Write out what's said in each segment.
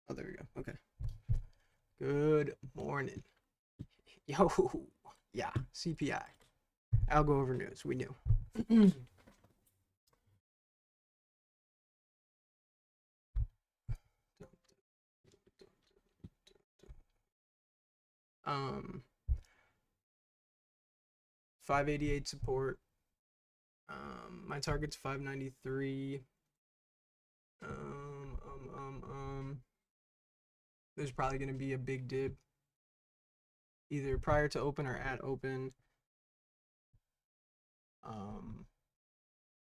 Oh, there we go. Okay. Good morning. Yo, yeah, CPI. Algo over news. We knew. um, 588 support. My target's 593. There's probably gonna be a big dip, either prior to open or at open. I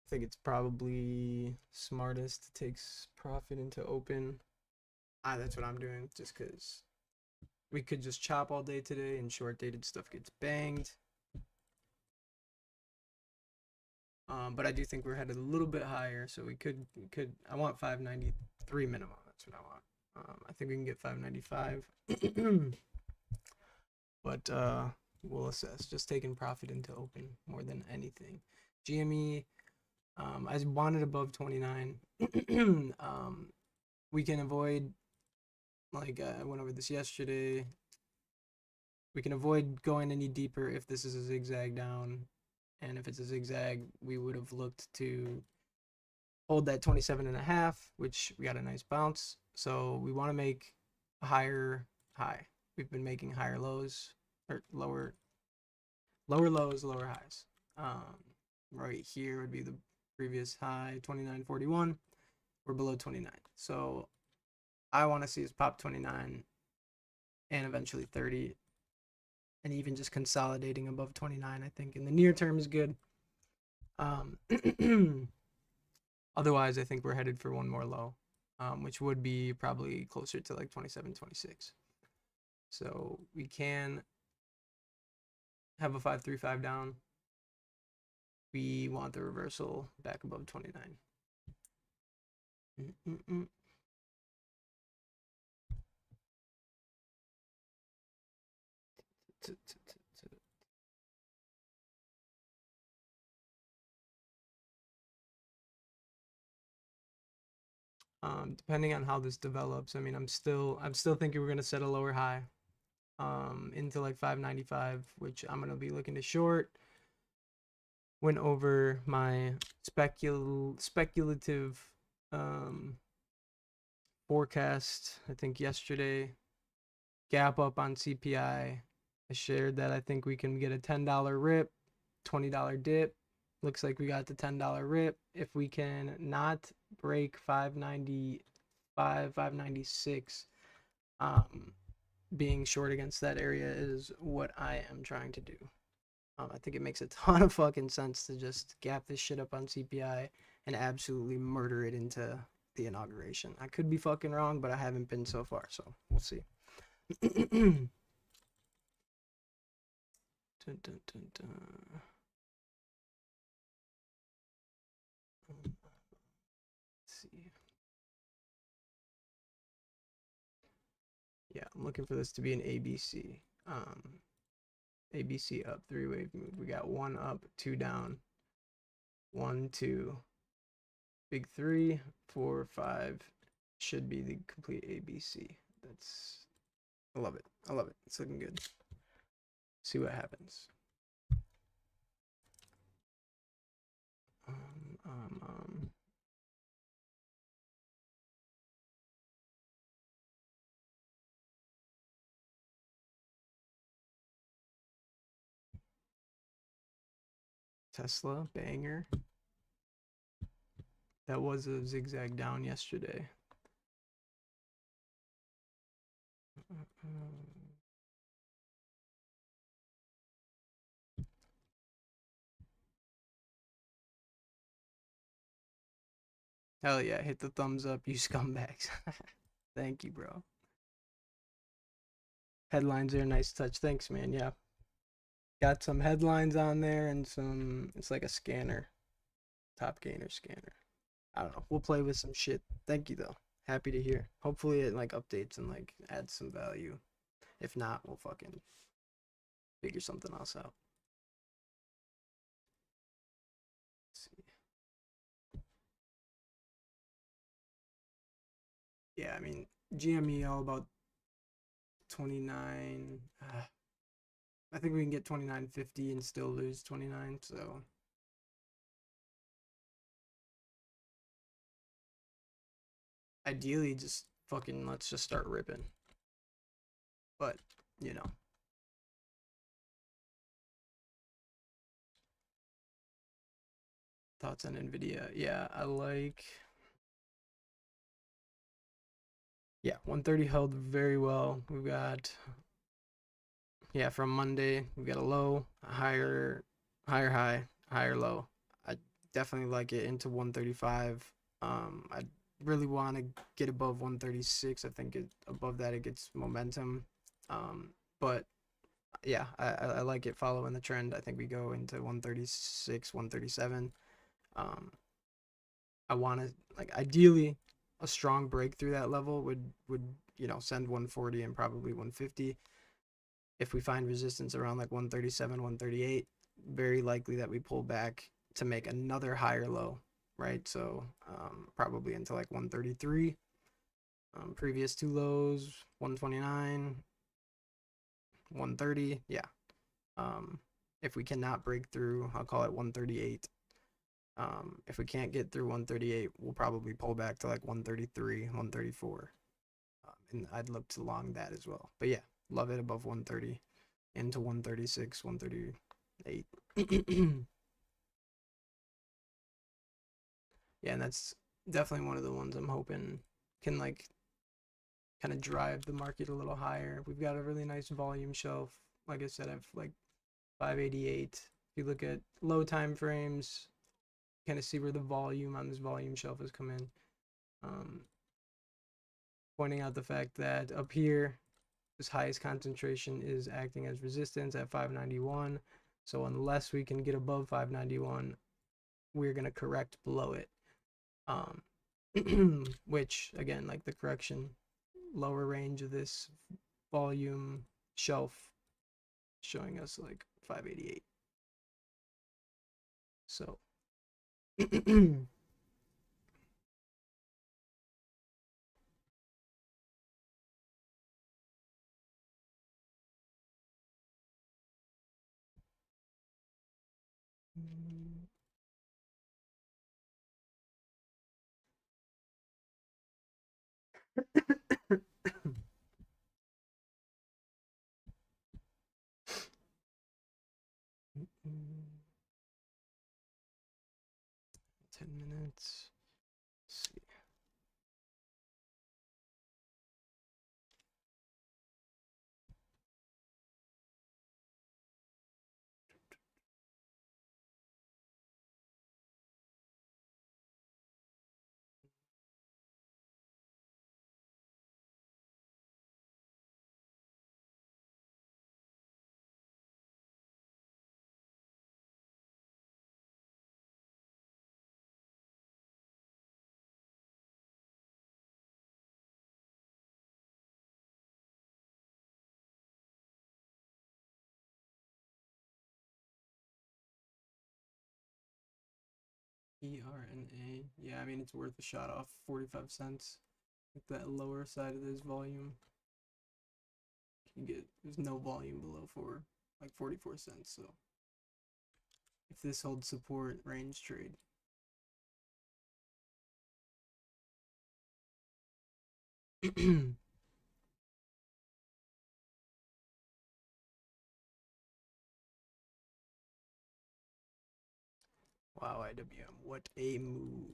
think it's probably smartest to take profit into open. That's what I'm doing, just because we could just chop all day today and short dated stuff gets banged. But I do think we're headed a little bit higher, so we could. I want 593 minimum. That's what I want. I think we can get 595. But we'll assess. Just taking profit into open more than anything. Gme, I wanted above 29. We can avoid, like I went over this yesterday. We can avoid going any deeper if this is a zigzag down. And if it's a zigzag, we would have looked to hold that 27.5, which we got a nice bounce. So we want to make a higher high. We've been making higher lows, or lower lows, lower highs. Right here would be the previous high, 29.41. We're below 29. So I want to see us pop 29 and eventually 30. And even just consolidating above 29, I think in the near term is good. Otherwise, I think we're headed for one more low, which would be probably closer to like 27, 26. So we can have a 535 down. We want the reversal back above 29. Depending on how this develops, I mean, I'm still thinking we're gonna set a lower high, into like 595, which I'm gonna be looking to short. Went over my speculative forecast, I think yesterday. Gap up on CPI. I shared that I think we can get a $10 rip, $20 dip. Looks like we got the $10 rip. If we can not break 595, 596, being short against that area is what I am trying to do. I think it makes a ton of fucking sense to just gap this shit up on CPI and absolutely murder it into the inauguration. I could be fucking wrong, but I haven't been so far, so we'll see. Dun, dun, dun, dun. Let's see. Yeah, I'm looking for this to be an ABC. ABC up, 3-wave move. We got 1 up, 2 down, 1, 2, big 3, 4, 5. Should be the complete ABC. I love it. I love it. It's looking good. See what happens. Tesla banger. That was a zigzag down yesterday. Hell yeah, hit the thumbs up, you scumbags. Thank you, bro. Headlines are a nice touch. Thanks, man. Yeah. Got some headlines on there and some, it's like a scanner. Top gainer scanner. I don't know. We'll play with some shit. Thank you, though. Happy to hear. Hopefully it like updates and like adds some value. If not, we'll fucking figure something else out. Let's see. Yeah, I mean, GME all about 29. I think we can get 29.50 and still lose 29. So ideally, just fucking let's just start ripping. But you know. Thoughts on Nvidia? Yeah, I like. Yeah, 130 held very well. We've got, yeah, from Monday we've got a low, a higher high, higher low. I definitely like it into 135. I really want to get above 136. I think above that it gets momentum. But yeah, I like it following the trend. I think we go into 136, 137. I want to, like, ideally a strong break through that level would send 140 and probably 150. If we find resistance around like 137, 138, very likely that we pull back to make another higher low, right? So probably into like 133. Previous two lows 129, 130. Yeah. If we cannot break through, I'll call it 138. If we can't get through 138, we'll probably pull back to like 133, 134. And I'd look to long that as well. But yeah, love it above 130 into 136, 138. Yeah, and that's definitely one of the ones I'm hoping can like kind of drive the market a little higher. We've got a really nice volume shelf. Like I said, I've like 588. If you look at low time frames, kind of see where the volume on this volume shelf has come in. Pointing out the fact that up here, this highest concentration is acting as resistance at 591. So unless we can get above 591, we're going to correct below it. Which, again, like the correction, lower range of this volume shelf showing us like 588. So ten minutes. Let's see. ERNA. Yeah, I mean, it's worth a shot off 45 cents. Like that lower side of this volume. There's no volume below like 44 cents. So if this holds support, range trade. Wow, IWM, what a move.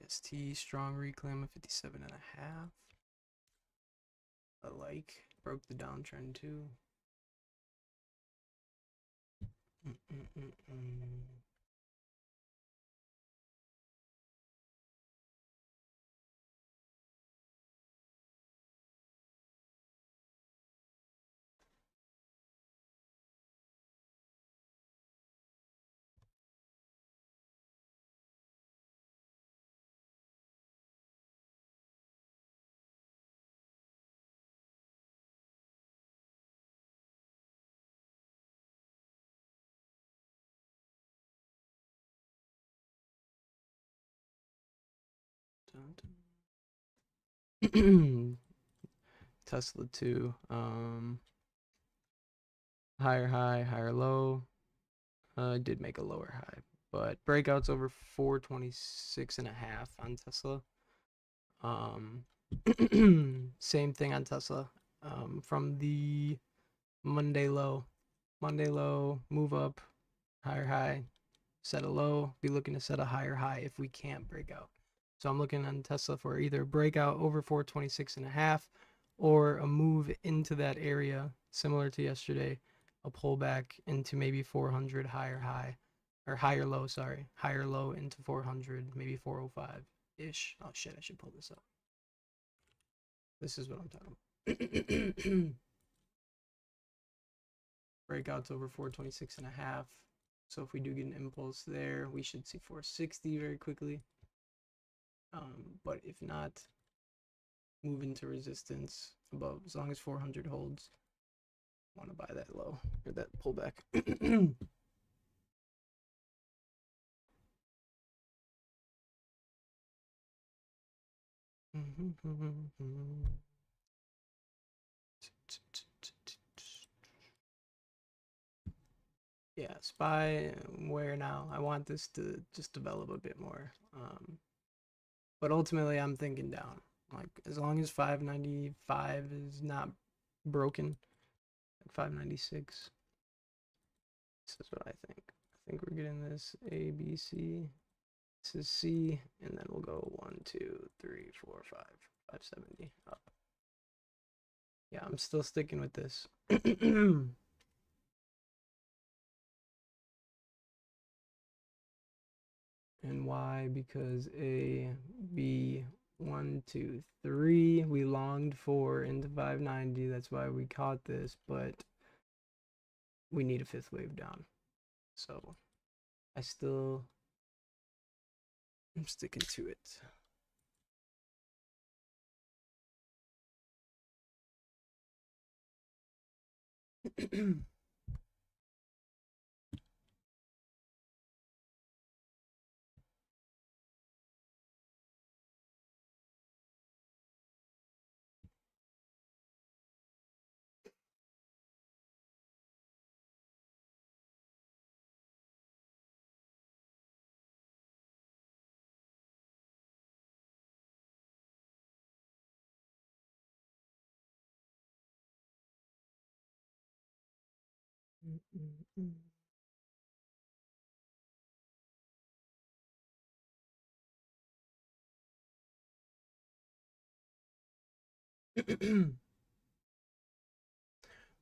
EST, strong reclaim of 57.5. I like. Broke the downtrend too. Tesla 2. Higher high, higher low. Did make a lower high, but breakouts over 426.5 on Tesla. Same thing on Tesla. From the Monday low, move up, higher high, set a low, be looking to set a higher high if we can't break out. So I'm looking on Tesla for either breakout over 426.5 or a move into that area similar to yesterday, a pullback into maybe 400 higher high or higher low, sorry, higher low into 400, maybe 405 ish. Oh shit, I should pull this up. This is what I'm talking about. Breakouts over 426.5. So if we do get an impulse there, we should see 460 very quickly. But if not, move into resistance above. As long as 400 holds, want to buy that low or that pullback. Yeah, SPY, where now? I want this to just develop a bit more. But ultimately, I'm thinking down. Like, as long as 595 is not broken, like 596, this is what I think. I think we're getting this A, B, C. This is C, and then we'll go 1, 2, 3, 4, 5, 570 up. Yeah, I'm still sticking with this. And why? Because A, B, 1, 2, 3, we longed for into 590. That's why we caught this, but we need a fifth wave down. So I'm sticking to it.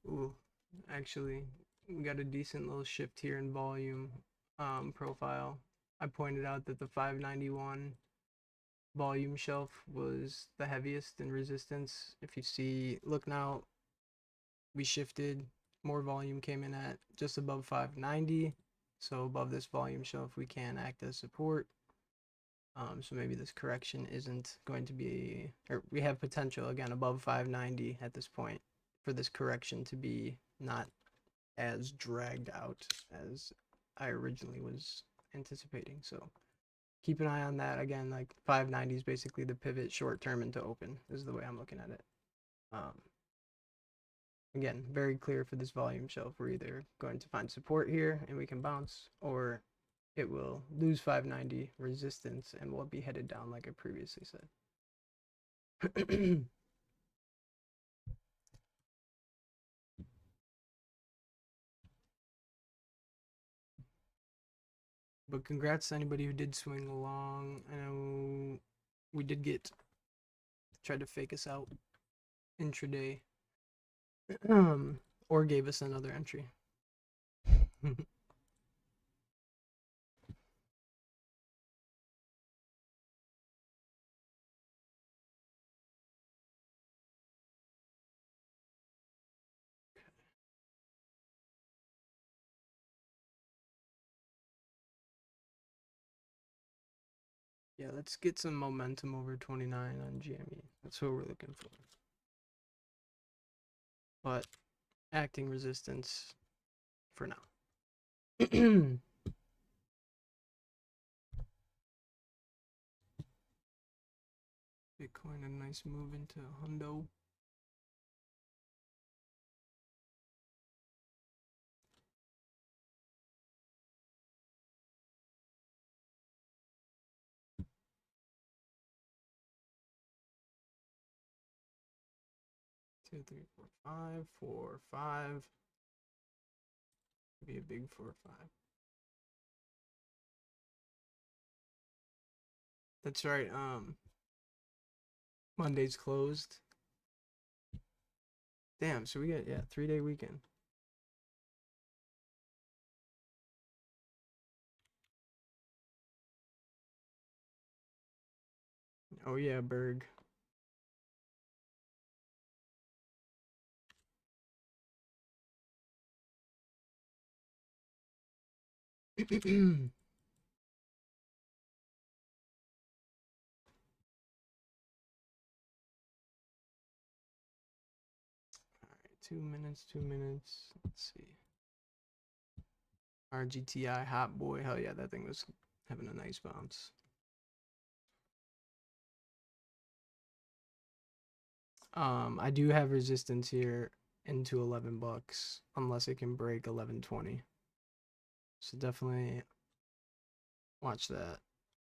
Ooh, actually, we got a decent little shift here in volume profile. I pointed out that the 591 volume shelf was the heaviest in resistance. If you see, look now, we shifted, more volume came in at just above 590. So above this volume shelf, we can act as support. So maybe this correction isn't going to be, or we have potential again above 590 at this point for this correction to be not as dragged out as I originally was anticipating. So keep an eye on that. Again, like 590 is basically the pivot short term into open is the way I'm looking at it. Again, very clear for this volume shelf. We're either going to find support here and we can bounce, or it will lose 590 resistance and will be headed down like I previously said. But congrats to anybody who did swing along. I know we did tried to fake us out intraday, or gave us another entry. Yeah, let's get some momentum over 29 on Gme. That's what we're looking for. But acting resistance for now. Bitcoin a nice move into hundo. Two, three, four, five, 4, 5. Be a big 4, 5. That's right. Monday's closed. Damn. So we get 3-day weekend. Oh yeah, Berg. Alright, 2 minutes, 2 minutes. Let's see. RGTI hot boy. Hell yeah, that thing was having a nice bounce. I do have resistance here into $11 unless it can break 11.20. So definitely watch that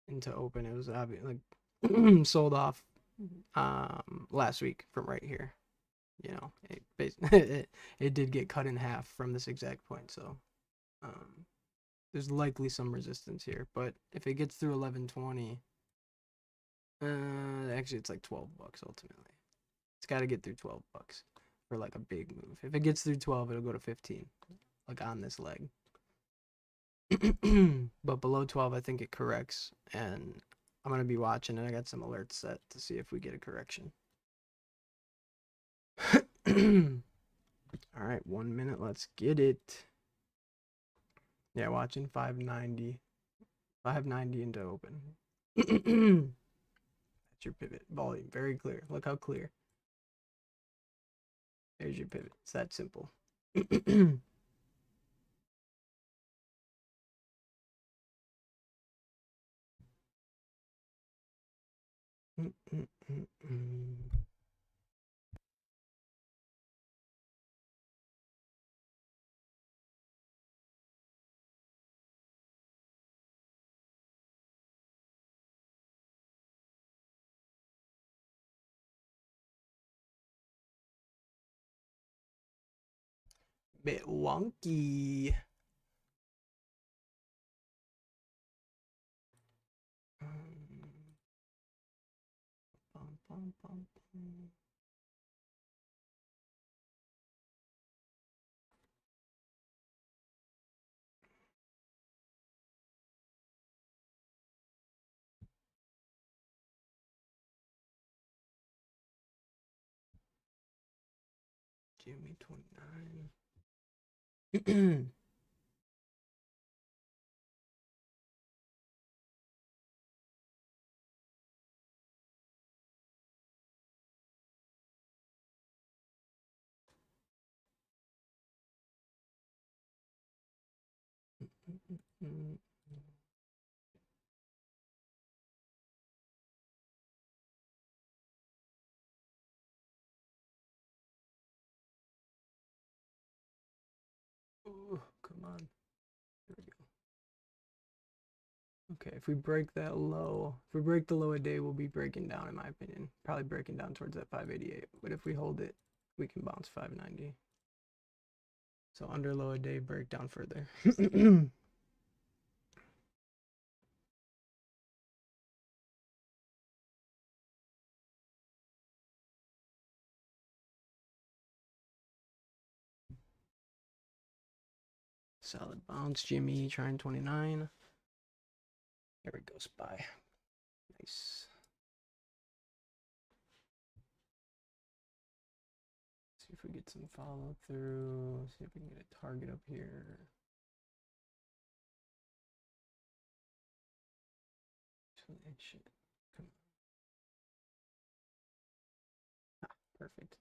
into open. It was obvious, like sold off last week from right here. You know, it did get cut in half from this exact point. So there's likely some resistance here, but if it gets through 11.20, actually it's like $12 ultimately. It's got to get through $12 for like a big move. If it gets through 12, it'll go to 15, like on this leg. But below 12, I think it corrects, and I'm gonna be watching it. I got some alerts set to see if we get a correction. All right, 1 minute. Let's get it. Yeah, watching 590 into open. That's your pivot volume. Very clear. Look how clear. There's your pivot. It's that simple. Bit wonky. Gme 29. Oh, come on. There we go. Okay, if we break that low, if we break the low a day, we'll be breaking down, in my opinion. Probably breaking down towards that 588. But if we hold it, we can bounce 590. So under low a day, break down further. Solid bounce, Jimmy trying 29. There we go, SPY. Nice. See if we get some follow through. See if we can get a target up here. It should come. Ah, perfect.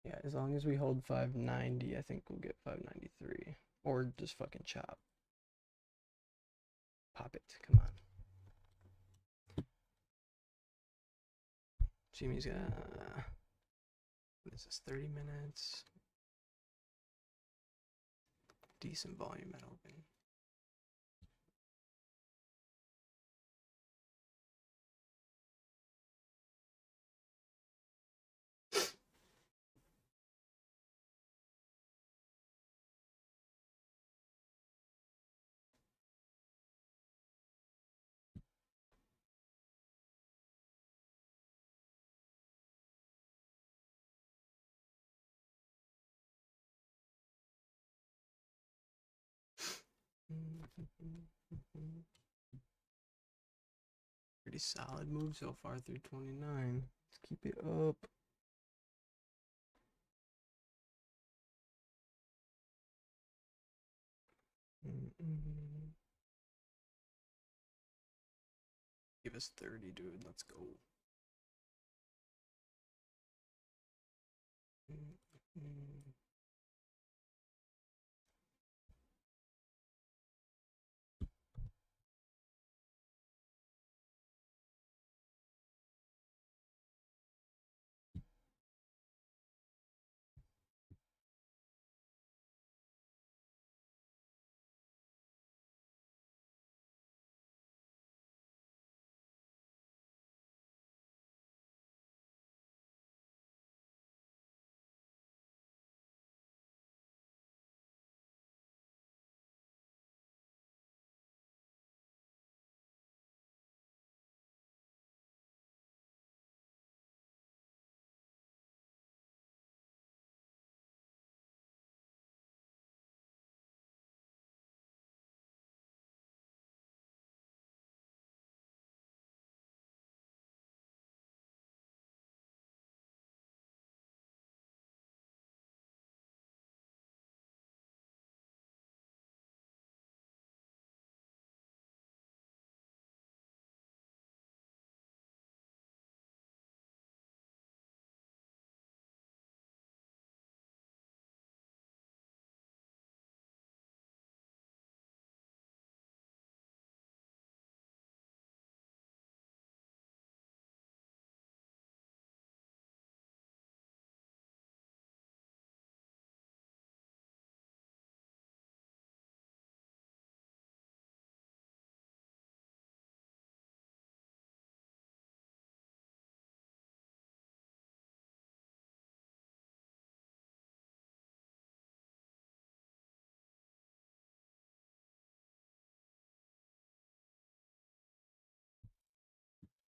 Yeah, as long as we hold 590, I think we'll get 593. Or just fucking chop. Pop it. Come on. Jimmy's got, what is this, 30 minutes? Decent volume at open. Pretty solid move so far through 29. Let's keep it up. Give us 30, dude. Let's go.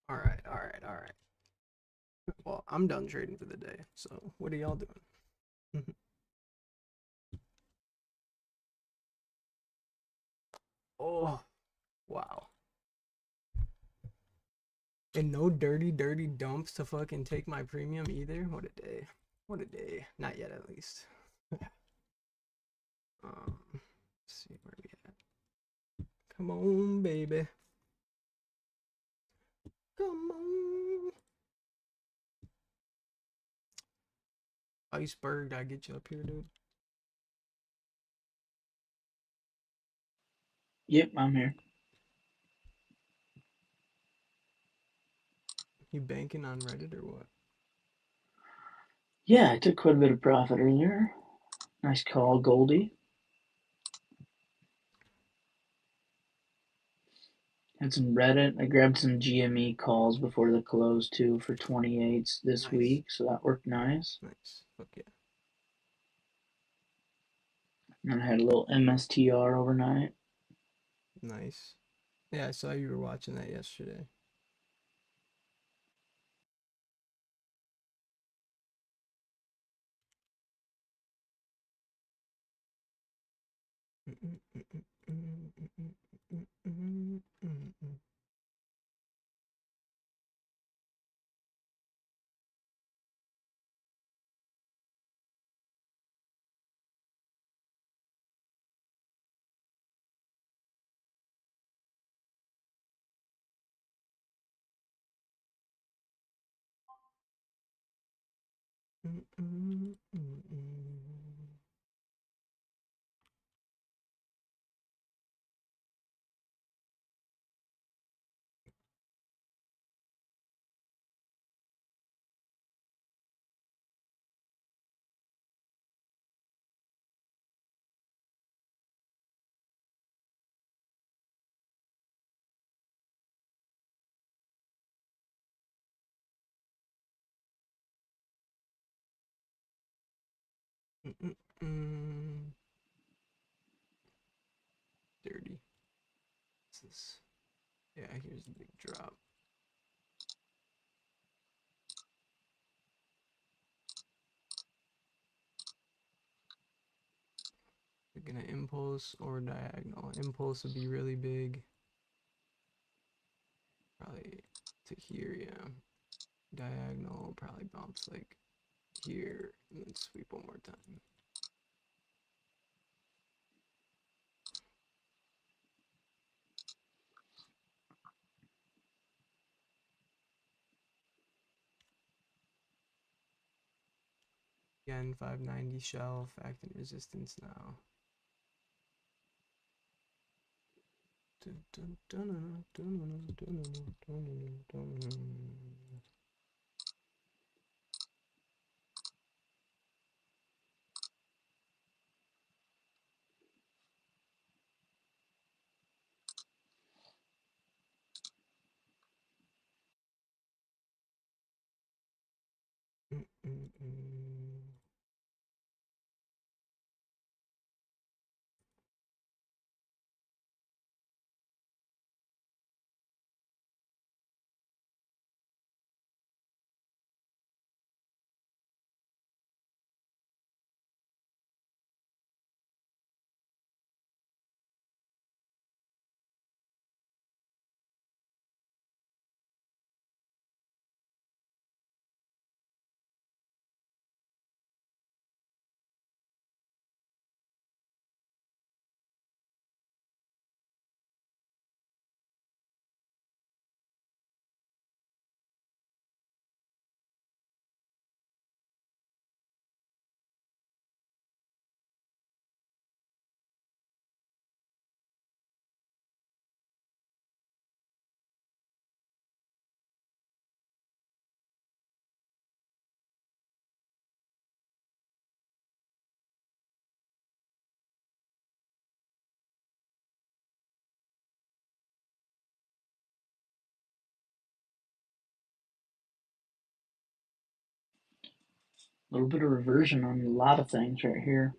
All right, all right, all right. Well, I'm done trading for the day. So, what are y'all doing? Oh, wow. And no dirty, dirty dumps to fucking take my premium either. What a day. What a day. Not yet, at least. Let's see where we at. Come on, baby. Come on. Iceberg, I get you up here, dude. Yep, I'm here. You banking on Reddit or what? Yeah, I took quite a bit of profit earlier. Nice call, Goldie. Had some Reddit. I grabbed some GME calls before the close too for 28s this Nice. week, so that worked nice. Nice. Fuck yeah. And I had a little MSTR overnight. Nice. Yeah, I saw you were watching that yesterday. 30. What's this? Yeah, here's the big drop. We're gonna impulse or diagonal. Impulse would be really big. Probably to here, yeah. Diagonal probably bounce like here and then sweep one more time. Again, 590 shelf, acting resistance now. A little bit of reversion on a lot of things right here.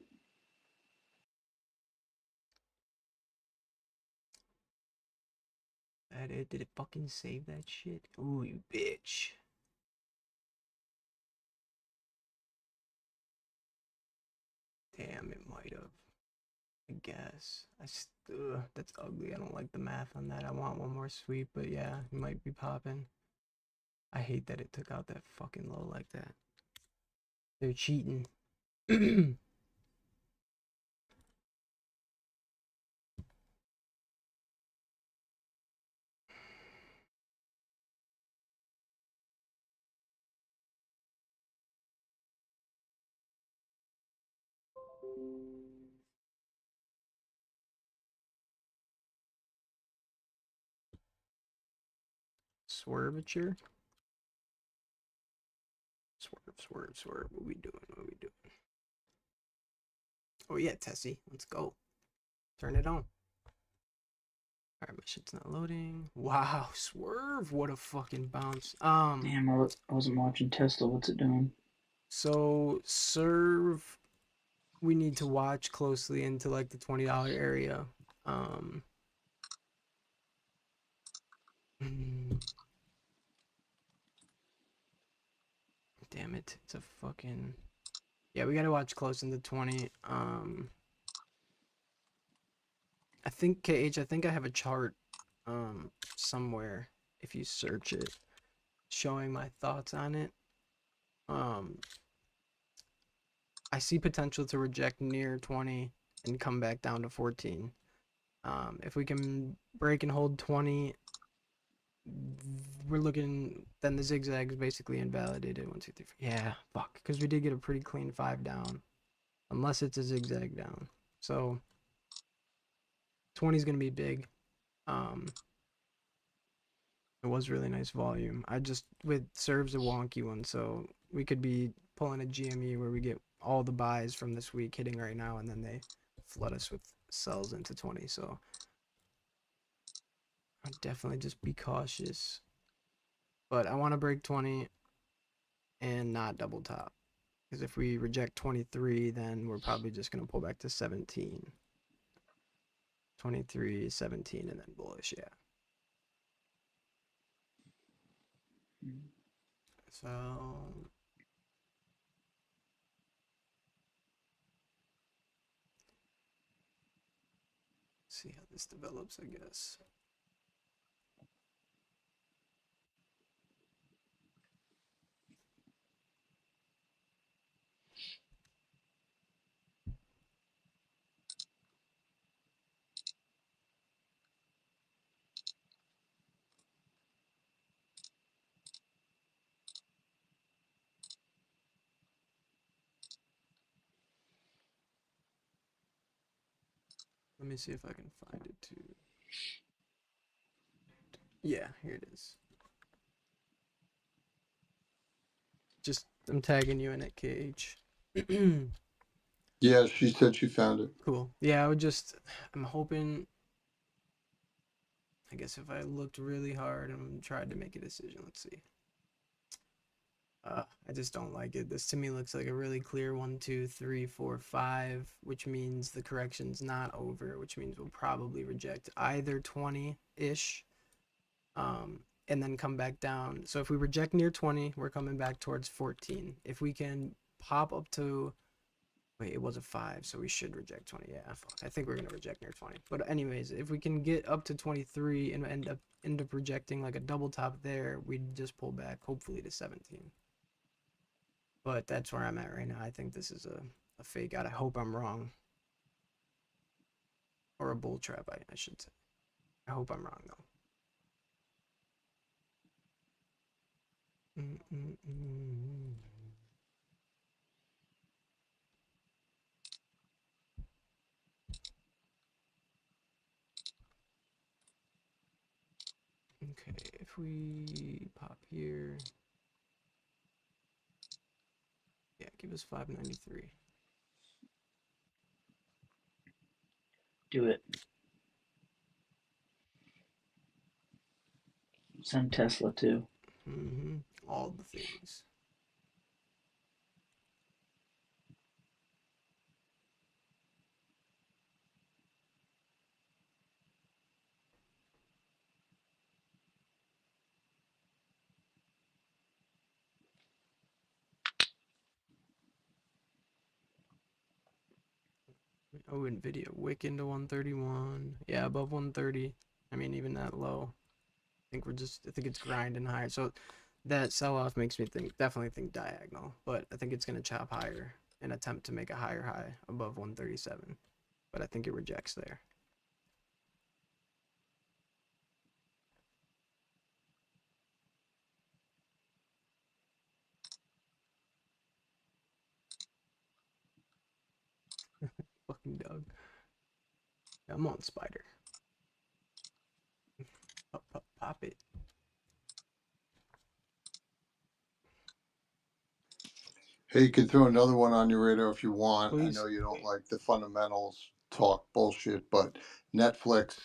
That it? Did it fucking save that shit? Ooh, you bitch. Damn, it might have. I guess. That's ugly. I don't like the math on that. I want one more sweep, but yeah, it might be popping. I hate that it took out that fucking low like that. They're cheating. Swervature? Swerve, swerve, swerve. What we doing? What we doing? Oh yeah, Tessie. Let's go. Turn it on. Alright, my shit's not loading. Wow, swerve. What a fucking bounce. Damn, I wasn't watching Tesla. What's it doing? So serve we need to watch closely into like the $20 area. Um Damn it. It's a fucking yeah, we gotta watch close into 20. I think KH, I think I have a chart somewhere if you search it showing my thoughts on it. Um I see potential to reject near 20 and come back down to 14. If we can break and hold 20, we're looking, then the zigzag is basically invalidated. 1, 2, 3, 4. Yeah, fuck, because we did get a pretty clean 5 down, unless it's a zigzag down. So 20 is gonna be big. It was really nice volume. I just with serves a wonky one, so we could be pulling a GME where we get all the buys from this week hitting right now, and then they flood us with sells into 20. So I'd definitely just be cautious. But I want to break 20 and not double top. Because if we reject 23, then we're probably just going to pull back to 17. 23, 17, and then bullish, yeah. So see how this develops, I guess. Let me see if I can find it too. Yeah, here it is. Just I'm tagging you in it, KH. Yeah, she said she found it. Cool. Yeah, I'm hoping. I guess if I looked really hard and tried to make a decision, let's see. I just don't like it. This to me looks like a really clear 1, 2, 3, 4, 5, which means the correction's not over, which means we'll probably reject either 20-ish, and then come back down. So if we reject near 20, we're coming back towards 14. If we can pop up to, wait, it was a 5, so we should reject 20. Yeah, I think we're gonna reject near 20. But anyways, if we can get up to 23 and end up rejecting like a double top there, we'd just pull back hopefully to 17. But that's where I'm at right now. I think this is a fake out. I hope I'm wrong. Or a bull trap, I should say. I hope I'm wrong, though. Okay, if we pop here. Yeah, give us 593. Do it. Send Tesla too. All the things. Oh, Nvidia wick into 131. Yeah, above 130. I mean, even that low. I think it's grinding higher. So that sell off makes me definitely think diagonal, but I think it's going to chop higher and attempt to make a higher high above 137. But I think it rejects there. Fucking Doug. I'm on spider. Pop it. Hey, you can throw another one on your radar if you want. I Please. know you don't like the fundamentals talk bullshit, but Netflix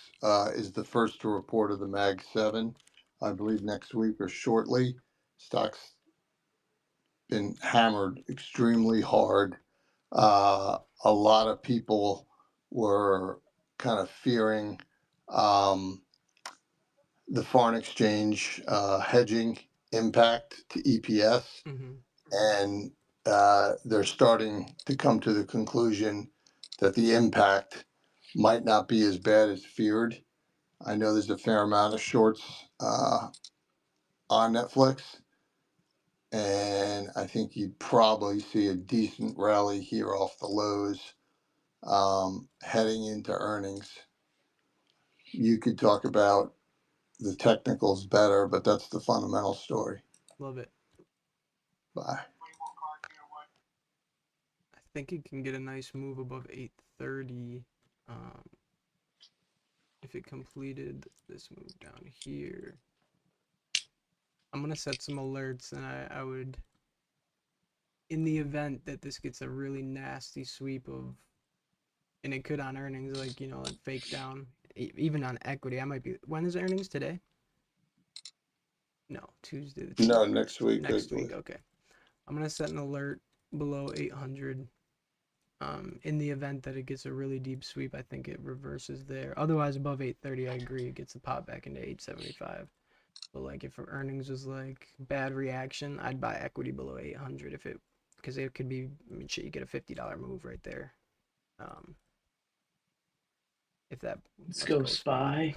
is the first to report of the Mag 7, I believe next week or shortly. Stock's been hammered extremely hard. A lot of people were kind of fearing um, the foreign exchange hedging impact to EPS, and they're starting to come to the conclusion that the impact might not be as bad as feared. I know there's a fair amount of shorts on Netflix, and I think you'd probably see a decent rally here off the lows heading into earnings. You could talk about the technicals better, but that's the fundamental story. Love it. Bye. I think it can get a nice move above 830 if it completed this move down here. I'm going to set some alerts, and I would, in the event that this gets a really nasty sweep of, and it could on earnings, like, like fake down, even on equity, I might be, when is earnings today? No, Tuesday the 21st. No, next week. Next week, okay. I'm going to set an alert below 800. In the event that it gets a really deep sweep, I think it reverses there. Otherwise, above 830, I agree, it gets a pop back into 875. But like if earnings was like bad reaction, I'd buy equity below 800 if it, because it could be, I mean, shit, you get a $50 move right there. If that, Let's let's go go SPY.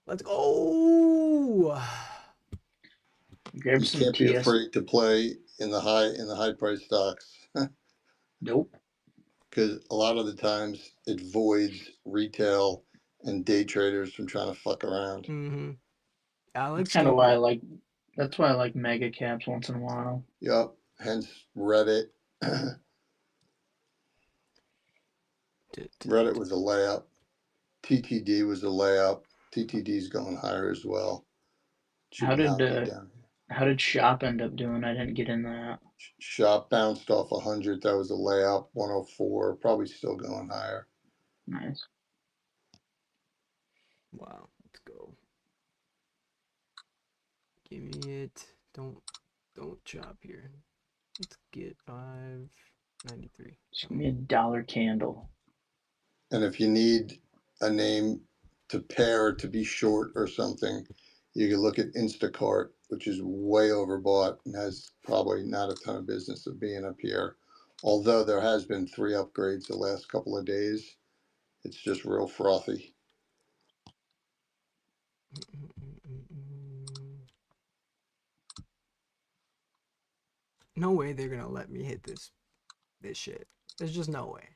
Let's go. Grab You some can't be TS. afraid to play in the high price stocks Nope. because a lot of the times it voids retail and day traders from trying to fuck around. Mm-hmm. I like That's kind of why I scalping. like. That's why I like mega caps once in a while. Yup. Hence Reddit. Reddit was a layup. TTD was a layup. TTD's going higher as well. How Should did not be down. how did Shop end up doing? I didn't get in that. Shop bounced off 100. That was a layup. 104. Probably still going higher. Nice. Wow, let's go. Give me it. Don't chop here. Let's get 593. Just give me a dollar candle. And if you need a name to pair to be short or something, you can look at Instacart, which is way overbought and has probably not a ton of business of being up here. Although there has been 3 upgrades the last couple of days, it's just real frothy. No way they're gonna let me hit this shit. There's just no way.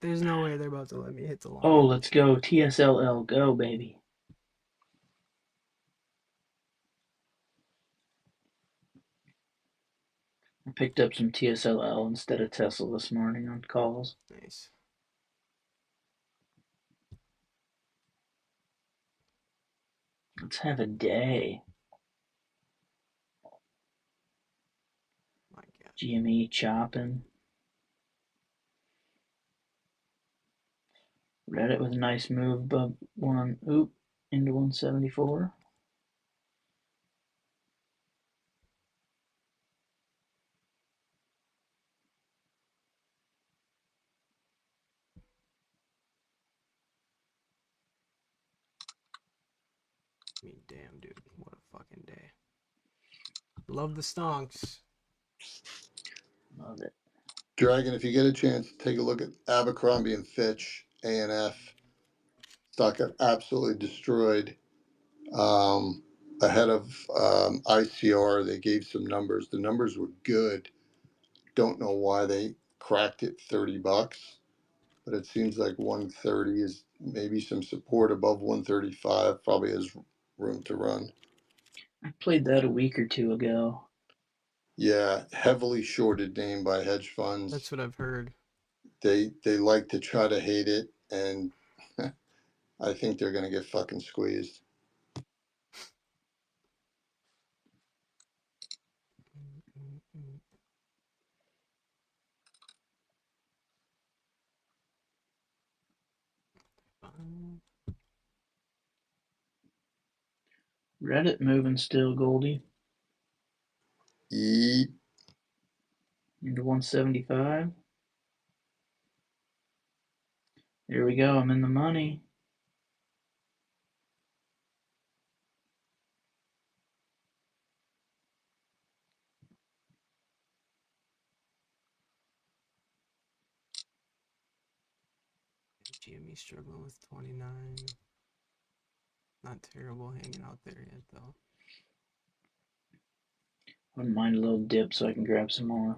There's no way they're about to let me hit the long Oh, end. let's go TSLL. Go, baby. I picked up some TSLL instead of Tesla this morning on calls. Nice. Let's have a day. My God. GME chopping. Reddit with a nice move, but into 174. I mean, damn, dude. What a fucking day. Love the stonks. Love it. Dragon, if you get a chance, take a look at Abercrombie and Fitch, ANF. Stock got absolutely destroyed. Ahead of ICR, they gave some numbers. The numbers were good. Don't know why they cracked it $30, but it seems like 130 is maybe some support above 135. Probably has room to run. I played that a week or two ago. Yeah, heavily shorted name by hedge That's funds. what I've heard. They like to try to hate it, and I think they're gonna get fucking squeezed. Reddit moving still, Goldie. Yeet. Into 175. There we go. I'm in the money. GME struggling with 29. Not terrible hanging out there yet, though. Wouldn't mind a little dip so I can grab some more.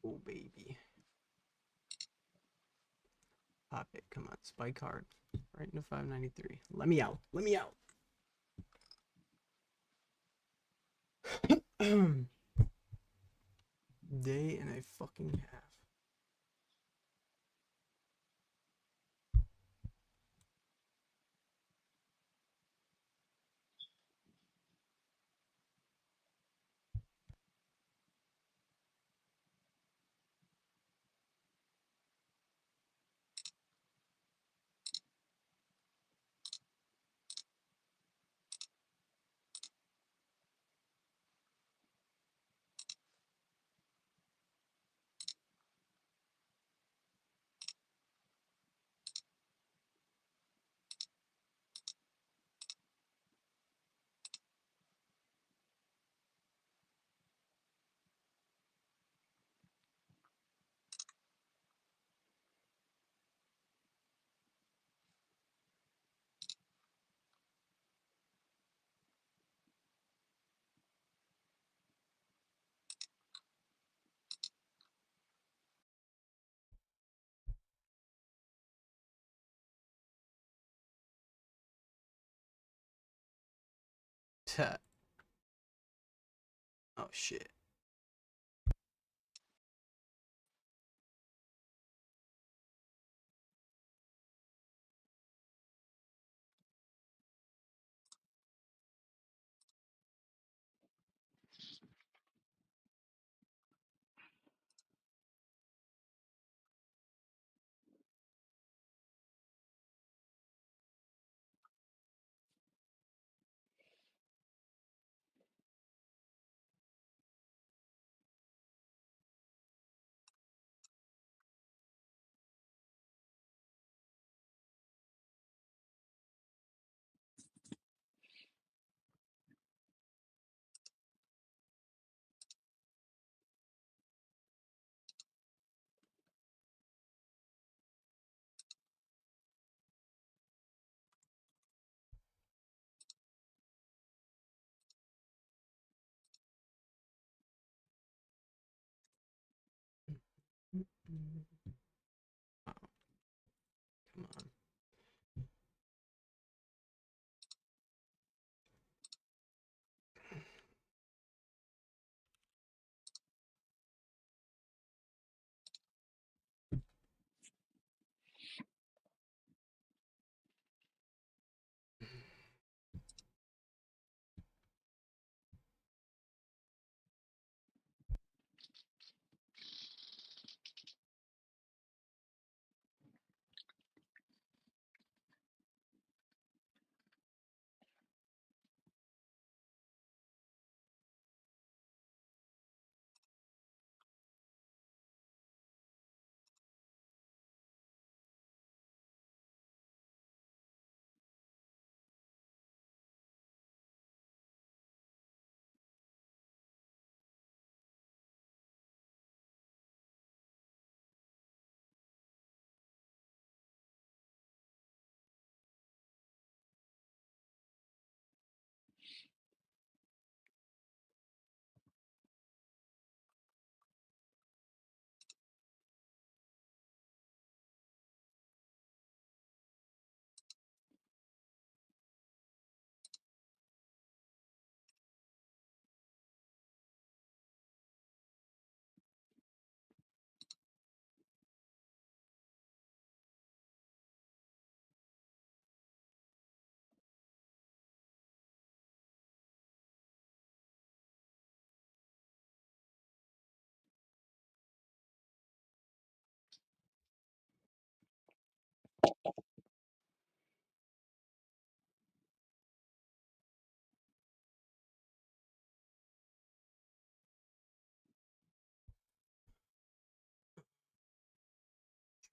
Oh, baby. Pop it. Come on, spike hard. Right into 593. Let me out. Let me out. Day and a fucking half. Oh shit. Wow. Come on.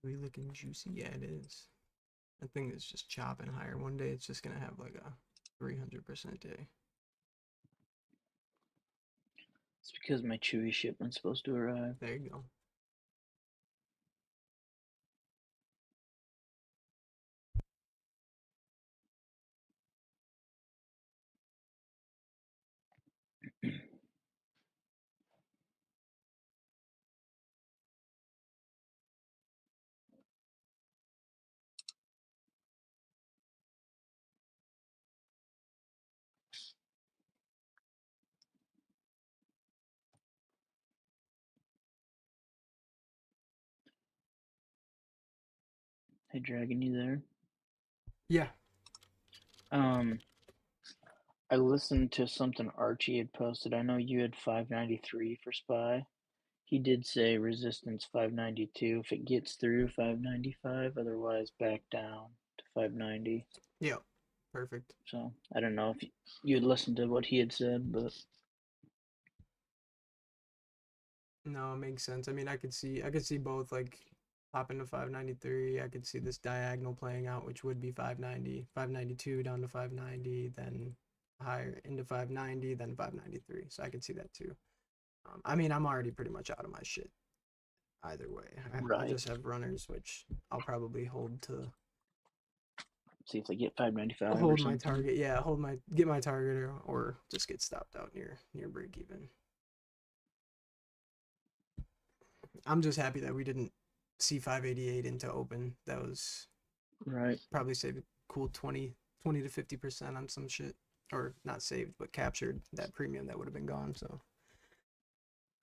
Chewy looking juicy. Yeah, it is. I think it's just chopping higher. One day it's just gonna have like a 300% day. It's because my Chewy shipment's supposed to arrive. There you go. Hey, Dragon, you there? Yeah. I listened to something Archie had posted. I know you had 593 for SPY. He did say resistance 592 if it gets through 595, otherwise back down to 590. Yeah. Perfect. So I don't know if you had listened to what he had said, but No, it makes sense. I mean, I could see both, like pop into 593. I could see this diagonal playing out, which would be 590, 592 down to 590, then higher into 590, then 593. So I could see that too. I mean, I'm already pretty much out of my shit either way. I'll right. just have runners, which I'll probably hold to See if they get 595 or hold my something. target. Yeah, get my target, or just get stopped out near break even. I'm just happy that we didn't see 588 into open. That was Right. probably saved a cool 20 to 50% on some shit, or not saved but captured that premium that would have been gone. So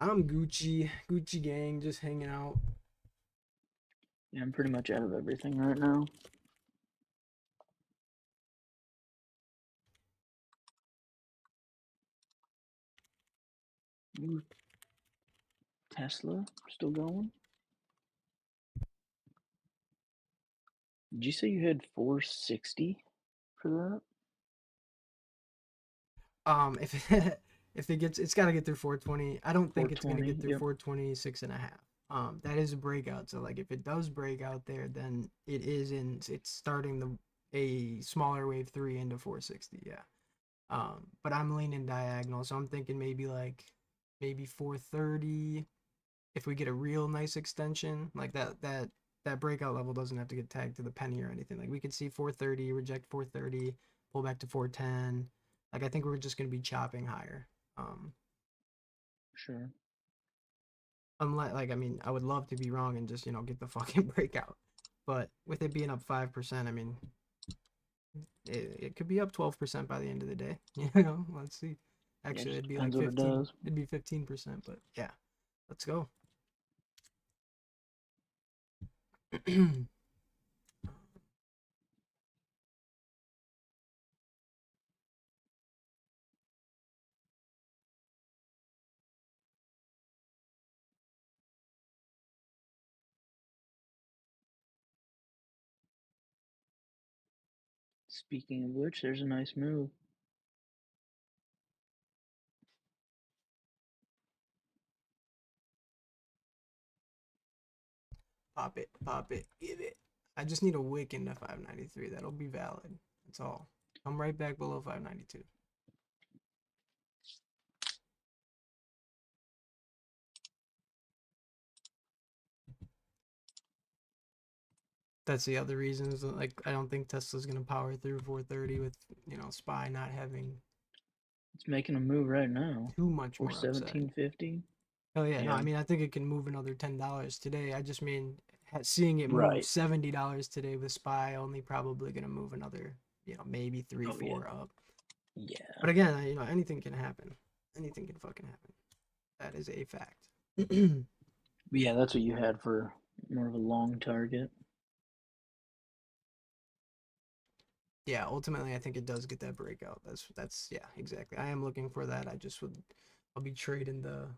I'm Gucci gang, just hanging out. Yeah, I'm pretty much out of everything right now. Ooh, Tesla still going? Did you say you had 460 for that? If if it gets, it's got to get through 420. I don't think it's gonna 420. get through Yep. 426 and a half. That is a breakout. So like if it does break out there, then it's starting a smaller wave 3 into 460. Yeah. But I'm leaning diagonal, so I'm thinking maybe 430. If we get a real nice extension, like that breakout level doesn't have to get tagged to the penny or anything. Like we could see 430, reject 430, pull back to 410. Like I think we're just gonna be chopping higher. Sure. Unless, like, I mean, I would love to be wrong and just get the fucking breakout, but with it being up 5%, I mean, it could be up 12% by the end of the day. Let's see. Yeah, Actually, just it'd be like depends what it 15. does. It'd be 15%, but yeah, let's go. Speaking of which, there's a nice move. Pop it, give it. I just need a wick into 593. That'll be valid. That's all. I'm right back below 592. That's the other reasons. Like, I don't think Tesla's gonna power through 430 with SPY not having It's making a move right now. too much Or more upside. 1750. Oh yeah, no, Yeah. I mean I think it can move another $10 today. I just mean seeing it move Right. $70 today with SPY only probably gonna move another maybe three, Oh, yeah. four up. Yeah. But again, anything can happen. Anything can fucking happen. That is a fact. But yeah, that's what you had for more of a long target. Yeah, ultimately I think it does get that breakout. That's yeah, exactly. I am looking for that. I'll be trading the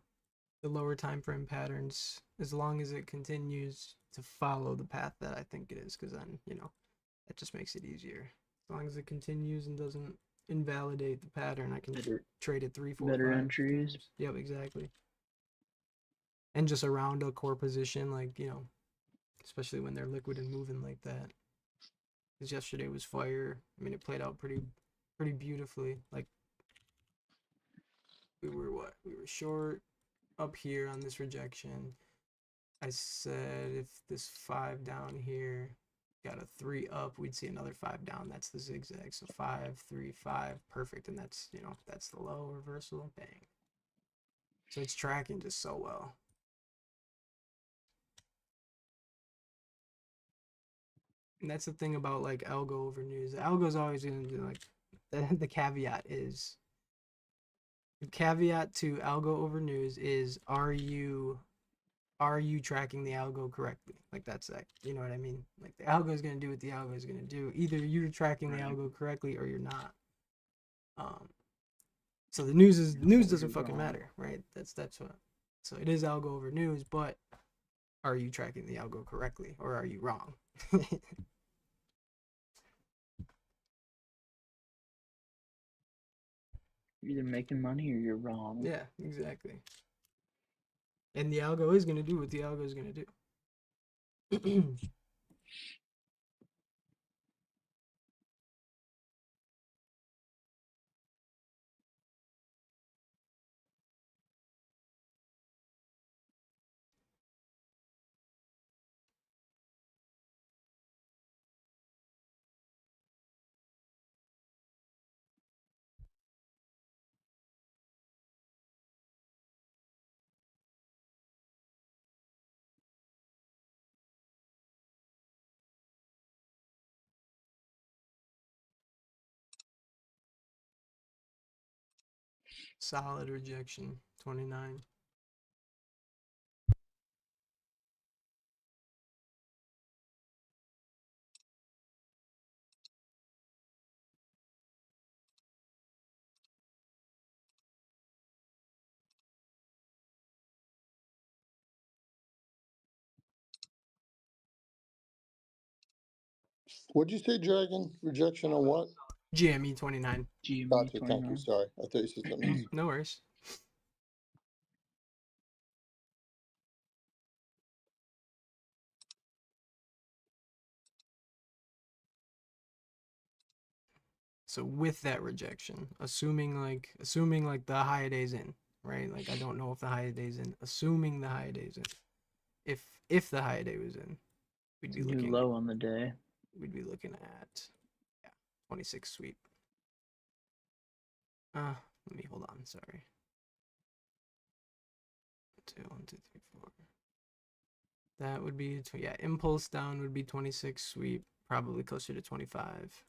lower time frame patterns as long as it continues to follow the path that I think it is, because then that just makes it easier. As long as it continues and doesn't invalidate the pattern, I can Better, trade it three, four, better five entries. times. Yep, exactly. And just around a core position, like especially when they're liquid and moving like that. Because yesterday was fire. I mean, it played out pretty beautifully. Like we were short up here on this rejection. I said if this 5 down here got a 3 up, we'd see another 5 down. That's the zigzag. So 5, 3, 5, perfect. And that's the low reversal. Bang. So it's tracking just so well. And that's the thing about like Algo over news. Algo's always gonna do like the caveat to Algo over news is, are you are you tracking the algo correctly? Like that's that, you know what I mean? Like the algo is gonna do what the algo is gonna do. Either you're tracking the Right. algo correctly or you're not. So the news doesn't you're fucking wrong. matter, right? That's what. So it is algo over news, but are you tracking the algo correctly or are you wrong? You're either making money or you're wrong. Yeah, exactly. And the algo is gonna do what the algo is gonna do. Solid rejection, 29. What'd you say, Dragon? Rejection on what? GME 29. Gme Gotcha. Thank you. 29. Sorry, I thought you said something else. No worries. So with that rejection, assuming like the high day's in, right? Like I don't know if the high day's in. Assuming the high day's in. If the high day was in, we'd be New looking low on the day. at 26 sweep. Let me hold on, sorry. 1, 2, 3, 4. That would be impulse down would be 26 sweep, probably closer to 25.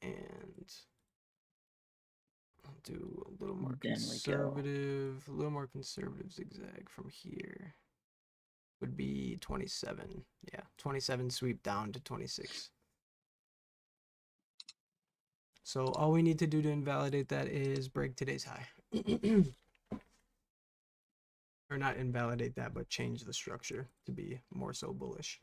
And I'll do a little more Then we go. a little more conservative zigzag from here. Would be 27. Yeah, 27 sweep down to 26. So all we need to do to invalidate that is break today's high. Or not invalidate that, but change the structure to be more so bullish.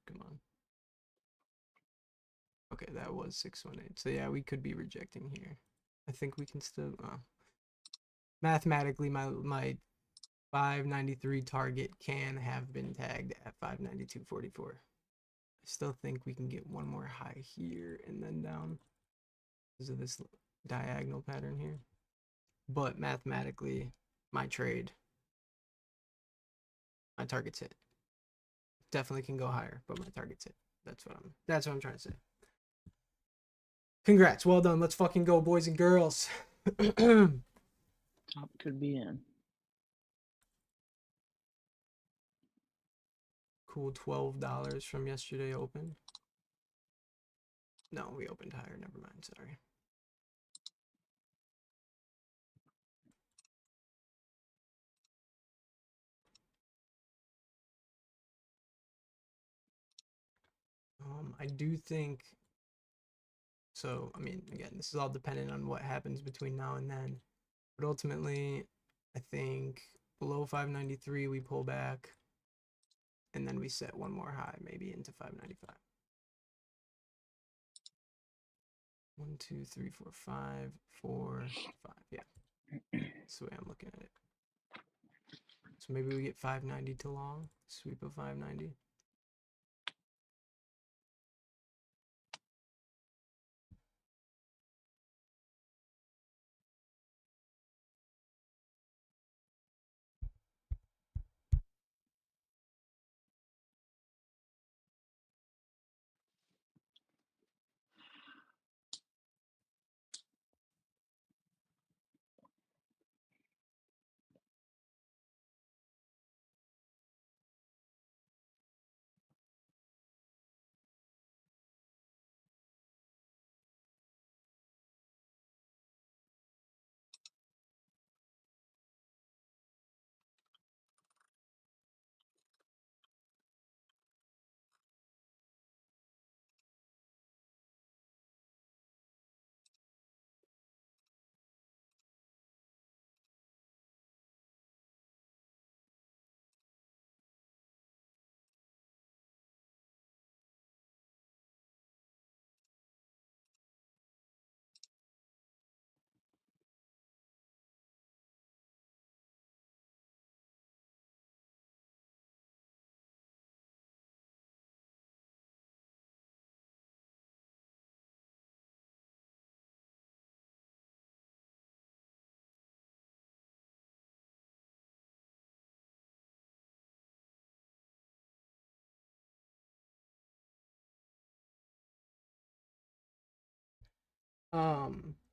Come on. Okay, that was 618. So yeah, we could be rejecting here. I think we can still. Mathematically, my 593 target can have been tagged at 592.44. I still think we can get one more high here and then down because of this diagonal pattern here. But mathematically, my target's hit. Definitely can go higher, but my target's hit. That's what I'm trying to say. Congrats, well done. Let's fucking go, boys and girls. Top could be in. Cool, $12 from yesterday open. No, we opened higher. Never mind. Sorry. I do think. So, I mean, again, this is all dependent on what happens between now and then. But ultimately, I think below 593 we pull back, and then we set one more high, maybe into 595. 1, 2, 3, 4, 5, 4, 5. Yeah, that's the way I'm looking at it. So maybe we get 590 to long, sweep of 590.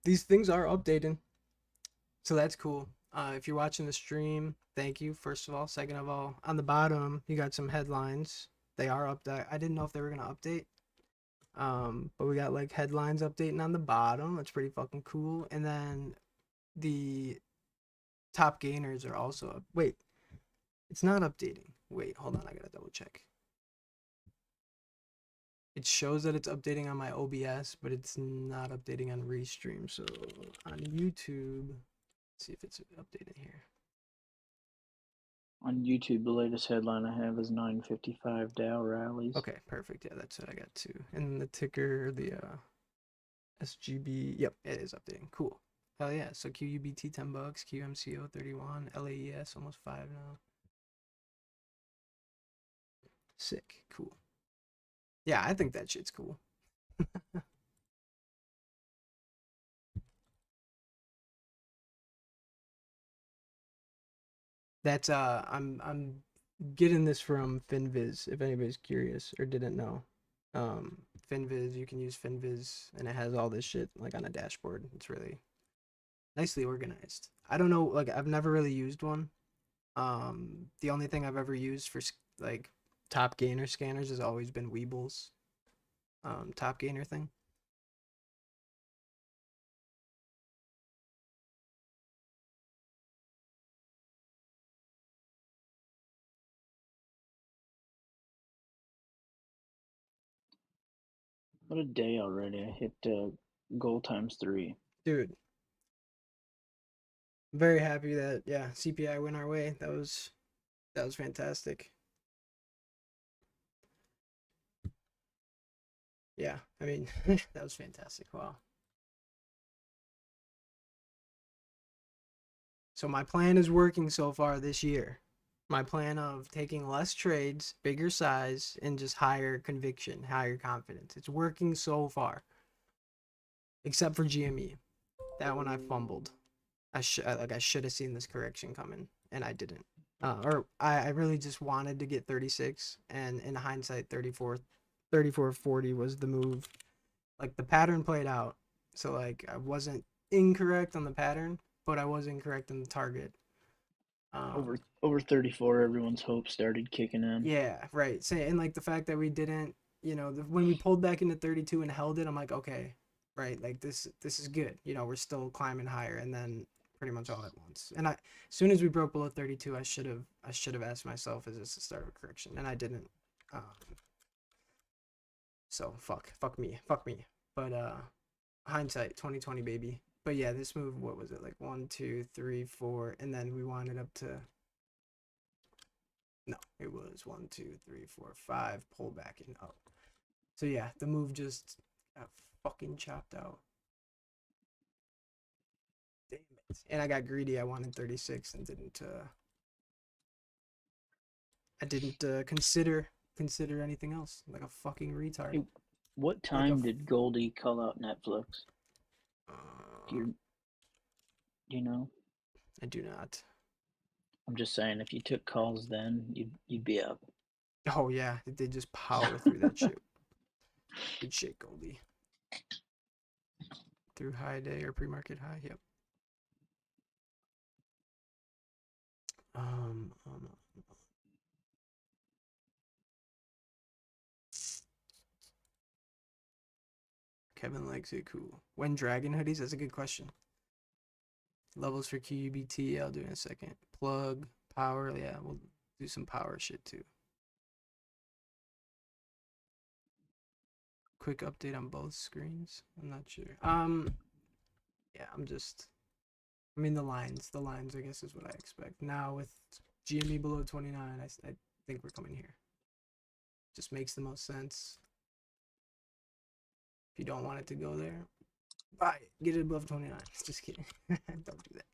These things are updating, so that's cool. If you're watching the stream, thank you, first of all. Second of all, on the bottom, you got some headlines. They are up there. I didn't know if they were gonna update. But we got like headlines updating on the bottom. That's pretty fucking cool. And then the top gainers are also up. Wait, it's not updating. Wait, hold on. I gotta double check. It shows that it's updating on my OBS, but it's not updating on Restream. So on YouTube, let's see if it's updating here. On YouTube, the latest headline I have is 955 Dow rallies. Okay, perfect. Yeah, that's what I got too. And the ticker, the SGB. Yep, it is updating. Cool. Hell yeah. So QUBT $10, QMCO 31, LAES almost 5 now. Sick. Cool. Yeah, I think that shit's cool. That's I'm getting this from FinViz if anybody's curious or didn't know. FinViz, you can use FinViz and it has all this shit like on a dashboard. It's really nicely organized. I don't know, like I've never really used one. The only thing I've ever used for like top gainer scanners has always been Weeble's top gainer thing. What a day already. I hit goal ×3. Dude, I'm very happy that yeah, CPI went our way. That was fantastic. Yeah, I mean, that was fantastic. Wow. So my plan is working so far this year. My plan of taking less trades, bigger size, and just higher conviction, higher confidence. It's working so far. Except for GME. That one I fumbled. I should have seen this correction coming, and I didn't. Or I really just wanted to get 36, and in hindsight, 34.40 was the move. Like the pattern played out, so like I wasn't incorrect on the pattern, but I was incorrect on the target. Over 34, everyone's hope started kicking in. Yeah, right. So, and like the fact that we didn't, when we pulled back into 32 and held it, I'm like, okay, right, like this is good. We're still climbing higher, and then pretty much all at once. And as soon as we broke below 32, I should have asked myself, is this the start of a correction? And I didn't. Um, so fuck me, fuck me. But hindsight, 2020 baby. But yeah, this move, what was it, like 1, 2, 3, 4, and then we wound it up to. No, it was 1, 2, 3, 4, 5, pull back and up. So yeah, the move just got fucking chopped out. Damn it. And I got greedy. I wanted 36 and I didn't consider anything else. Like a fucking retard. Hey, what Like time did Goldie call out Netflix? Do you know? I do not. I'm just saying, if you took calls then, you'd be up. Oh yeah, they just power through that shit. Good shit, Goldie. Through high day or pre-market high. Yep. Um, um, Kevin likes it. Cool. When dragon hoodies? That's a good question. Levels for QUBT, I'll do in a second. Plug, power, yeah, we'll do some power shit too. Quick update on both screens. I'm not sure. Yeah, I mean the lines, I guess is what I expect. Now with GME below 29, I think we're coming here. Just makes the most sense. If you don't want it to go there, buy it. Get it above 29. Just kidding. Don't do that.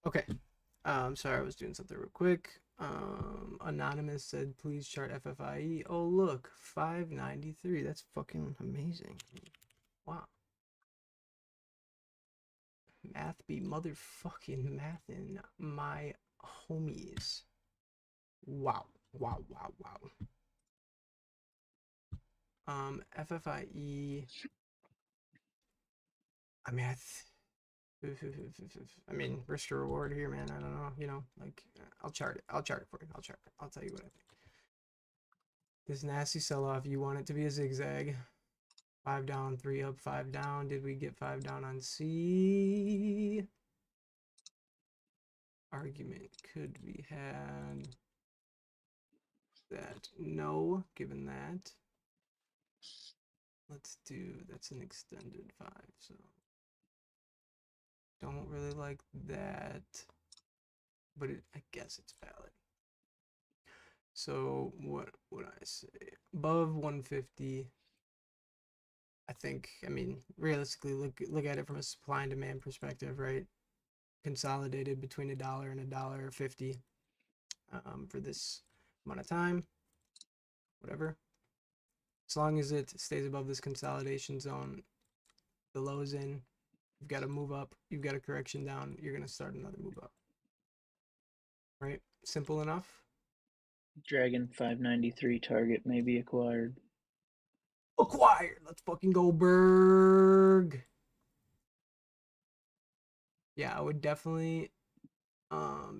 Okay. Sorry, I was doing something real quick. Anonymous said, please chart FFIE. Oh, look, 593. That's fucking amazing. Wow. Math be motherfucking mathin', my homies. Wow. Wow, wow, wow. FFIE. I mean, I mean, risk to reward here, man. I don't know, you know, like, I'll chart it. I'll chart it for you. I'll chart it. I'll tell you what I think. This nasty sell-off, you want it to be a zigzag. 5 down, 3 up, 5 down. Did we get 5 down on C? Argument could be had that no, given that. Let's do, that's an extended 5, so don't really like that, but I guess it's valid. So what would I say? Above 150, I think, I mean, realistically, look at it from a supply and demand perspective, right? Consolidated between $1 and $1.50 for this amount of time, whatever. As long as it stays above this consolidation zone, the low is in, you've got to move up, you've got a correction down, you're going to start another move up. Right? Simple enough. Dragon 593 target may be acquired. Acquired. Let's fucking go, Berg. Yeah, I would definitely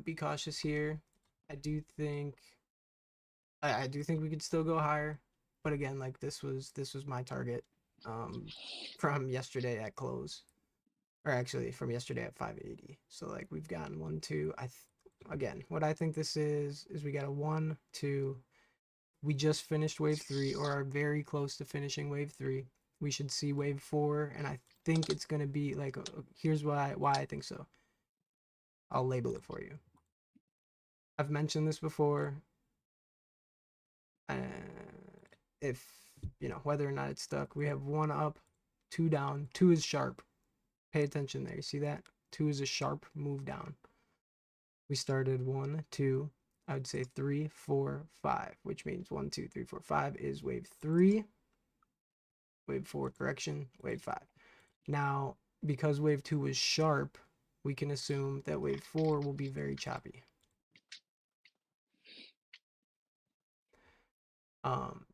be cautious here. I do think we could still go higher, but again, like this was my target from yesterday at close, or actually from yesterday at 580. So like we've gotten 1 2. Again, what I think this is we got a 1 2. We just finished wave 3, or are very close to finishing wave 3. We should see wave 4, and I think it's gonna be like, here's why I think so. I'll label it for you. I've mentioned this before. If you know whether or not it's stuck, we have 1 up, 2 down. 2 is sharp. Pay attention there. You see that? 2 is a sharp move down. We started 1 2. I would say 3 4 5, which means 1 2 3 4 5 is wave 3. Wave 4 correction, wave 5. Now, because wave 2 was sharp, we can assume that wave 4 will be very choppy.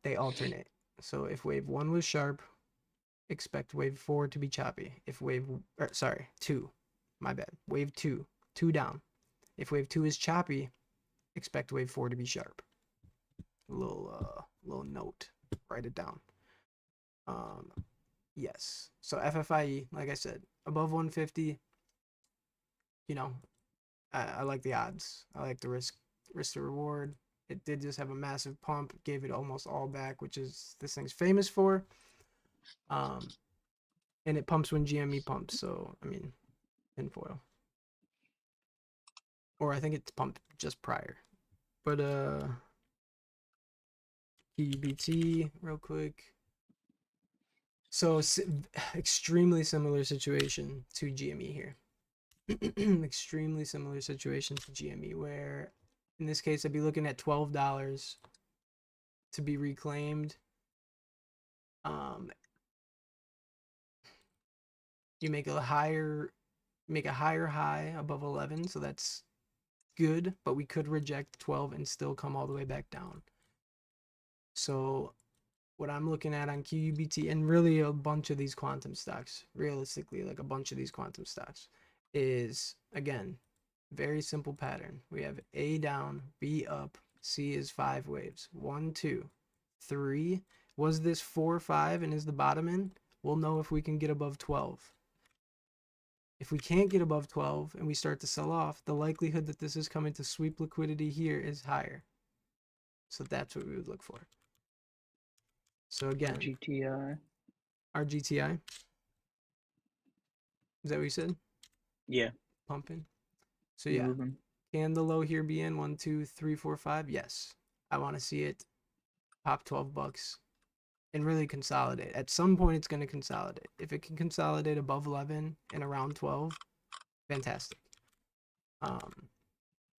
They alternate. So if wave 1 was sharp, expect wave 4 to be choppy. If sorry, 2, my bad. Wave 2, 2 down. If wave 2 is choppy, expect wave 4 to be sharp. A little note, write it down. Yes. So FFIE, like I said, above 150. You know, I like the odds. I like the risk to reward. It did just have a massive pump, gave it almost all back, which is this thing's famous for. And it pumps when GME pumps. So I mean, tinfoil. Or I think it's pumped just prior. But QUBT real quick. So extremely similar situation to GME here. Extremely similar situation to GME, where in this case I'd be looking at $12 to be reclaimed. You make a higher high above 11, so that's good, but we could reject 12 and still come all the way back down. So what I'm looking at on QUBT, and really a bunch of these quantum stocks, realistically, like a bunch of these quantum stocks, is, again, very simple pattern. We have A down, B up, C is 5 waves. 1, 2, 3. Was this 4, 5, and is the bottom in? We'll know if we can get above 12. If we can't get above 12 and we start to sell off, the likelihood that this is coming to sweep liquidity here is higher. So that's what we would look for. So again, RGTI. Is that what you said? Yeah. Pumping. So yeah, can the low here be in 1, 2, 3, 4, 5? Yes. I want to see it pop $12 and really consolidate. At some point, it's going to consolidate. If it can consolidate above 11 and around 12, fantastic.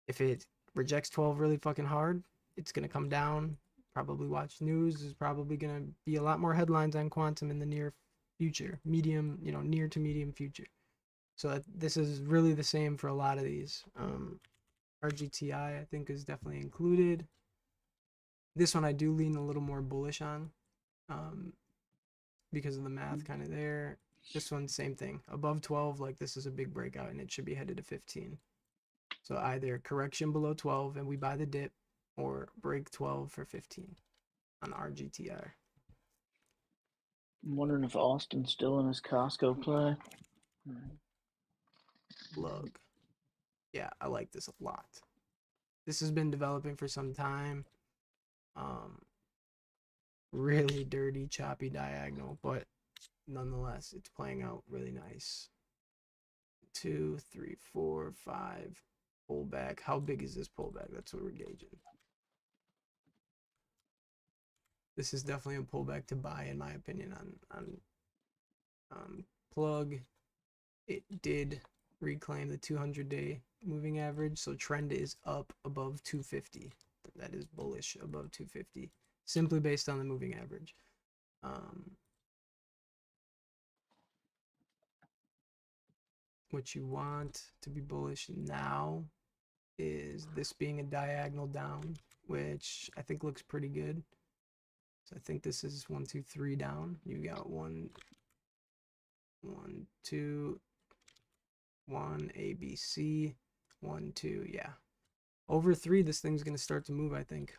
If it rejects 12 really fucking hard, it's gonna come down. Probably watch news. There's probably gonna be a lot more headlines on quantum in the near future, medium, near to medium future. So this is really the same for a lot of these. RGTI I think is definitely included. This one I do lean a little more bullish on, because of the math kind of there. This one, same thing. Above 12, like this is a big breakout and it should be headed to 15. So either correction below 12 and we buy the dip, or break 12 for 15 on RGTR. I'm wondering if Austin's still in his Costco play. Plug. Yeah, I like this a lot. This has been developing for some time. Really dirty, choppy diagonal, but nonetheless, it's playing out really nice. 2, 3, 4, 5. Pullback. How big is this pullback? That's what we're gauging. This is definitely a pullback to buy, in my opinion, on plug. It did reclaim the 200-day moving average, so trend is up above 250. That is bullish above 250, simply based on the moving average. What you want to be bullish now is this being a diagonal down, which I think looks pretty good. So I think this is 1, 2, 3 down. You got 1, 2, 1, A, B, C, 1, 2, yeah. Over 3, this thing's gonna start to move, I think.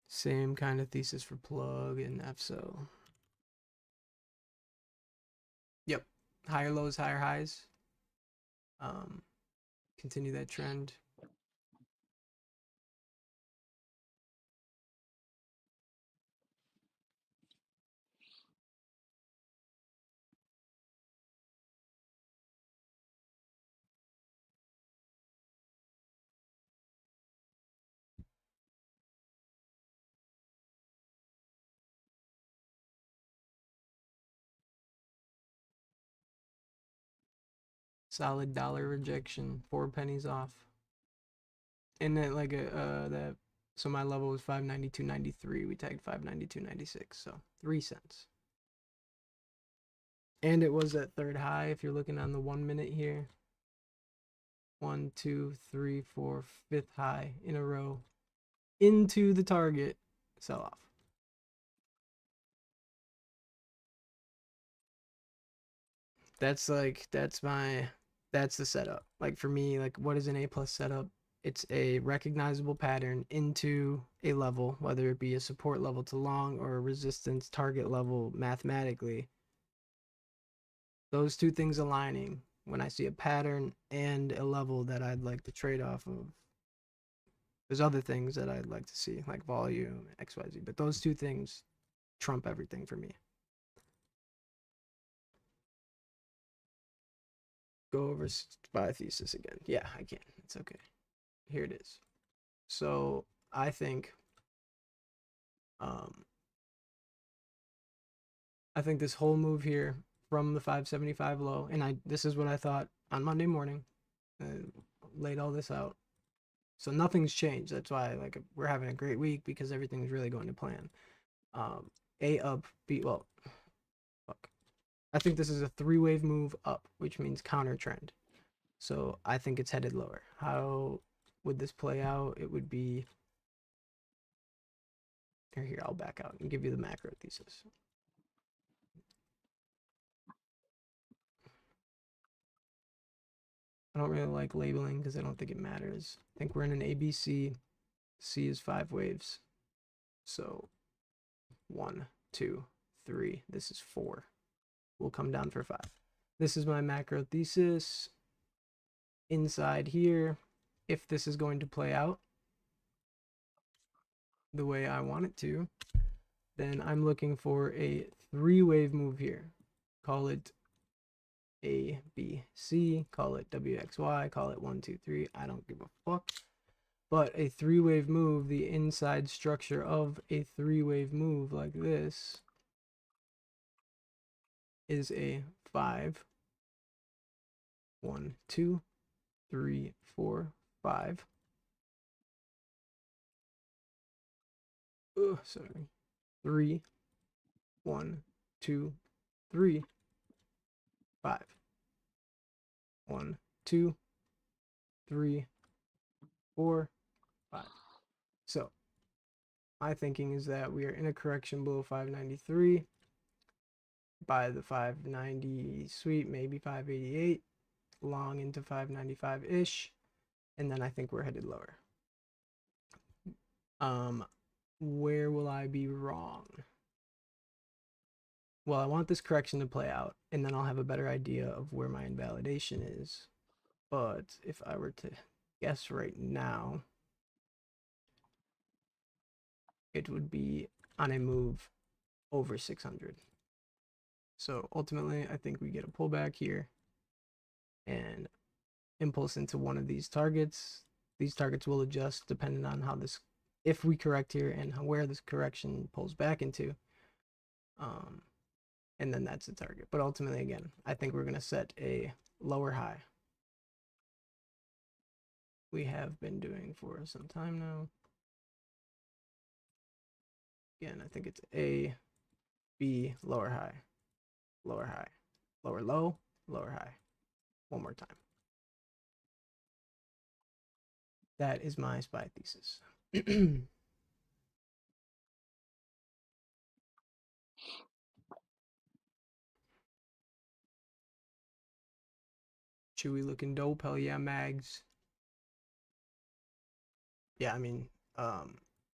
Same kind of thesis for plug and FSO. Yep, higher lows, higher highs. Continue that trend. Solid dollar rejection, 4 pennies off. And then like that, so my level was 592.93. We tagged 592.96, so 3 cents. And it was at third high if you're looking on the 1 minute here. 1, 2, 3, 4, 5th high in a row into the target sell off. That's the setup. Like for me, like what is an A+ setup? It's a recognizable pattern into a level, whether it be a support level to long or a resistance target level mathematically. Those two things aligning when I see a pattern and a level that I'd like to trade off of. There's other things that I'd like to see, like volume, XYZ, but those two things trump everything for me. Go over SPY thesis again. Yeah, I can. It's okay. Here it is. So I think this whole move here from the 575 low, and this is what I thought on Monday morning. Laid all this out. So nothing's changed. That's why like we're having a great week, because everything's really going to plan. A up, B, well, fuck. I think this is a 3-wave move up, which means counter trend. So I think it's headed lower. How would this play out? It would be here. I'll back out and give you the macro thesis. I don't really like labeling because I don't think it matters. I think we're in an ABC. C is 5 waves. So 1, 2, 3. This is 4. We'll come down for 5. This is my macro thesis. Inside here, if this is going to play out the way I want it to, then I'm looking for a 3-wave move here. Call it A, B, C, call it WXY, call it 1, 2, 3. I don't give a fuck. But a three-wave move, the inside structure of a three-wave move like this is a 5, 1, 2, 3, 4, 5. Sorry. 3, 1, 2, 3, 5. 1, 2, 3, 4, 5. So my thinking is that we are in a correction below 593 by the 590 sweep, maybe 588, long into 595-ish, and then I think we're headed lower. Where will I be wrong? Well, I want this correction to play out, and then I'll have a better idea of where my invalidation is. But if I were to guess right now, it would be on a move over 600. So ultimately, I think we get a pullback here and impulse into one of these targets. These targets will adjust depending on how this, if we correct here and where this correction pulls back into. And then that's the target. But ultimately, again, I think we're going to set a lower high. We have been doing for some time now. Again, I think it's A, B, lower high, lower high, lower low, lower high. One more time. That is my SPY thesis. Chewy looking dope. Hell yeah, mags. Yeah, I mean,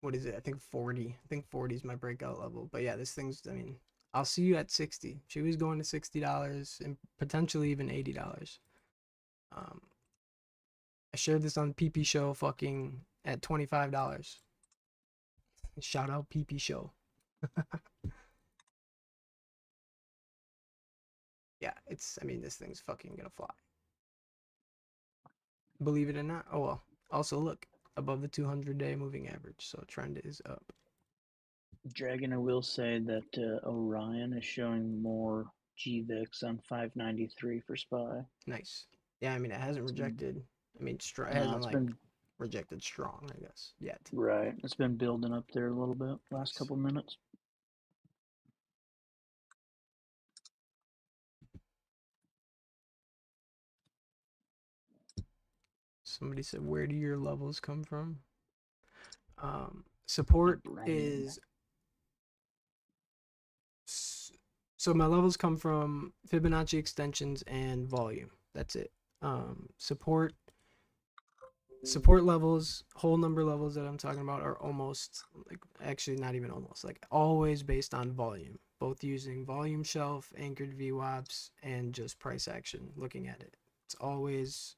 what is it? I think 40. I think 40 is my breakout level. But yeah, this thing's, I mean, I'll see you at 60. Chewy's going to $60 and potentially even $80. I shared this on PP Show fucking at $25. Shout out PP Show. Yeah, it's, I mean, this thing's fucking gonna fly. Believe it or not. Oh well. Also, look, above the 200-day moving average, so trend is up. Dragon, I will say that Orion is showing more GVIX on 593 for SPY. Nice. Yeah, I mean, it hasn't rejected. I mean, it No, hasn't it's like been rejected strong, I guess, yet. right. It's been building up there a little bit last Nice. couple minutes. Somebody said, where do your levels come from? Support is, so my levels come from Fibonacci extensions and volume. That's it. Support levels, whole number levels that I'm talking about are almost, like, actually not even almost, like always based on volume, both using volume shelf, anchored VWAPs, and just price action looking at it. It's always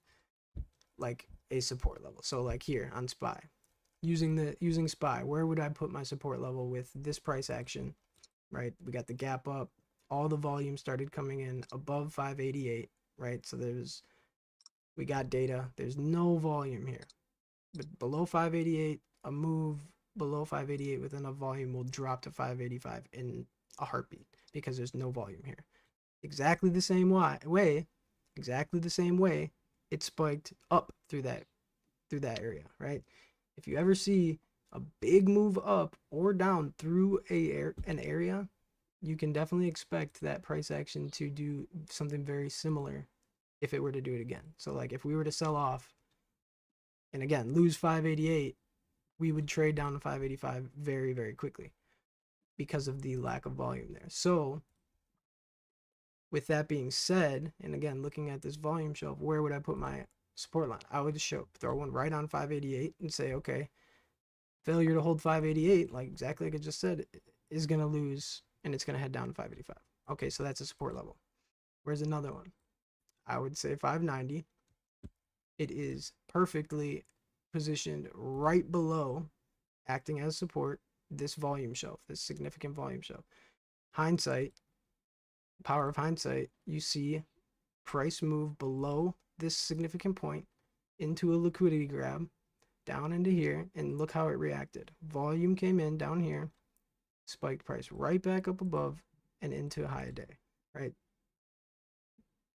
like a support level. So like here on SPY, using SPY, where would I put my support level with this price action, right? We got the gap up, all the volume started coming in above 588, right? So we got data, there's no volume here. But below 588, a move below 588 with enough volume will drop to 585 in a heartbeat because there's no volume here. Exactly the same way, it spiked up through that area, right? If you ever see a big move up or down through an area, you can definitely expect that price action to do something very similar if it were to do it again. So like if we were to sell off and again lose 588, we would trade down to 585 very, very quickly because of the lack of volume there. So with that being said, and again looking at this volume shelf, where would I put my support line? I would just throw one right on 588 and say, okay, failure to hold 588, like exactly like I just said, is going to lose and it's going to head down to 585. Okay, so that's a support level. Where's another one? I would say 590. It is perfectly positioned right below, acting as support, this volume shelf, this significant volume shelf. Hindsight, power of hindsight, you see price move below this significant point into a liquidity grab down into here, and look how it reacted. Volume came in down here, spiked price right back up above and into a high day, right?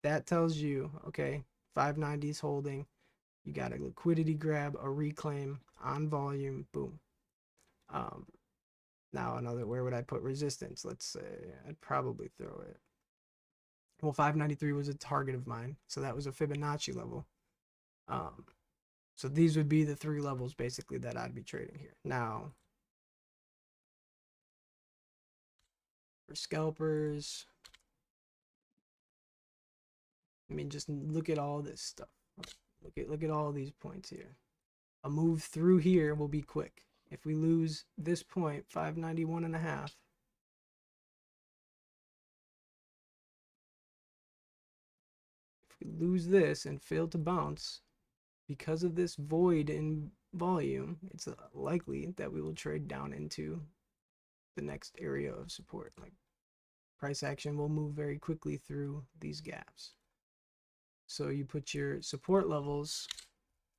That tells you, okay, 590 is holding. You got a liquidity grab, a reclaim on volume, boom. Now another, where would I put resistance? Let's say I'd probably throw it. Well, 593 was a target of mine, so that was a Fibonacci level. So these would be the 3 levels basically that I'd be trading here. Now, for scalpers, I mean, just look at all this stuff. Look at all these points here. A move through here will be quick. If we lose this point, 591.5, if we lose this and fail to bounce, because of this void in volume, it's likely that we will trade down into the next area of support. Like, price action will move very quickly through these gaps. So you put your support levels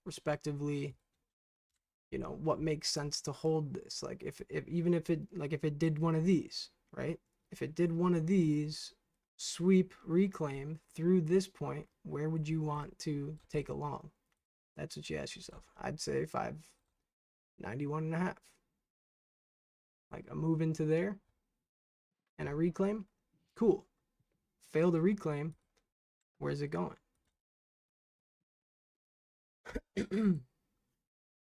respectively, you know, what makes sense to hold this. Like if even if it did one of these, right? If it did one of these, sweep reclaim through this point, where would you want to take a long? That's what you ask yourself. I'd say 591.5. Like a move into there and a reclaim, cool. Fail to reclaim, where's it going?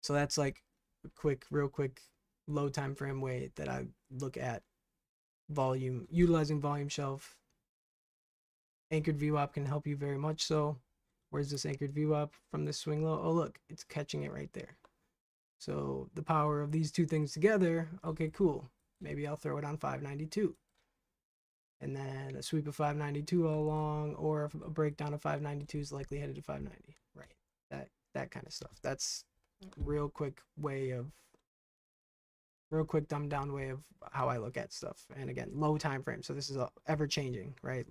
So that's like a real quick low time frame way that I look at volume, utilizing volume shelf. Anchored VWAP can help you very much so. Where's this anchored VWAP from this swing low? Oh, look, it's catching it right there. So the power of these two things together, okay, cool. Maybe I'll throw it on 592. And then a sweep of 592 all along, or a breakdown of 592 is likely headed to 590. Right. That kind of stuff. That's real quick dumbed down way of how I look at stuff. And again, low time frame. So this is ever changing, right?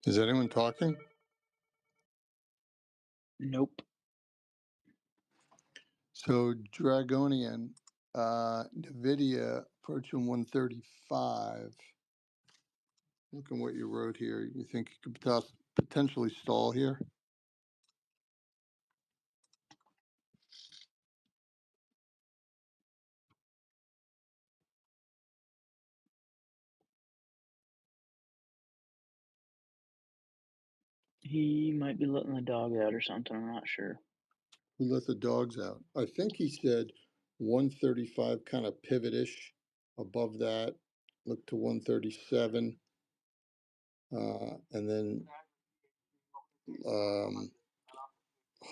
Is anyone talking? Nope. So Dragonian, Nvidia approaching 135. Looking what you wrote here, you think you could potentially stall here? He might be letting the dog out or something. I'm not sure. Who let the dogs out? I think he said 135 kind of pivot-ish. Above that, look to 137. And then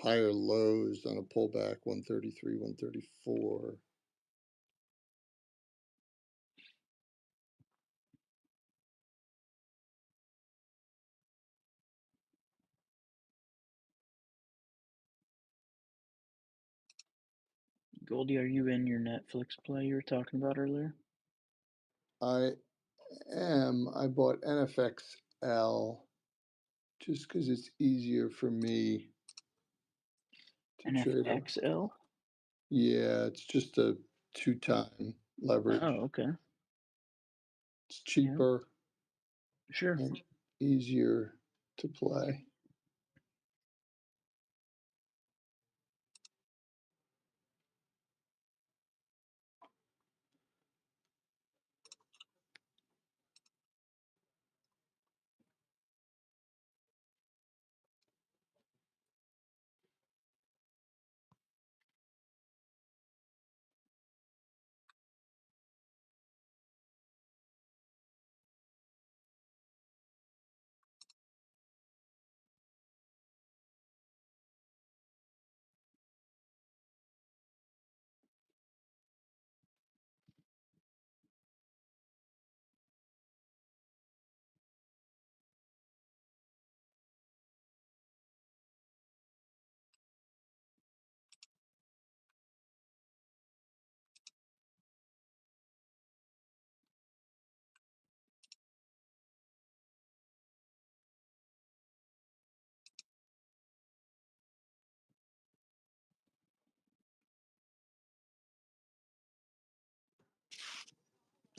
higher lows on a pullback, 133, 134. Goldie, are you in your Netflix play you were talking about earlier? I am. I bought NFXL just because it's easier for me to trade. NFXL? Yeah, it's just a 2-time leverage. Oh, okay. It's cheaper Sure. and easier to play.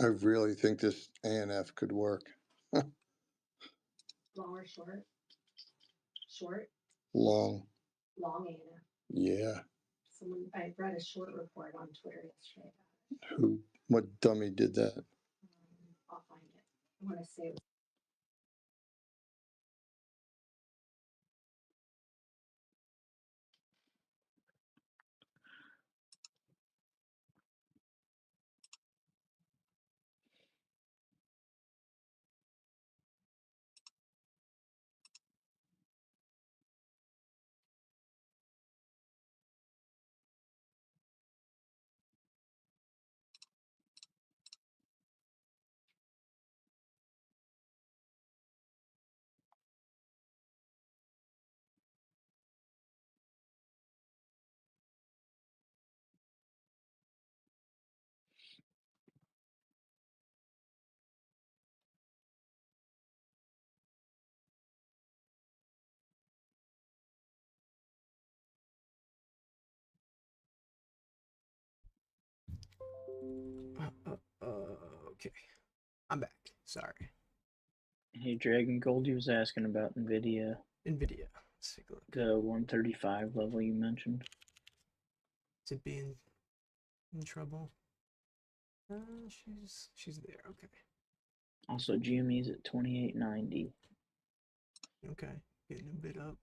I really think this ANF could work. Long or short? Short? Long. Long ANF. Yeah. Someone, I read a short report on Twitter yesterday about it. Who? What dummy did that? I'll find it. I want to say it was Okay, I'm back. Sorry. Hey, Dragon Goldie was asking about Nvidia, Nvidia. Let's take a look. the 135 level you mentioned. Is it being in trouble? She's there. Okay. Also, Gme's at 2890. Okay, getting a bit up.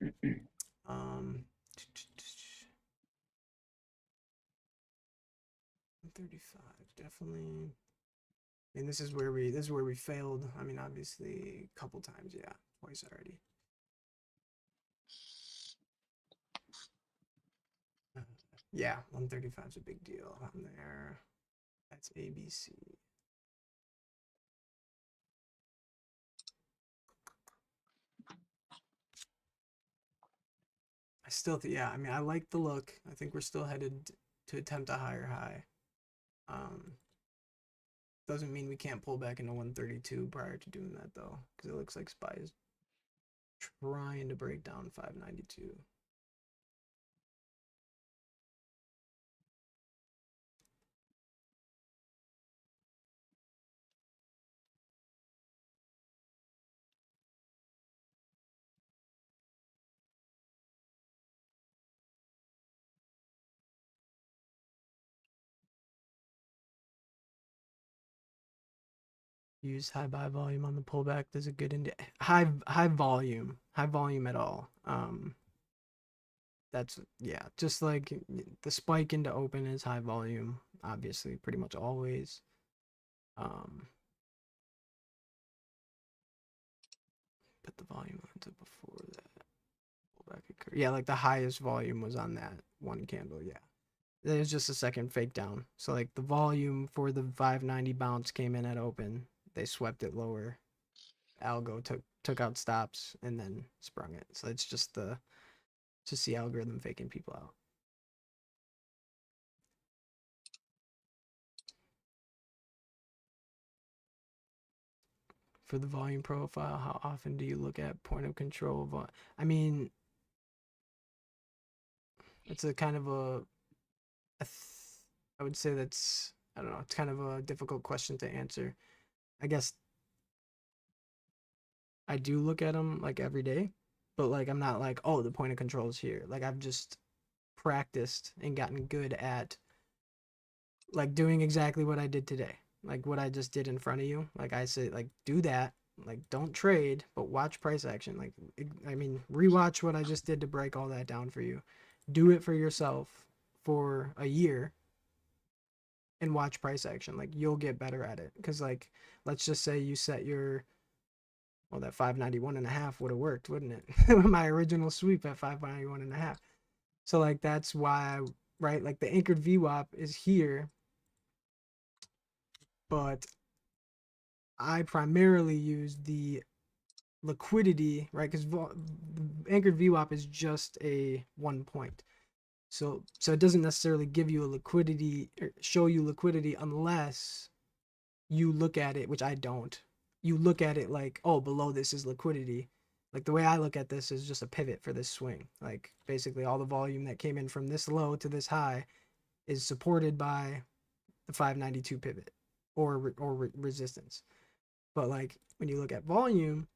35 definitely. I mean, this is where we failed. I mean, obviously a couple times, yeah, twice already. Yeah, 135 is a big deal on there. That's ABC. I still think, yeah, I mean, I like the look. I think we're still headed to attempt a higher high. Doesn't mean we can't pull back into 132 prior to doing that though, because it looks like SPY is trying to break down 592. Use high buy volume on the pullback. There's a good high volume at all. That's yeah, just like the spike into open is high volume, obviously, pretty much always. But the volume went before that pullback occurred. Yeah, like the highest volume was on that one candle. Yeah, there's just a second fake down. So like the volume for the 590 bounce came in at open. They swept it lower. Algo took out stops and then sprung it. So it's just the algorithm faking people out. For the volume profile, how often do you look at point of control? I mean, it's a kind of I would say that's, I don't know, it's kind of a difficult question to answer. I guess I do look at them like every day, but like I'm not like, oh, the point of control is here. Like I've just practiced and gotten good at like doing exactly what I did today. Like what I just did in front of you. Like I say, like do that. Like don't trade, but watch price action. Like I mean, rewatch what I just did to break all that down for you. Do it for yourself for a year and watch price action. Like you'll get better at it. Cause like let's just say you set your, well, that 591.5 would have worked, wouldn't it? My original sweep at 591.5. So like that's why right, like the anchored VWAP is here, but I primarily use the liquidity, right? Because anchored VWAP is just a 1 point. So it doesn't necessarily give you a liquidity or show you liquidity unless you look at it, which I don't. You look at it like, oh, below this is liquidity. Like the way I look at this is just a pivot for this swing. Like basically all the volume that came in from this low to this high is supported by the 592 pivot or resistance. But like when you look at volume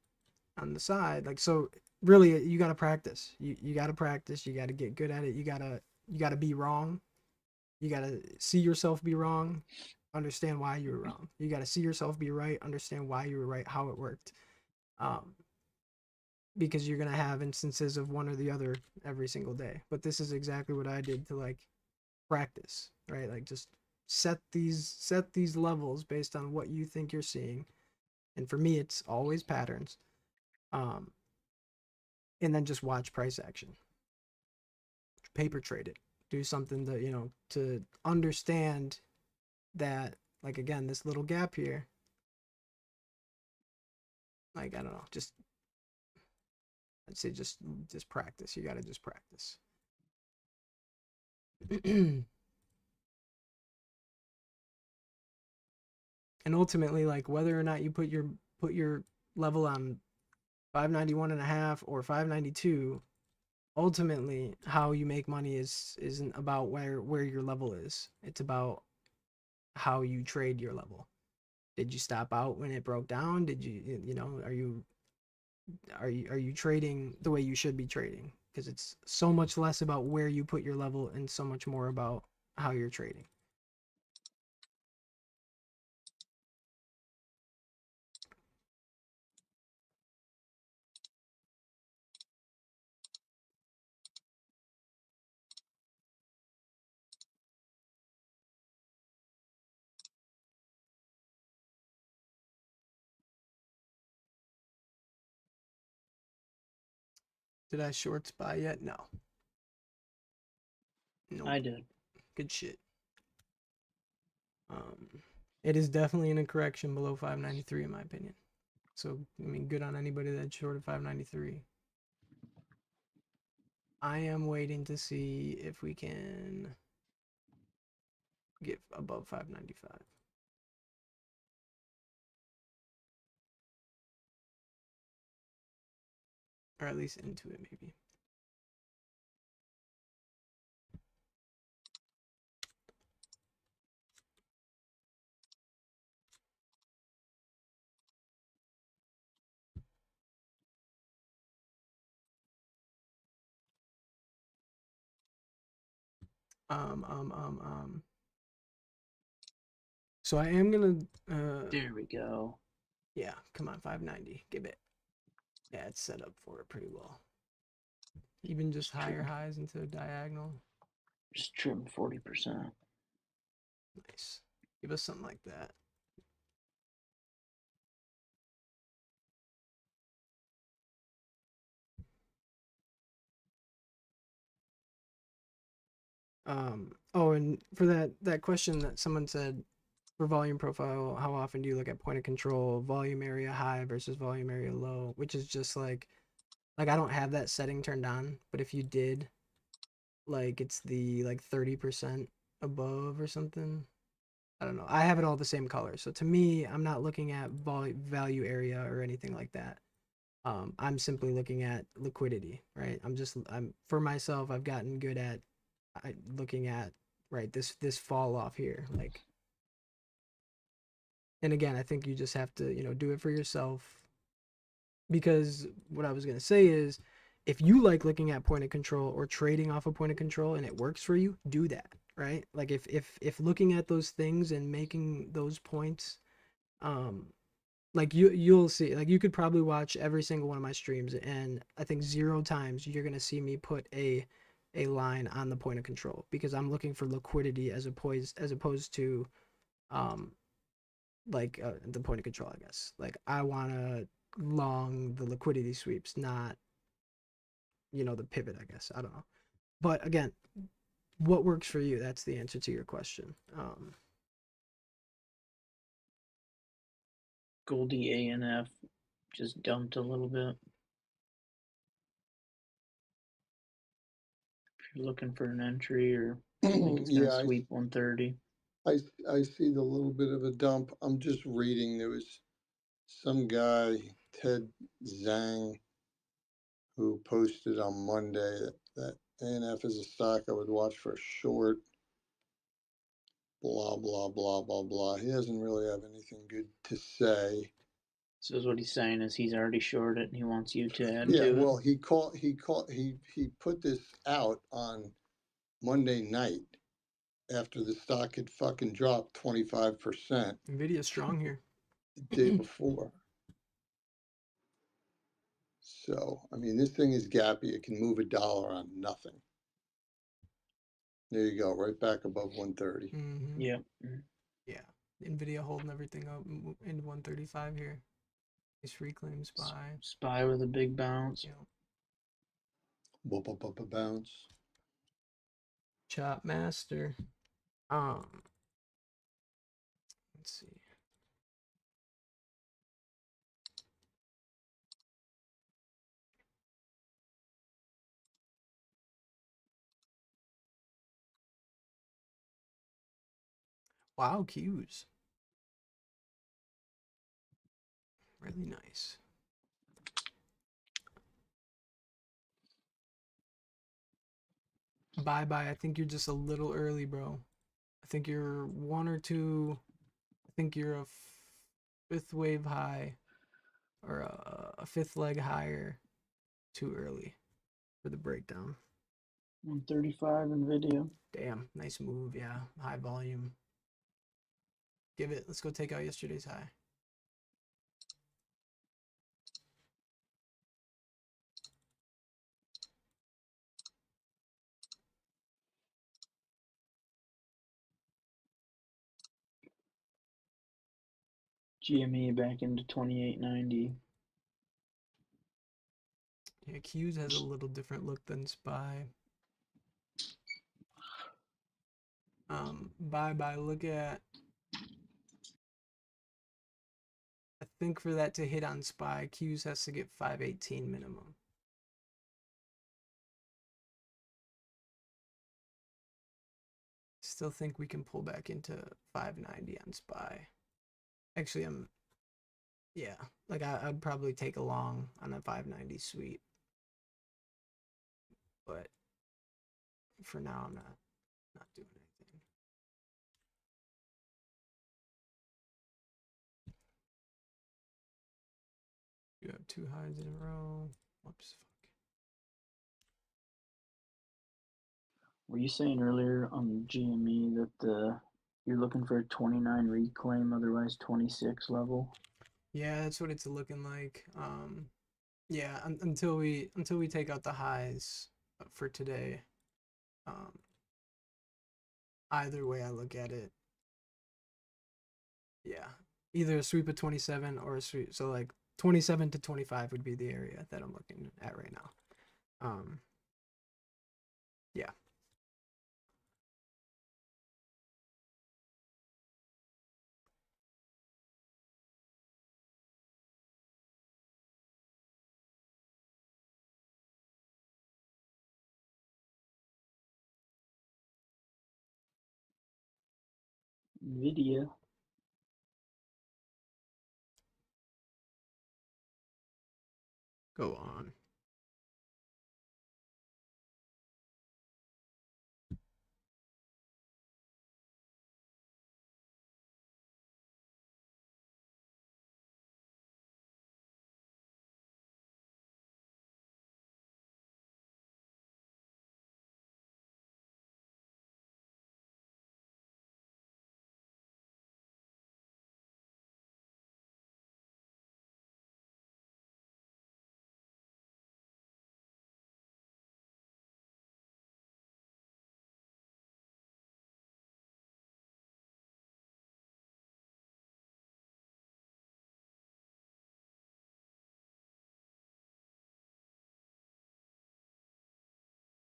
on the side, like, so really you got to practice. You got to practice. You got to get good at it. You got to be wrong. You got to see yourself be wrong, understand why you were wrong. You got to see yourself be right, understand why you were right, how it worked. Because you're going to have instances of one or the other every single day. But this is exactly what I did to like practice, right? Like just set these levels based on what you think you're seeing. And for me, it's always patterns. And then just watch price action. Paper trade it. Do something that, to understand that, like, again, this little gap here, like, I don't know, I'd say just practice. You got to just practice. And ultimately, like, whether or not you put your level on 591.5 or 592, ultimately how you make money isn't about where your level is. It's about how you trade your level. Did you stop out when it broke down? Did you are you trading the way you should be trading? Because it's so much less about where you put your level and so much more about how you're trading. Did I short SPY yet? No. Nope. I did. Good shit. It is definitely in a correction below 593 in my opinion. So I mean, good on anybody that shorted 593. I am waiting to see if we can get above 595. or at least into it maybe. So I am gonna There we go. yeah, come on, 590. Give it. Yeah, it's set up for it pretty well. Even just higher highs into a diagonal. Just trim 40%. Nice. Give us something like that. Oh, and for that question that someone said for volume profile, how often do you look at point of control, volume area high versus volume area low, which is just like I don't have that setting turned on, but if you did, like it's the like 30% above or something. I don't know. I have it all the same color. So to me, I'm not looking at value area or anything like that. I'm simply looking at liquidity, right? I'm for myself, I've gotten good at looking at right this fall off here, like. And again, I think you just have to do it for yourself, because what I was gonna say is, if you like looking at point of control or trading off a point of control and it works for you, do that, right? Like if looking at those things and making those points, like you'll see, like you could probably watch every single one of my streams, and I think 0 times you're gonna see me put a line on the point of control, because I'm looking for liquidity as opposed to the point of control, I guess. Like I wanna long the liquidity sweeps, not the pivot, I guess. I don't know. But again, what works for you? That's the answer to your question. Goldie ANF just dumped a little bit. If you're looking for an entry, or think it's gonna Yeah, sweep 130. I see the little bit of a dump. I'm just reading. There was some guy, Ted Zhang, who posted on Monday that ANF is a stock I would watch for a short. Blah blah blah blah blah. He doesn't really have anything good to say. So what he's saying is he's already short it and he wants you to add Yeah, to well, it. he put this out on Monday night after the stock had fucking dropped 25% Nvidia's strong here. the day before. So, I mean, this thing is gappy. It can move $1 on nothing. There you go, right back above 130. Mm-hmm. Yep. Yeah. Nvidia holding everything up into 135 here. These reclaims SPY. SPY with a big bounce. Bounce. Chop master. Let's see. Wow, cues. Really nice. Bye. I think you're just a little early, bro. I think you're 1 or 2. I think you're a 5th wave high, or a 5th leg higher too early for the breakdown. 135 Nvidia. Damn, nice move. Yeah, high volume. Give it. Let's go take out yesterday's high. GME back into 2890. Yeah, Q's has a little different look than SPY. Bye. Look at. I think for that to hit on SPY, Q's has to get 518 minimum. Still think we can pull back into 590 on SPY. Actually, yeah, like I'd probably take a long on a 590 sweep. but for now I'm not doing anything. You have 2 highs in a row. Whoops, fuck. Were you saying earlier on GME that you're looking for a 29 reclaim, otherwise 26 level? Yeah, that's what it's looking like. Yeah, until we take out the highs for today. Either way I look at it, yeah, either a sweep of 27 or a sweep. So like 27 to 25 would be the area that I'm looking at right now. Yeah. Nvidia. Go on.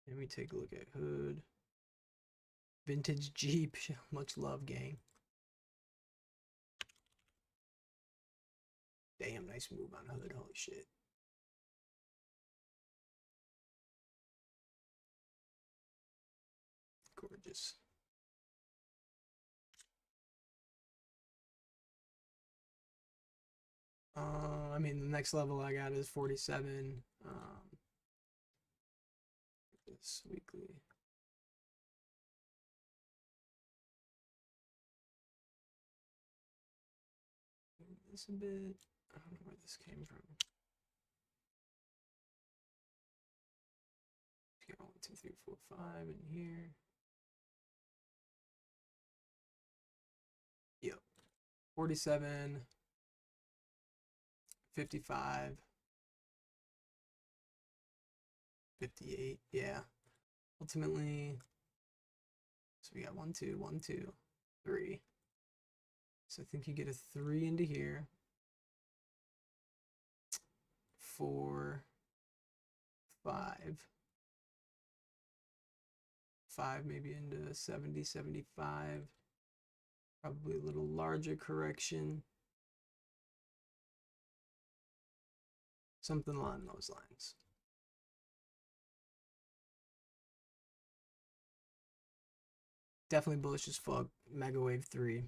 Let me take a look at Hood. Vintage Jeep. Much love, gang. Damn, nice move on Hood. Holy shit. Gorgeous. I mean, the next level I got is 47. This weekly. This a bit. I don't know where this came from. Got 1, 2, 3, 4, 5 in here. Yep. 47, 55, 58. Yeah. Ultimately, so we got 1, 2, 1, 2, 3. So I think you get a 3 into here. 4, 5. 5 maybe into 70, 75. Probably a little larger correction. Something along those lines. Definitely bullish as fuck. Mega Wave 3.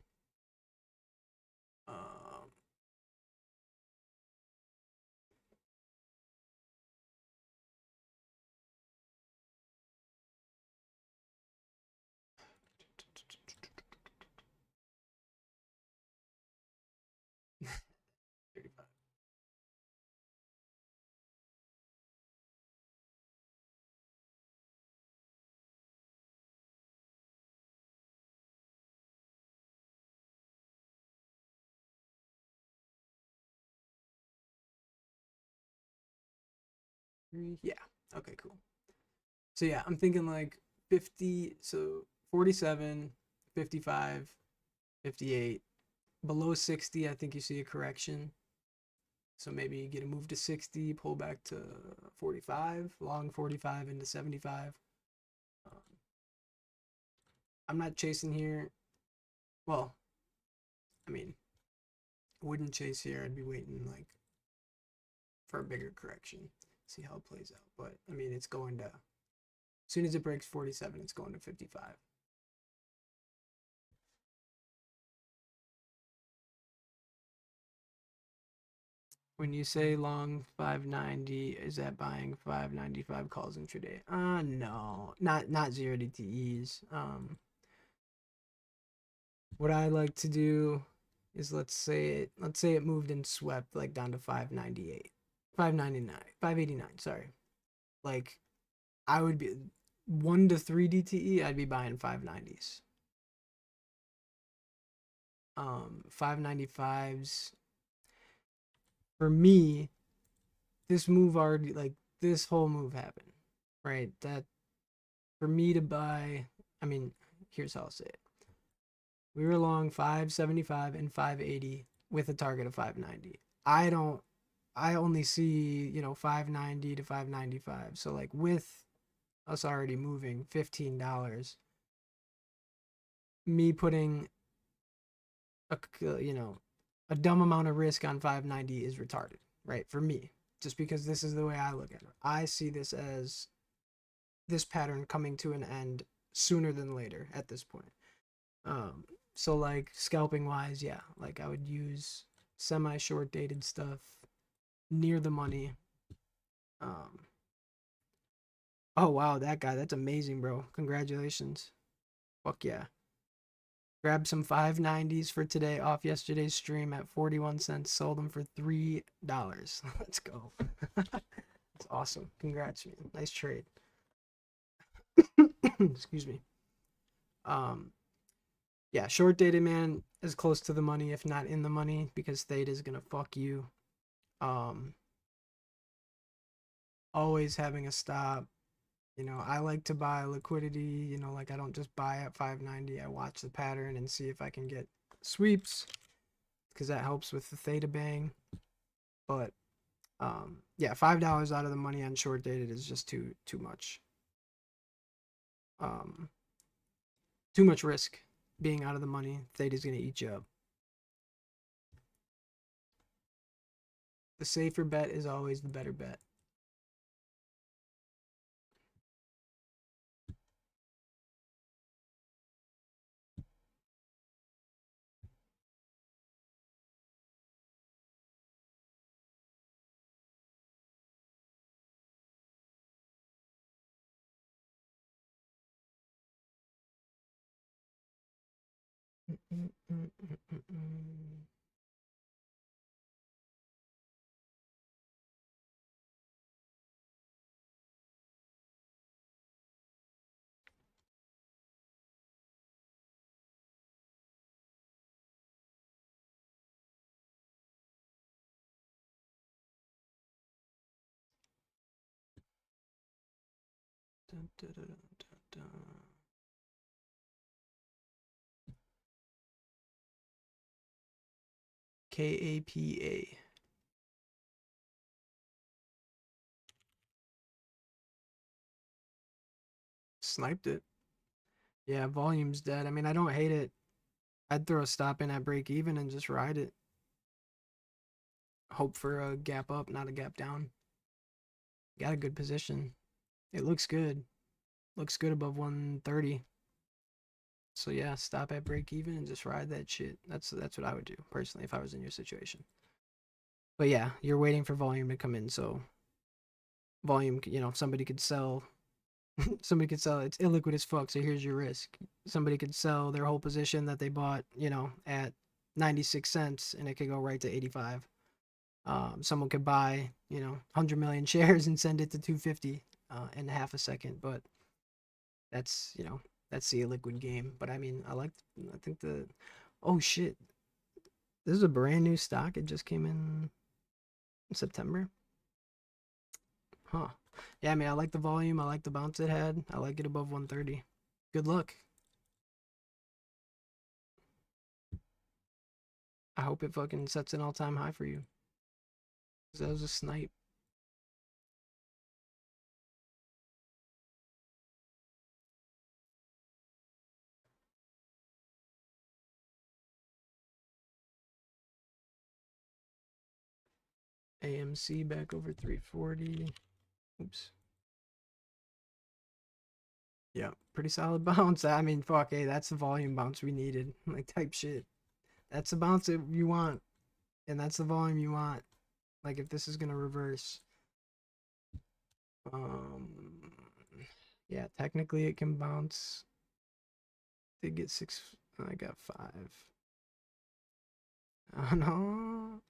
Yeah. Okay, cool. So yeah, I'm thinking like 50, so 47, 55, 58. Below 60, I think you see a correction. So maybe you get a move to 60, pull back to 45, long 45 into 75. I'm not chasing here. Well, I mean, wouldn't chase here. I'd be waiting like for a bigger correction, see how it plays out. But I mean, it's going to, as soon as it breaks 47, it's going to 55. When you say long 590, is that buying 595 calls intraday? No, not 0 DTEs. What I like to do is let's say it moved and swept like down to 598, 599, 589. Sorry, like I would be 1 to 3 DTE. I'd be buying 590s. 595s for me. This move already, like this whole move happened, right? That for me to buy, I mean, here's how I'll say it. We were long 575 and 580 with a target of 590. I only see, 590 to 595. So like with us already moving $15, me putting a a dumb amount of risk on 590 is retarded, right? For me, just because this is the way I look at it. I see this as this pattern coming to an end sooner than later at this point. So like scalping wise, yeah, like I would use semi short dated stuff near the money. Oh wow, that guy, that's amazing, bro. Congratulations. Fuck yeah. Grab some 590s for today off yesterday's stream at 41 cents. Sold them for $3. Let's go. That's awesome. Congrats, man. Nice trade. Excuse me. Yeah, short dated, man, as close to the money, if not in the money, because theta is gonna fuck you. Always having a stop. I like to buy liquidity, like I don't just buy at 590. I watch the pattern and see if I can get sweeps because that helps with the theta bang. But yeah, $5 out of the money on short dated is just too much. Too much risk being out of the money. Theta's gonna eat you up. The safer bet is always the better bet. Dun, dun, dun, dun, dun. KAPA. Sniped it. Yeah, volume's dead. I mean, I don't hate it. I'd throw a stop in at break even and just ride it. Hope for a gap up, not a gap down. Got a good position. It looks good. Looks good above 130. So yeah, stop at break even and just ride that shit. That's what I would do personally if I was in your situation. But yeah, you're waiting for volume to come in, so volume, somebody could sell. Somebody could sell. It's illiquid as fuck, so here's your risk. Somebody could sell their whole position that they bought, at 96 cents and it could go right to 85. Someone could buy, 100 million shares and send it to 250 in half a second, but that's the illiquid game. But I mean, I think oh shit, this is a brand new stock. It just came in September. Huh. Yeah, I mean, I like the volume. I like the bounce it had. I like it above 130. Good luck. I hope it fucking sets an all-time high for you. That was a snipe. AMC back over 340. Oops. Yeah, pretty solid bounce. I mean, fuck, hey, that's the volume bounce we needed. Like, type shit. That's the bounce that you want. And that's the volume you want. Like if this is gonna reverse, yeah, technically it can bounce. Did get 6. I got 5. Oh no,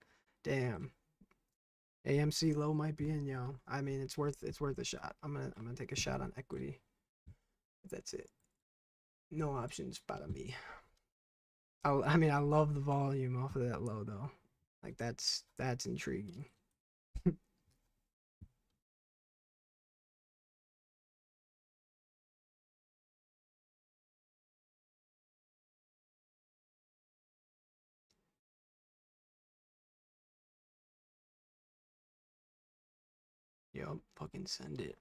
damn. AMC low might be in, yo. I mean, it's worth a shot. I'm gonna take a shot on equity. That's it. No options para me. I mean, I love the volume off of that low though. Like that's intriguing. Yo, fucking send it.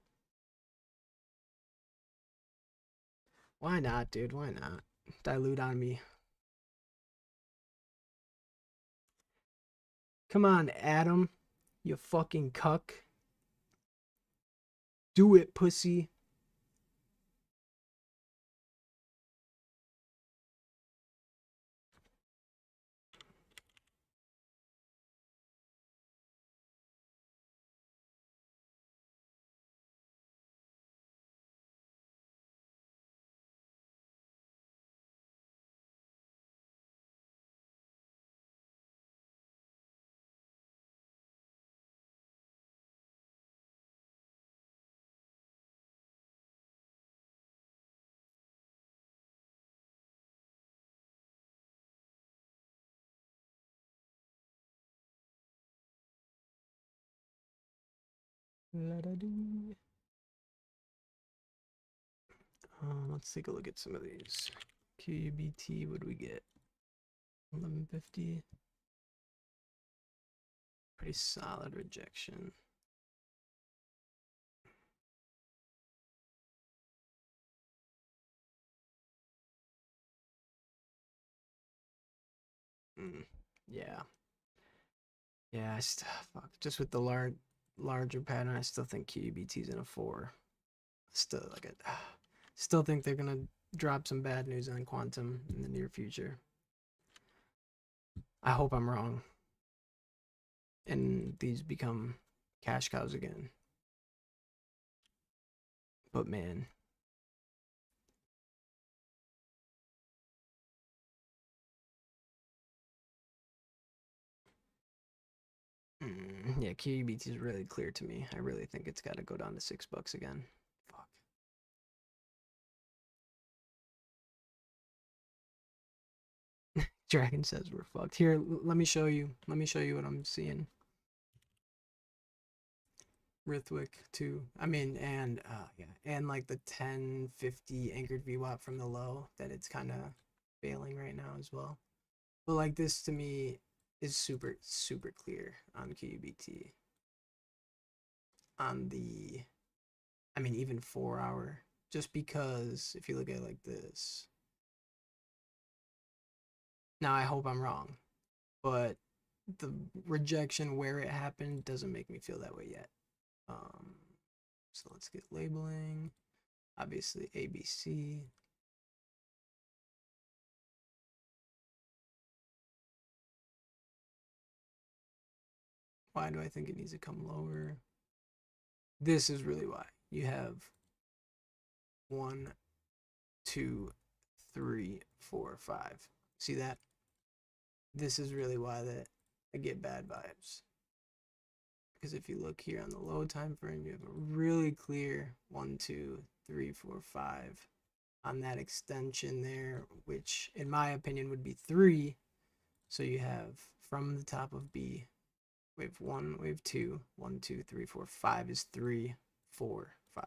Why not, dude? Why not? Dilute on me. Come on, Adam. You fucking cuck. Do it, pussy. Let's take a look at some of these. QUBT, what do we get? 1150. Pretty solid rejection. Yeah. Yeah, fuck. Just with the larger pattern, I still think QUBT's in a 4. Still still think they're gonna drop some bad news on quantum in the near future. I hope I'm wrong. And these become cash cows again. But man. Yeah, QUBT is really clear to me. I really think it's got to go down to $6 again. Fuck. Dragon says we're fucked. Here, let me show you. Let me show you what I'm seeing. Rithwick too. I mean, and yeah, and like the 1050 anchored VWAP from the low that it's kind of failing right now as well. But like this to me is super clear on QUBT. On the, I mean, even 4-hour, just because if you look at it like this. Now I hope I'm wrong, but the rejection where it happened doesn't make me feel that way yet. So let's get labeling. Obviously ABC. Why do I think it needs to come lower? This is really why. You have 1, 2, 3, 4, 5. See that? This is really why that I get bad vibes. Because if you look here on the low time frame, you have a really clear 1, 2, 3, 4, 5 on that extension there, which in my opinion would be 3. So you have from the top of B, wave 1, wave 2, 1, 2, 3, 4, 5 is 3, 4, 5.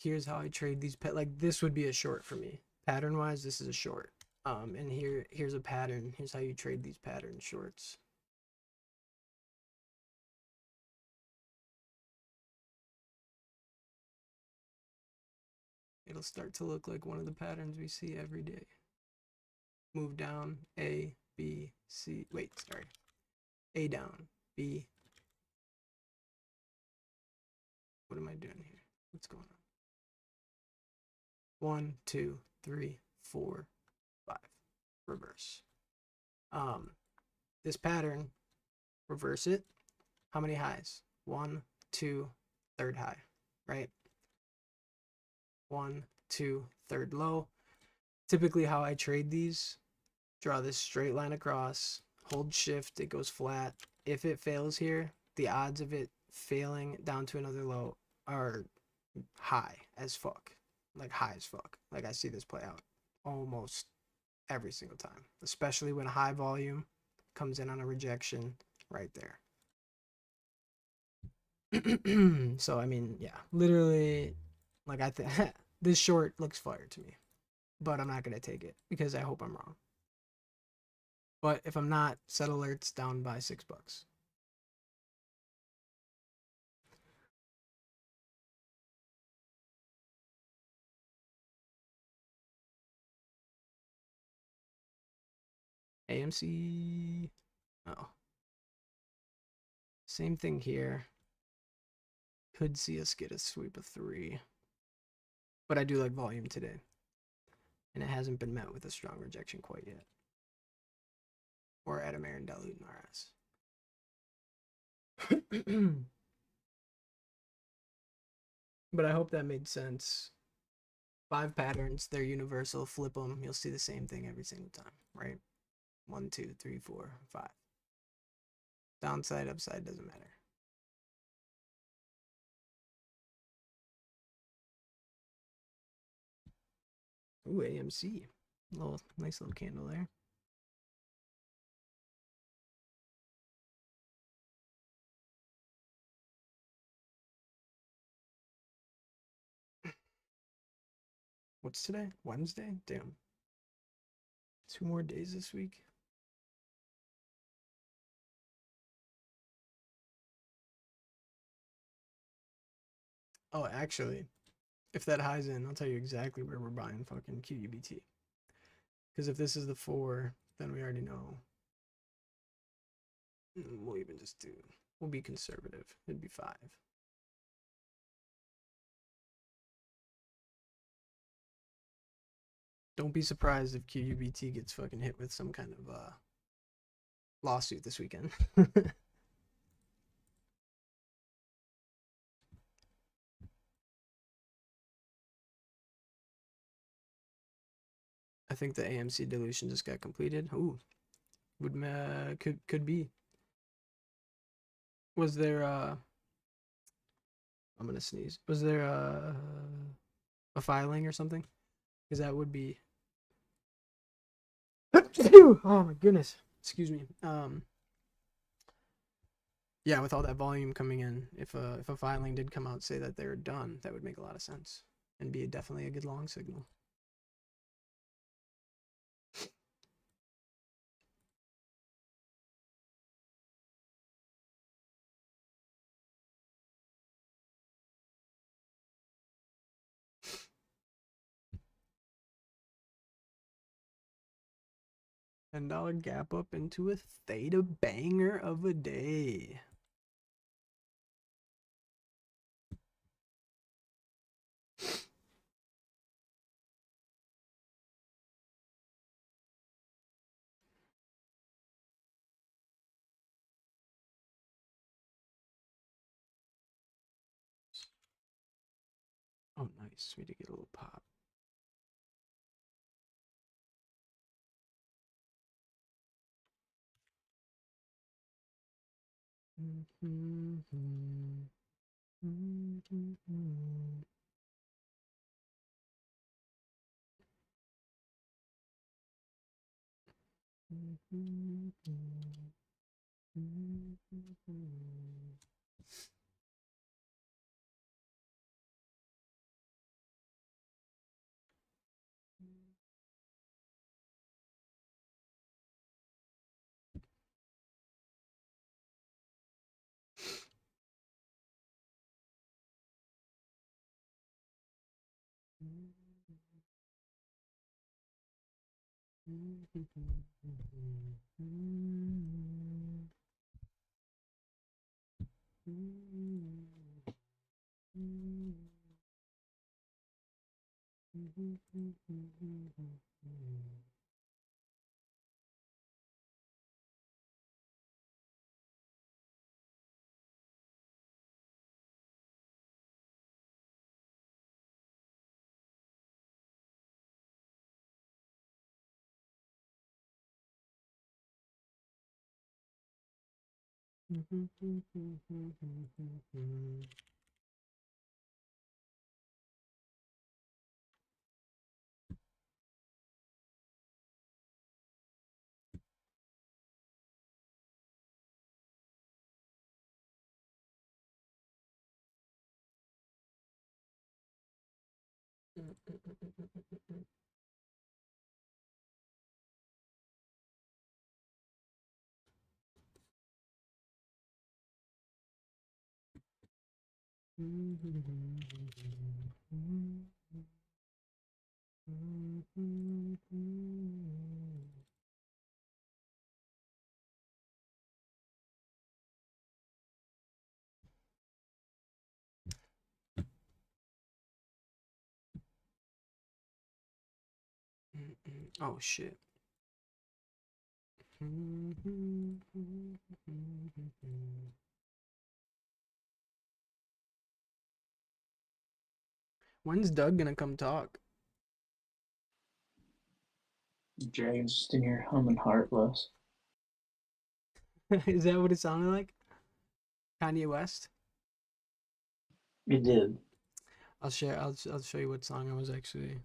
Here's how I trade these like this would be a short for me. Pattern wise, this is a short. And here's a pattern. Here's how you trade these pattern shorts. It'll start to look like one of the patterns we see every day. Move down, A, B, C. Wait, sorry. A down, B. What am I doing here? What's going on? 1, 2, 3, 4, 5. Reverse. This pattern, reverse it. How many highs? 1, 2, third high, right? 1, 2, third low. Typically how I trade these, draw this straight line across, hold shift, it goes flat. If it fails here, the odds of it failing down to another low are high as fuck. Like high as fuck. Like I see this play out almost every single time, especially when a high volume comes in on a rejection right there. So I mean, yeah, literally, like I think this short looks fire to me, but I'm not gonna take it because I hope I'm wrong. But if I'm not, set alerts down by $6. AMC. Oh, same thing here. Could see us get a sweep of 3, but I do like volume today, and it hasn't been met with a strong rejection quite yet, or Atomare and dilute in RS. But I hope that made sense. 5 patterns, they're universal. Flip them, you'll see the same thing every single time, right? 1, 2, 3, 4, 5. Downside, upside, doesn't matter. Ooh, AMC. Nice little candle there. What's today? Wednesday? Damn. 2 more days this week. Oh, actually, if that highs in, I'll tell you exactly where we're buying fucking QUBT. Because if this is the 4, then we already know. We'll even just do, we'll be conservative. It'd be 5. Don't be surprised if QUBT gets fucking hit with some kind of lawsuit this weekend. I think the AMC dilution just got completed. Ooh, could be. Was there I'm gonna sneeze. Was there a filing or something? Because that would be. Oh my goodness. Excuse me. Yeah, with all that volume coming in, if a filing did come out say that they're done, that would make a lot of sense and be definitely a good long signal. $10 gap up into a theta banger of a day. Oh, nice. We did get a little pop. Oh shit. When's Doug gonna come talk? Dragon's just in here humming Heartless. Is that what it sounded like? Kanye West? It did. I'll show you what song it was actually.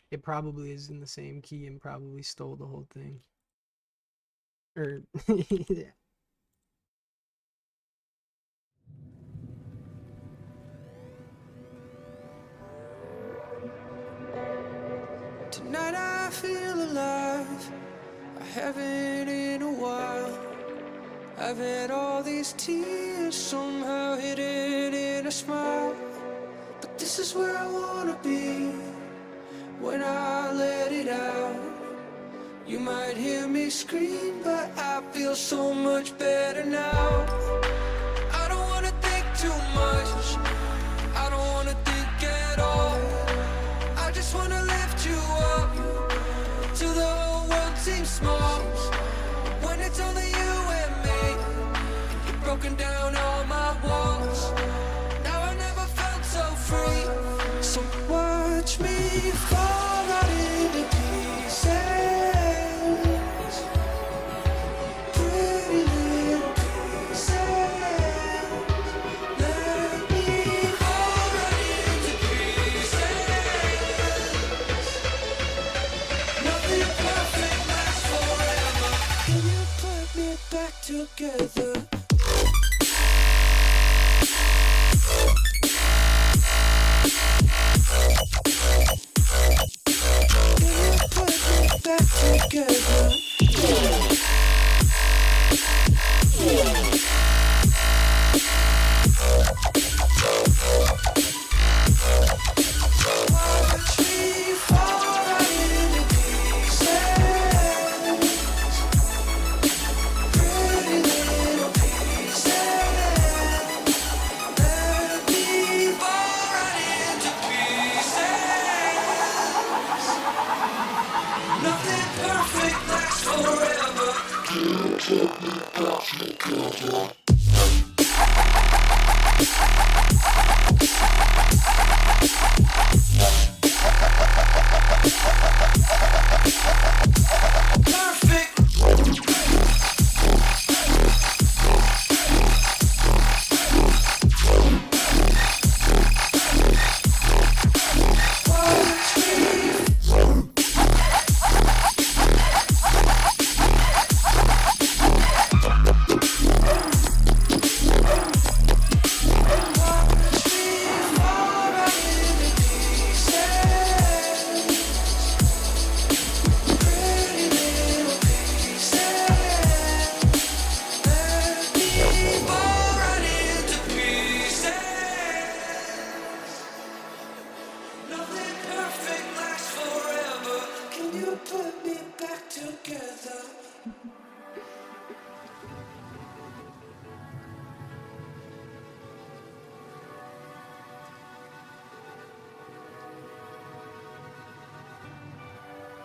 It probably is in the same key and probably stole the whole thing. Or yeah. Tonight I feel alive. I haven't in a while. I've had all these tears somehow hidden in a smile. But this is where I wanna be when I let it out. You might hear me scream, but I feel so much better now. I don't wanna think too much. I don't wanna think at all. I just wanna lift you up till the whole world seems small. When it's only you and me, you've broken down all my walls. Now I never felt so free. So watch me fall right into pieces. Pretty little pieces. Let me fall right into pieces. Nothing perfect lasts forever. Can you put me back together? Can you put me back together? Watch me fall right into pieces. Pretty little pieces. Let me fall right into pieces. Nothing perfect lasts forever. Perfect. Watch me.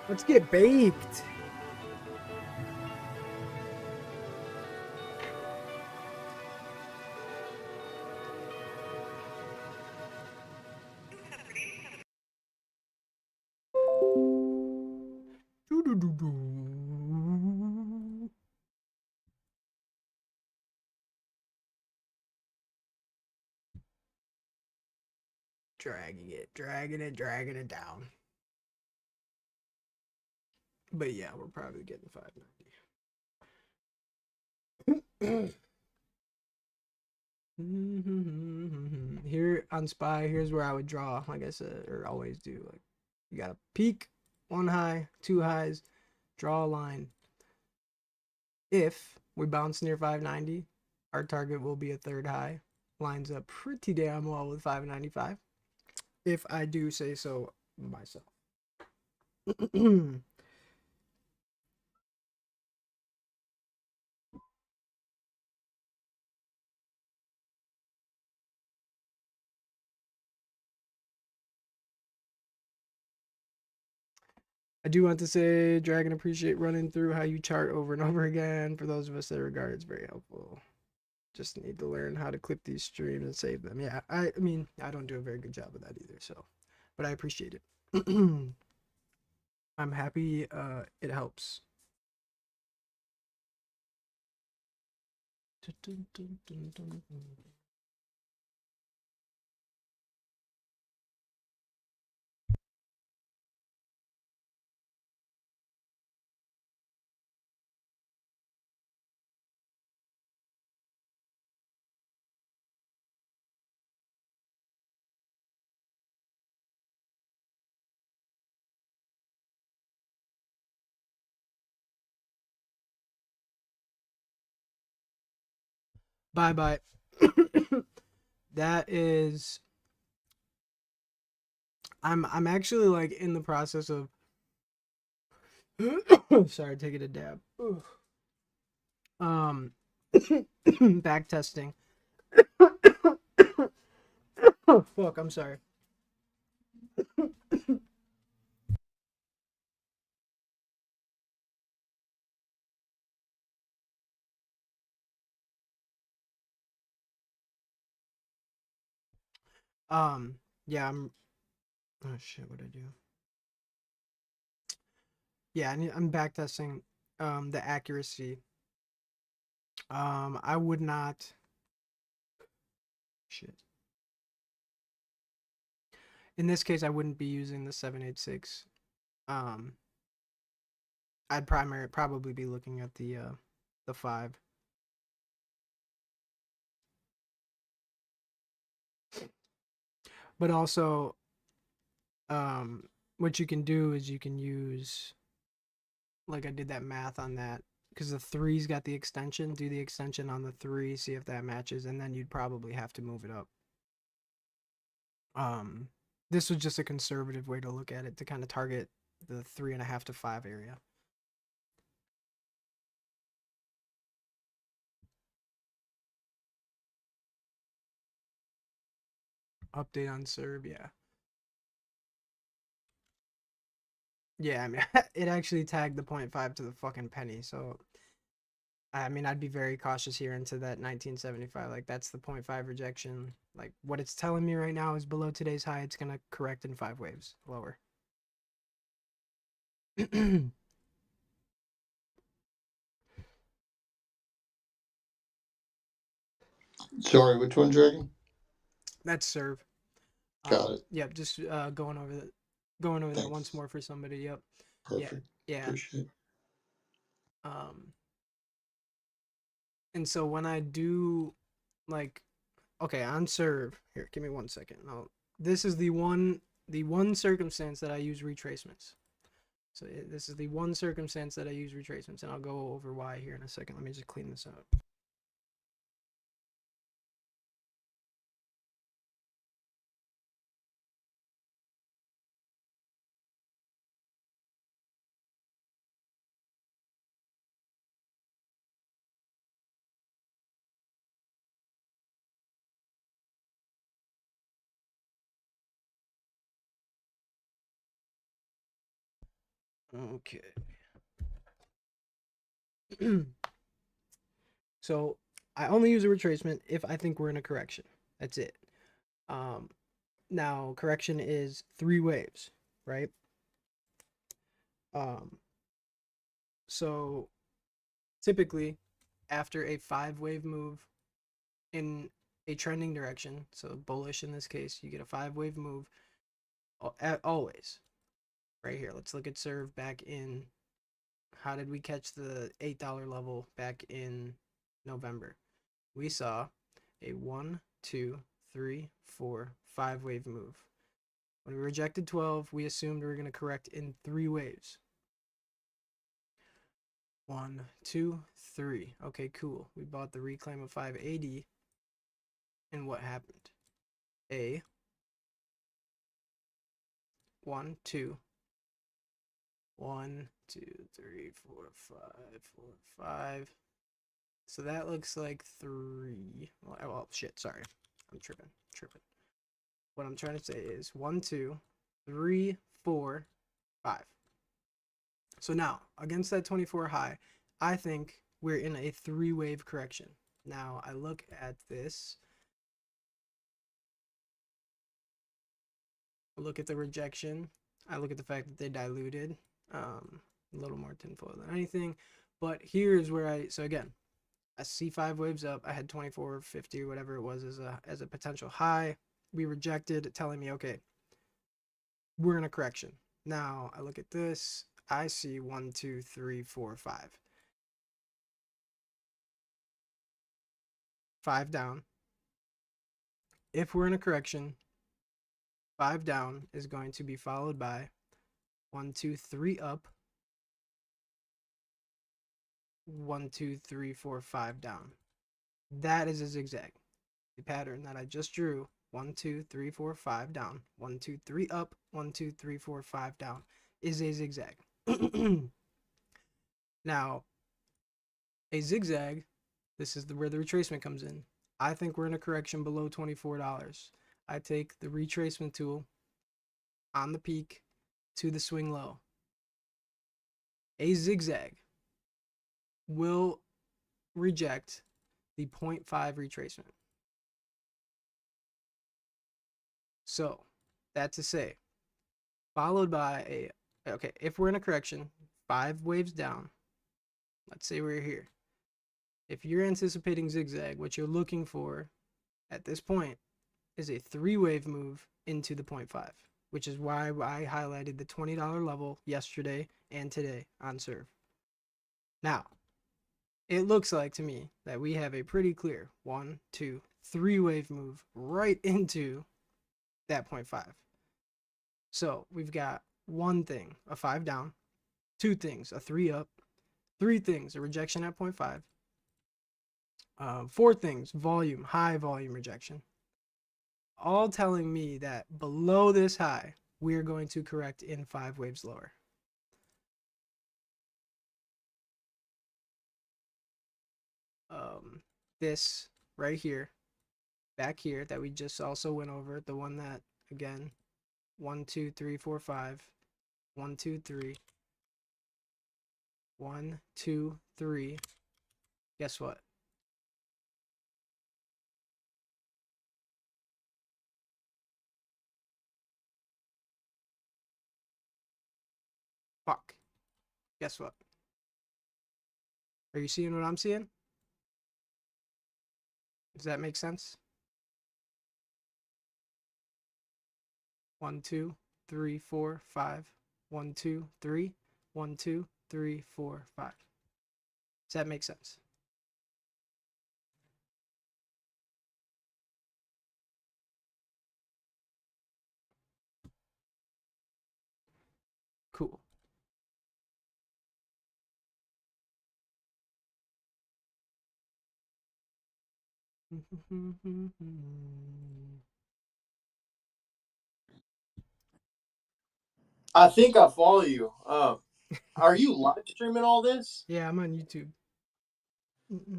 Let's get baked. Dragging it down. But yeah, we're probably getting 590. Here on SPY, here's where I would draw, like I said, or always do. Like, you got a peak, one high, two highs, draw a line. If we bounce near 590, our target will be a third high. Lines up pretty damn well with 595, if I do say so myself. I do want to say, Dragon, appreciate running through how you chart over and over again. For those of us that regard it's very helpful. Just need to learn how to clip these streams and save them. Yeah, I mean, I don't do a very good job of that either, so, but I appreciate it. I'm happy it helps. Bye. That is, I'm actually like in the process of sorry, taking a dab. Back testing. Oh fuck, I'm sorry. Yeah, oh shit, what'd I do? Yeah, I'm back testing the accuracy. I would not, shit. In this case, I wouldn't be using the 786. I'd probably be looking at the 5. But also, what you can do is you can use, like I did that math on that, because the 3's got the extension. Do the extension on the 3, see if that matches, and then you'd probably have to move it up. This was just a conservative way to look at it, to kind of target the 3.5 to 5 area. Update on serve, yeah. Yeah, I mean, it actually tagged the 0.5 to the fucking penny, so I mean, I'd be very cautious here into that 1975. Like, that's the 0.5 rejection. Like, what it's telling me right now is below today's high. It's going to correct in 5 waves lower. Sorry, which one, Dragon? That's serve. Got it. Yep, just going over that Thanks. once more for somebody. Yep. Perfect. Yeah. Appreciate it. And so when I do, like, okay, on serve, here, give me 1 second. Now, this is the one circumstance that I use retracements. So this is the one circumstance that I use retracements, and I'll go over why here in a second. Let me just clean this up. Okay. So I only use a retracement if I think we're in a correction. That's it. Now correction is 3 waves, right? So typically after a 5-wave move in a trending direction, so bullish in this case, you get a 5-wave move always. Right here, let's look at serve back in, how did we catch the $8 level back in November? We saw a 1, 2, 3, 4, 5-wave move. When we rejected 12, we assumed we were going to correct in 3 waves. 1, 2, 3. Okay, cool. We bought the reclaim of 580. And what happened? 1, 2. 1, 2, 3, 4, 5, 4, 5. So that looks like 3. Well, shit, sorry. I'm tripping. What I'm trying to say is 1, 2, 3, 4, 5. So now, against that 24 high, I think we're in a 3-wave correction. Now, I look at this. I look at the rejection. I look at the fact that they diluted. A little more tinfoil than anything. But here's where so again, I see 5 waves up. I had 24.50 or whatever it was as a potential high. We rejected, telling me, okay, we're in a correction. Now I look at this. I see 1, 2, 3, 4, 5. 5 down. If we're in a correction, 5 down is going to be followed by 1, 2, 3 up. 1, 2, 3, 4, 5 down. That is a zigzag. The pattern that I just drew, 1, 2, 3, 4, 5 down, 1, 2, 3 up, 1, 2, 3, 4, 5 down, is a zigzag. Now, a zigzag, this is where the retracement comes in. I think we're in a correction below $24. I take the retracement tool on the peak to the swing low. A zigzag will reject the 0.5 retracement. So, that to say, followed by okay, if we're in a correction, 5 waves down, let's say we're here. If you're anticipating zigzag, what you're looking for at this point is a 3-wave move into the 0.5, which is why I highlighted the $20 level yesterday and today on serve. Now, it looks like to me that we have a pretty clear 1, 2, 3-wave move right into that 0.5. So we've got 1 thing, a 5 down, 2 things, a 3 up, 3 things, a rejection at 0.5, 4 things, volume, high volume rejection, all telling me that below this high, we're going to correct in 5 waves lower. This right here, back here, that we just also went over, the one that, again, 1, 2, 3, 4, 5, 1, 2, 3, 1, 2, 3. Guess what? Fuck. Guess what? Are you seeing what I'm seeing? Does that make sense? 1, 2, 3, 4, 5. 1, 2, 3. 1, 2, 3, 4, 5. Does that make sense? Cool. I think I follow you. Are you live streaming all this? Yeah, I'm on YouTube.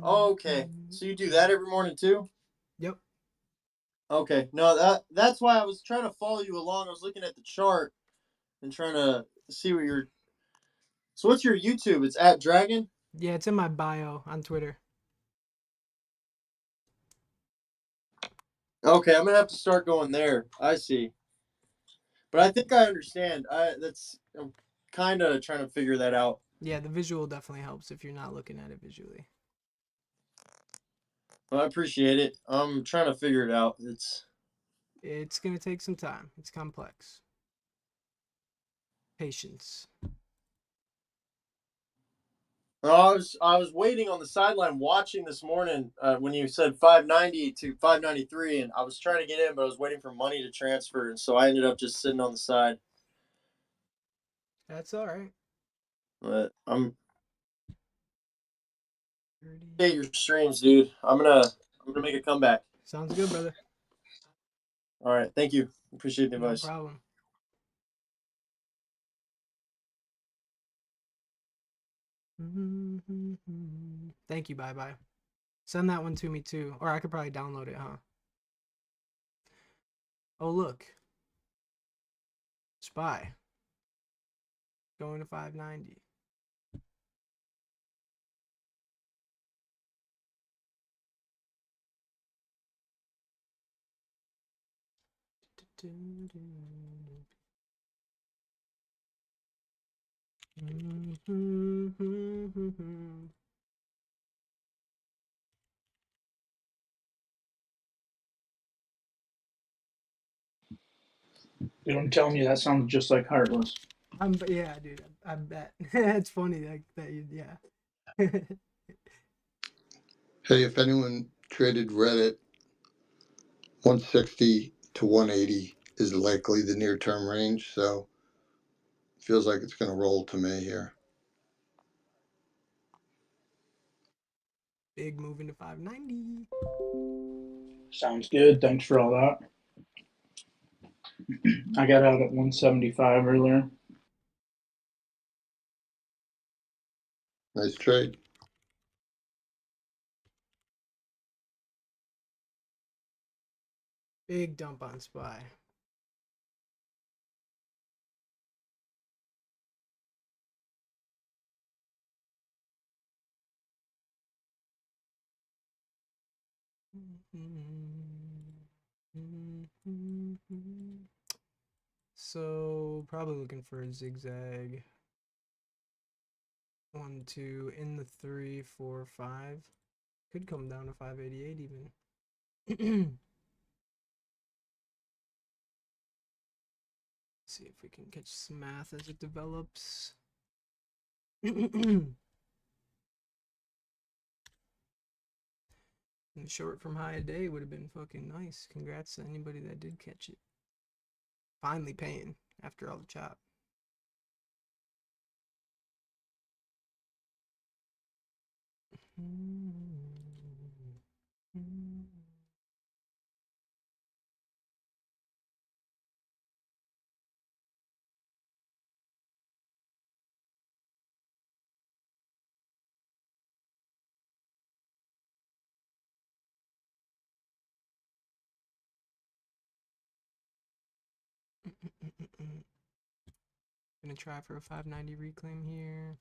Okay, so you do that every morning too? Yep. Okay, no, that's why I was trying to follow you along. I was looking at the chart and trying to see what you're So what's your YouTube? It's at Dragon? Yeah, it's in my bio on Twitter. Okay, I'm gonna have to start going there. I see. But I think I understand. I'm kind of trying to figure that out. Yeah, the visual definitely helps if you're not looking at it visually. Well, I appreciate it. I'm trying to figure it out. It's gonna take some time. It's complex. Patience. I was waiting on the sideline watching this morning when you said 590 to 593, and I was trying to get in, but I was waiting for money to transfer, and so I ended up just sitting on the side. That's all right. But I'm hey your streams, dude. I'm gonna make a comeback. Sounds good, brother. All right, thank you. Appreciate the No advice. problem. Thank you. Bye bye. Send that one to me too, or I could probably download it, huh? Oh look, SPY going to 590. Dude, I'm telling you, that sounds just like Heartless. Yeah, dude. I bet. It's funny like that. Yeah. Hey, if anyone traded Reddit, 160 to 180 is likely the near term range. So feels like it's going to roll to me here. Big move into 590. Sounds good. Thanks for all that. I got out at 175 earlier. Nice trade. Big dump on SPY. So probably looking for a zigzag. 1, 2 in the 3, 4, 5. Could come down to 588 even. See if we can catch some math as it develops. And short from high a day would have been fucking nice. Congrats to anybody that did catch it. Finally paying after all the chop. Gonna try for a 590 reclaim here.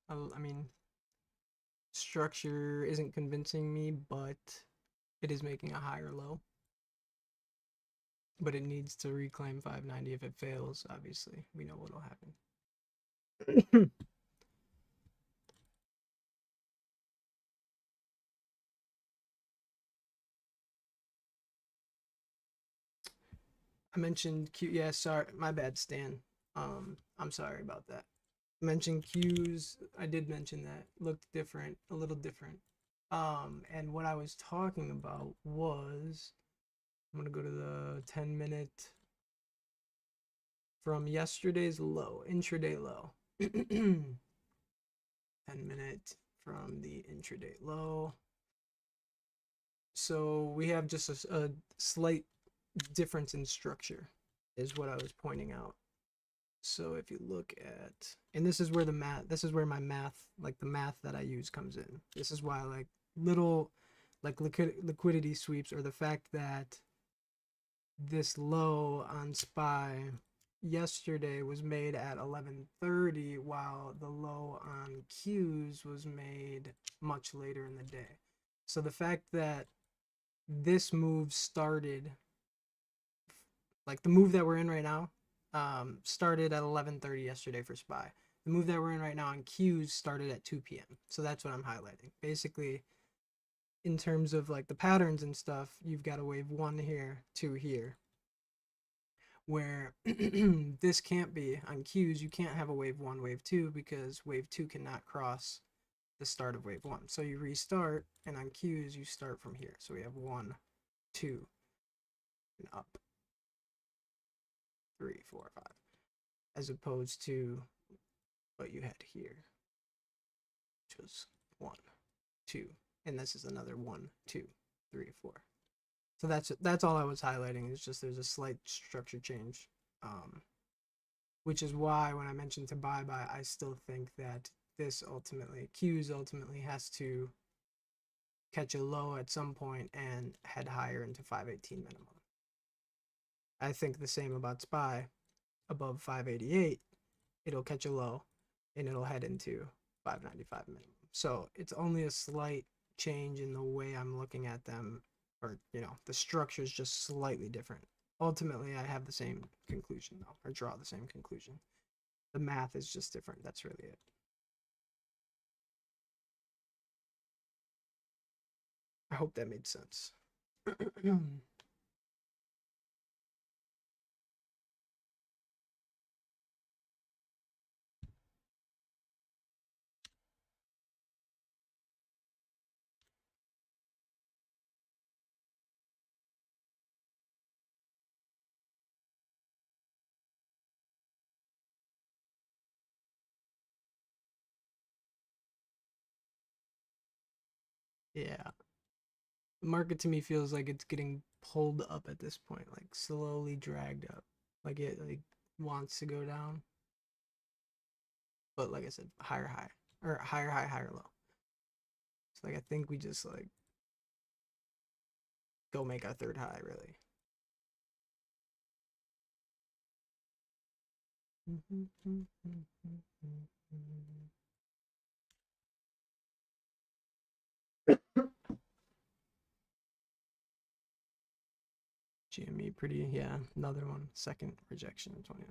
I mean, structure isn't convincing me, but it is making a higher low. But it needs to reclaim 590. If it fails, obviously, we know what'll happen. I mentioned Q. Yeah, sorry, my bad, Stan. I'm sorry about that. Mentioned Q's. I did mention that looked different, a little different. And what I was talking about was I'm gonna go to the 10-minute from yesterday's low, intraday low. 10-minute from the intraday low. So we have just a slight difference in structure is what I was pointing out. So if you look at, and this is where this is where my math, like the math that I use comes in. This is why like little like liquidity sweeps, or the fact that this low on SPY yesterday was made at 11:30, while the low on Q's was made much later in the day. So the fact that this move started, like the move that we're in right now, started at 11:30 yesterday for SPY. The move that we're in right now on Q's started at 2 p.m. So that's what I'm highlighting. Basically, in terms of like the patterns and stuff, you've got a wave 1 here, 2 here. Where this can't be on Q's, you can't have a wave 1, wave 2, because wave 2 cannot cross the start of wave 1. So you restart, and on Q's you start from here. So we have 1, 2, and up. 3, 4, 5. As opposed to what you had here, which was 1, 2, and this is another 1, 2, 3, 4. So that's all I was highlighting. It's just there's a slight structure change, which is why when I mentioned to buy, I still think that this ultimately, Q's ultimately has to catch a low at some point and head higher into 518 minimum. I think the same about SPY. Above 588, it'll catch a low and it'll head into 595 minimum. So it's only a slight change in the way I'm looking at them, or the structure is just slightly different. Ultimately, I have the same conclusion though, or draw the same conclusion. The math is just different. That's really it. I hope that made sense. Yeah. The market to me feels like it's getting pulled up at this point, like slowly dragged up. Like it wants to go down. But like I said, higher high. Or higher high, higher low. So I think we just go make our third high really. Gme pretty, yeah, another one, second rejection in 29.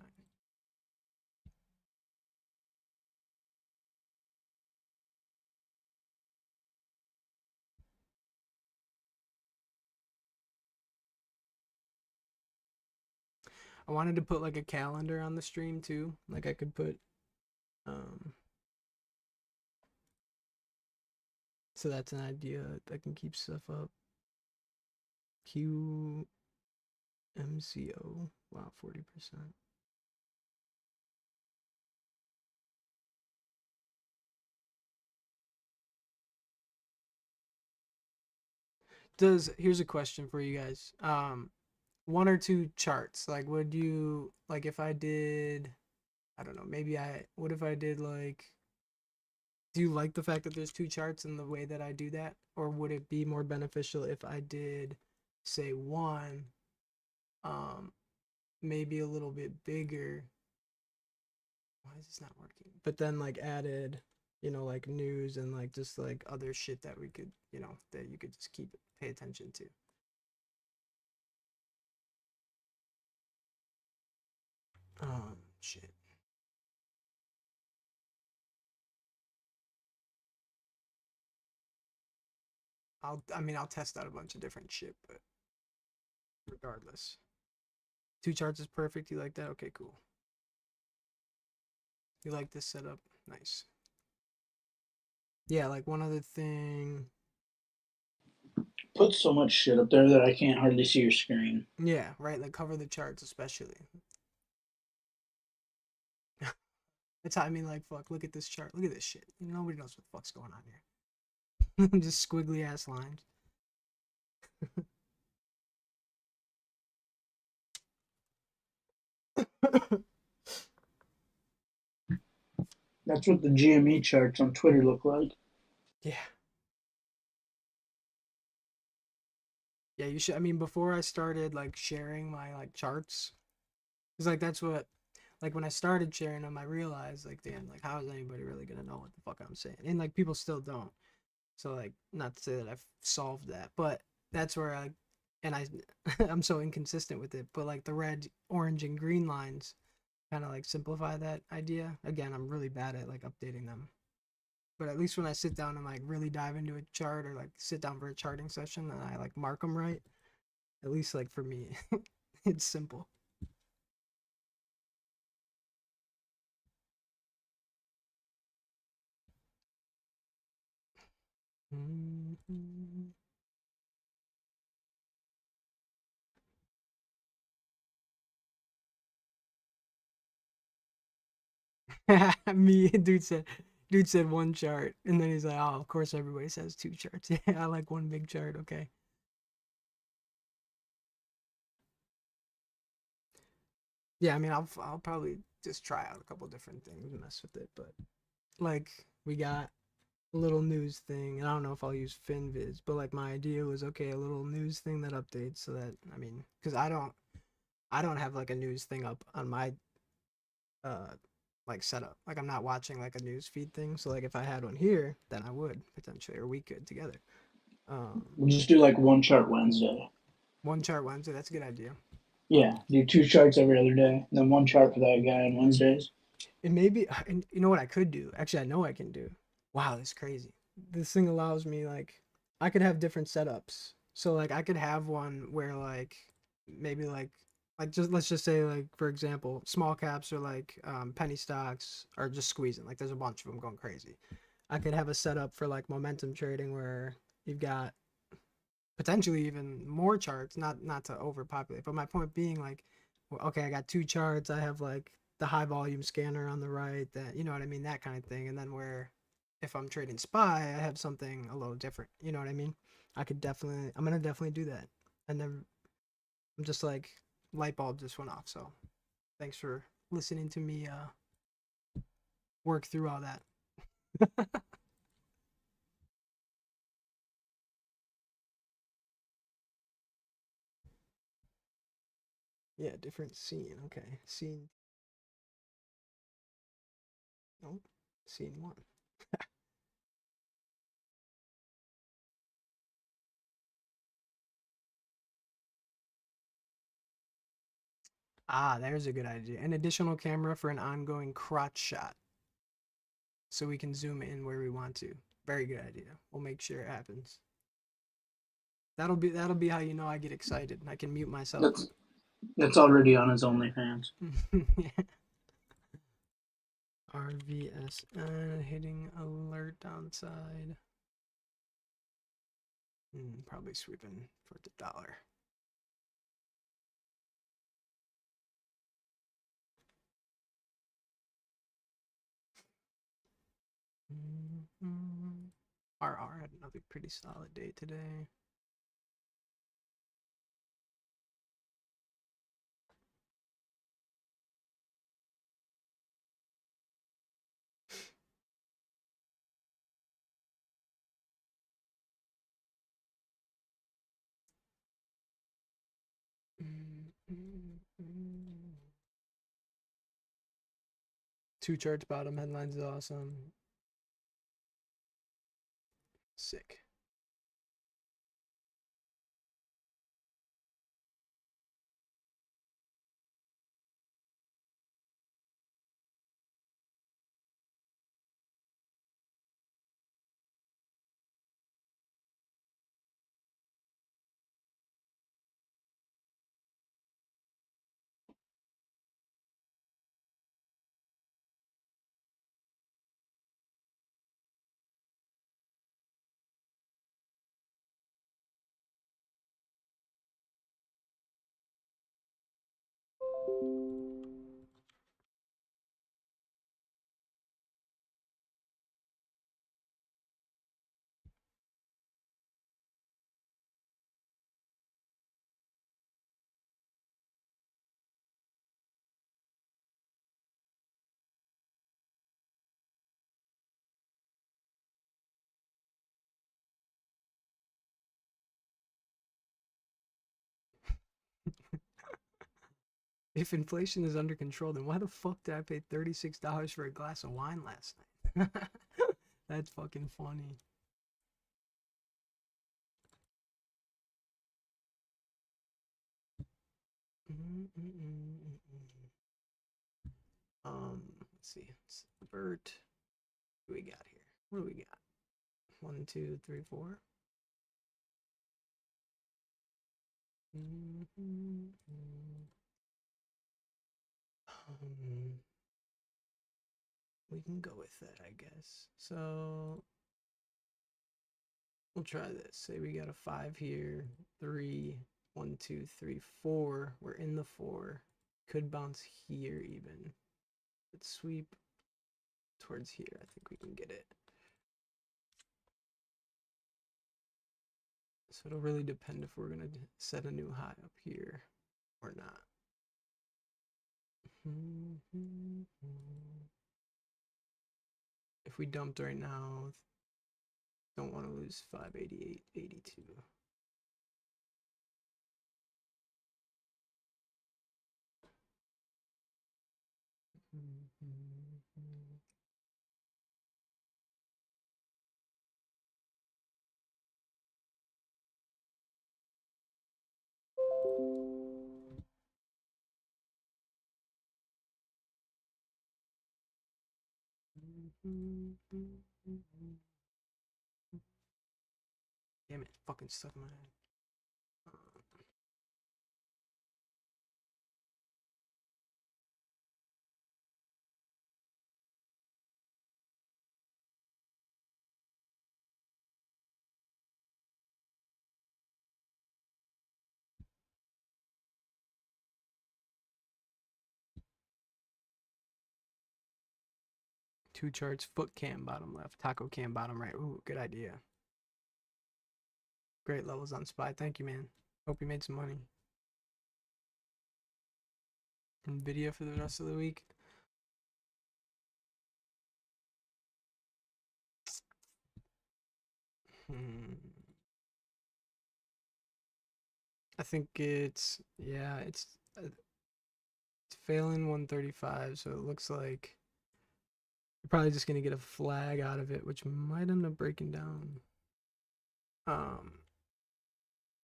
I wanted to put like a calendar on the stream too. Like I could put so that's an idea that can keep stuff up. QMCO. Wow, 40%. Here's a question for you guys. One or two charts. Like would you if I did, I don't know, what if I did do you like the fact that there's two charts in the way that I do that? Or would it be more beneficial if I did, say, one, maybe a little bit bigger? Why is this not working? But then added, news and just other shit that we could, that you could just pay attention to. Shit. I'll test out a bunch of different shit, but regardless. Two charts is perfect. You like that? Okay, cool. You like this setup? Nice. Yeah, one other thing. Put so much shit up there that I can't hardly see your screen. Yeah, right. Cover the charts, especially. That's how fuck. Look at this chart. Look at this shit. Nobody knows what the fuck's going on here. Just squiggly ass lines. That's what the GME charts on Twitter look like. Yeah. Yeah, you should. Before I started sharing my charts, because that's what like when I started sharing them, I realized like, damn, like how is anybody really gonna know what the fuck I'm saying? And like people still don't. So like, not to say that I've solved that, but that's where I I'm so inconsistent with it. But like the red, orange, and green lines kind of like simplify that idea. Again, I'm really bad at like updating them. But at least when I sit down and like really dive into a chart or like sit down for a charting session and I like mark them right, at least like for me, it's simple. Me, dude said one chart, and then he's like, oh, of course everybody says two charts. Yeah, I like one big chart. Okay. Yeah, I mean, I'll probably just try out a couple different things and mess with it, but like we got a little news thing, and I don't know if I'll use FinViz, but like my idea was okay, a little news thing that updates so that I mean, because I don't have like a news thing up on my uh like setup. Like I'm not watching like a news feed thing. So like if I had one here, then I would potentially, or we could together. We'll just do like one chart Wednesday. One chart Wednesday. That's a good idea. Yeah, do two charts every other day, and then one chart for that guy on Wednesdays. And maybe, and you know what I could do? Actually, I know I can do. Wow, that's crazy. This thing allows me like I could have different setups. So like I could have one where like maybe like just let's just say like for example, small caps or like penny stocks are just squeezing. Like there's a bunch of them going crazy. I could have a setup for like momentum trading where you've got potentially even more charts, not to overpopulate, but my point being like, well, okay, I got two charts. I have like the high volume scanner on the right, that you know what I mean, that kind of thing. And then where if I'm trading SPY, I have something a little different. You know what I mean? I'm gonna definitely do that. And then I'm just like light bulb just went off. So thanks for listening to me work through all that. Yeah, different scene. Okay, scene. Nope, scene one. Ah, there's a good idea. An additional camera for an ongoing crotch shot. So we can zoom in where we want to. Very good idea. We'll make sure it happens. That'll be how you know I get excited. I can mute myself. That's already on his OnlyFans. RVSN hitting alert downside. Probably sweeping for the dollar. RR had another pretty solid day today. Two charts bottom, headlines is awesome. Sick. If inflation is under control, then why the fuck did I pay $36 for a glass of wine last night? That's fucking funny. Let's see. Bert. What do we got here? What do we got? 1, 2, 3, 4. We can go with that, I guess. So we'll try this. Say we got a 5 here, 3, 1, 2, 3, 4. We're in the 4. Could bounce here even. Let's sweep towards here. I think we can get it. So it'll really depend if we're gonna set a new high up here or not. If we dumped right now, don't want to lose 588.82. Damn it, fucking stuck in my head. Two charts, foot cam bottom left, taco cam bottom right. Ooh, good idea. Great levels on SPY. Thank you, man. Hope you made some money. Nvidia for the rest of the week. I think it's failing 135, so it looks like you're probably just gonna get a flag out of it, which might end up breaking down.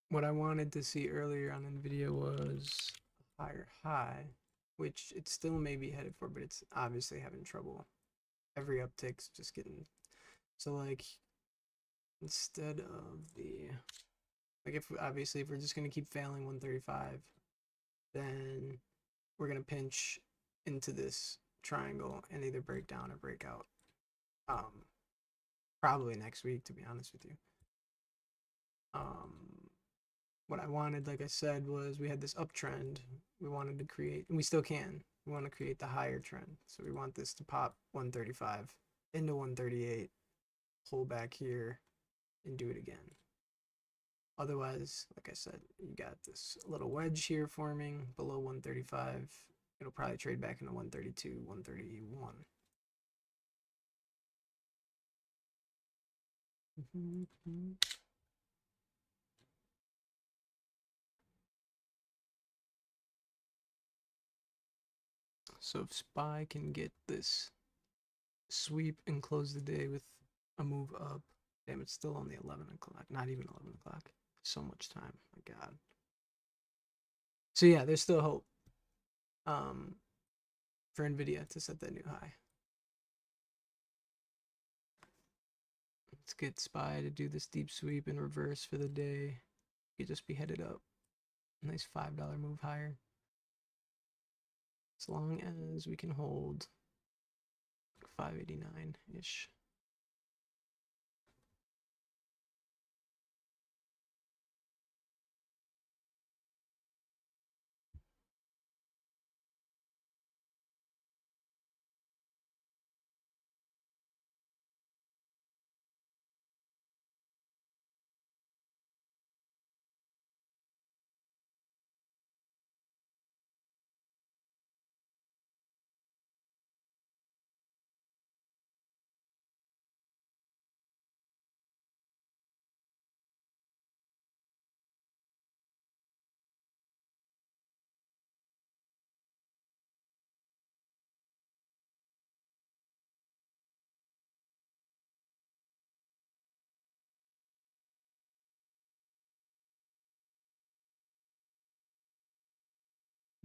What I wanted to see earlier on Nvidia was a higher high, which it still may be headed for, but it's obviously having trouble. Every uptick's just getting so like instead of the like if obviously if we're just gonna keep failing 135, then we're gonna pinch into this triangle and either break down or break out. Probably next week, to be honest with you. What I wanted, like I said, was we had this uptrend we wanted to create, and we still can. We want to create the higher trend. So we want this to pop 135 into 138, pull back here, and do it again. Otherwise, like I said, you got this little wedge here forming below 135. It'll probably trade back into 132, 131. So if SPY can get this sweep and close the day with a move up, damn, it's still only 11 o'clock, not even 11 o'clock. So much time, my God. So yeah, there's still hope for Nvidia to set that new high. Let's get SPY to do this deep sweep in reverse for the day. Could just be headed up. Nice $5 move higher. As long as we can hold 589-ish.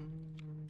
Mm.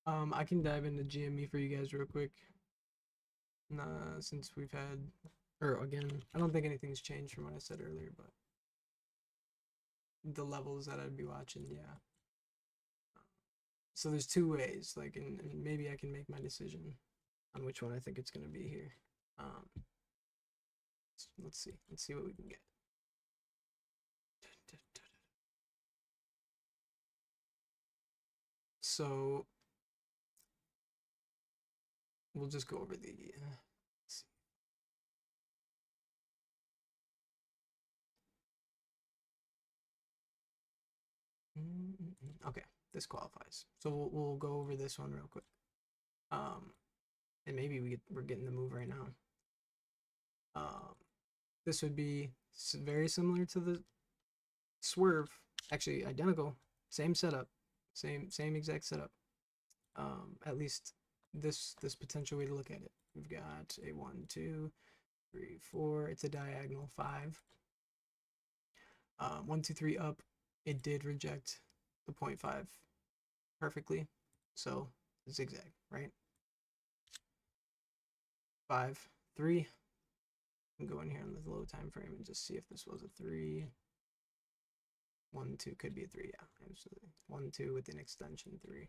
I can dive into GME for you guys real quick. Nah, since we've had, or again, I don't think anything's changed from what I said earlier, but the levels that I'd be watching, yeah. So there's two ways, like, and maybe I can make my decision on which one I think it's gonna be here. Let's see what we can get. So we'll just go over the. Let's see. Okay, this qualifies. So we'll go over this one real quick. And maybe we're getting the move right now. This would be very similar to the swerve, actually identical, same setup, same exact setup. At least this potential way to look at it. We've got a 1, 2, 3, 4. It's a diagonal 5. 1, 2, 3 up. It did reject the 0.5 perfectly, so zigzag, right? 5, 3. I'm going here on the low time frame and just see if this was a 3. 1, 2 could be a 3, yeah, absolutely. 1, 2 with an extension 3.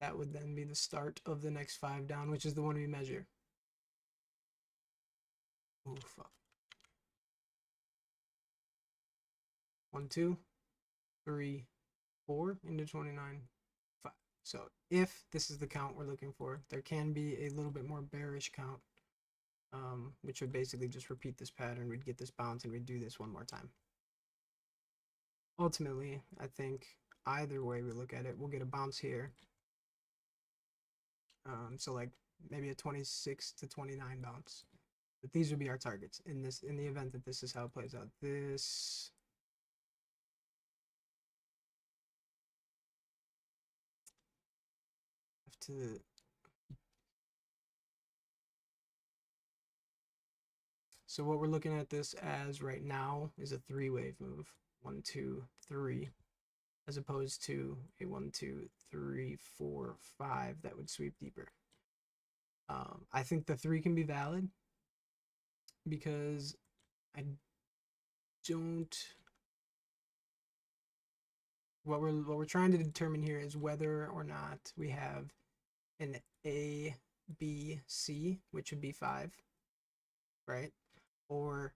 That would then be the start of the next 5 down, which is the one we measure. Oh fuck. 1, 2, 3, 4 into 29, 5. So if this is the count we're looking for, there can be a little bit more bearish count, which would basically just repeat this pattern. We'd get this bounce and we'd do this one more time. Ultimately, I think either way we look at it, we'll get a bounce here. So like maybe a 26 to 29 bounce. But these would be our targets in the event that this is how it plays out. This have to. So what we're looking at this as right now is a 3-wave move. 1, 2, 3, as opposed to a 1, 2, 3, 4, 5 that would sweep deeper. I think the 3 can be valid because I don't. What we're trying to determine here is whether or not we have an A, B, C, which would be 5, right? Or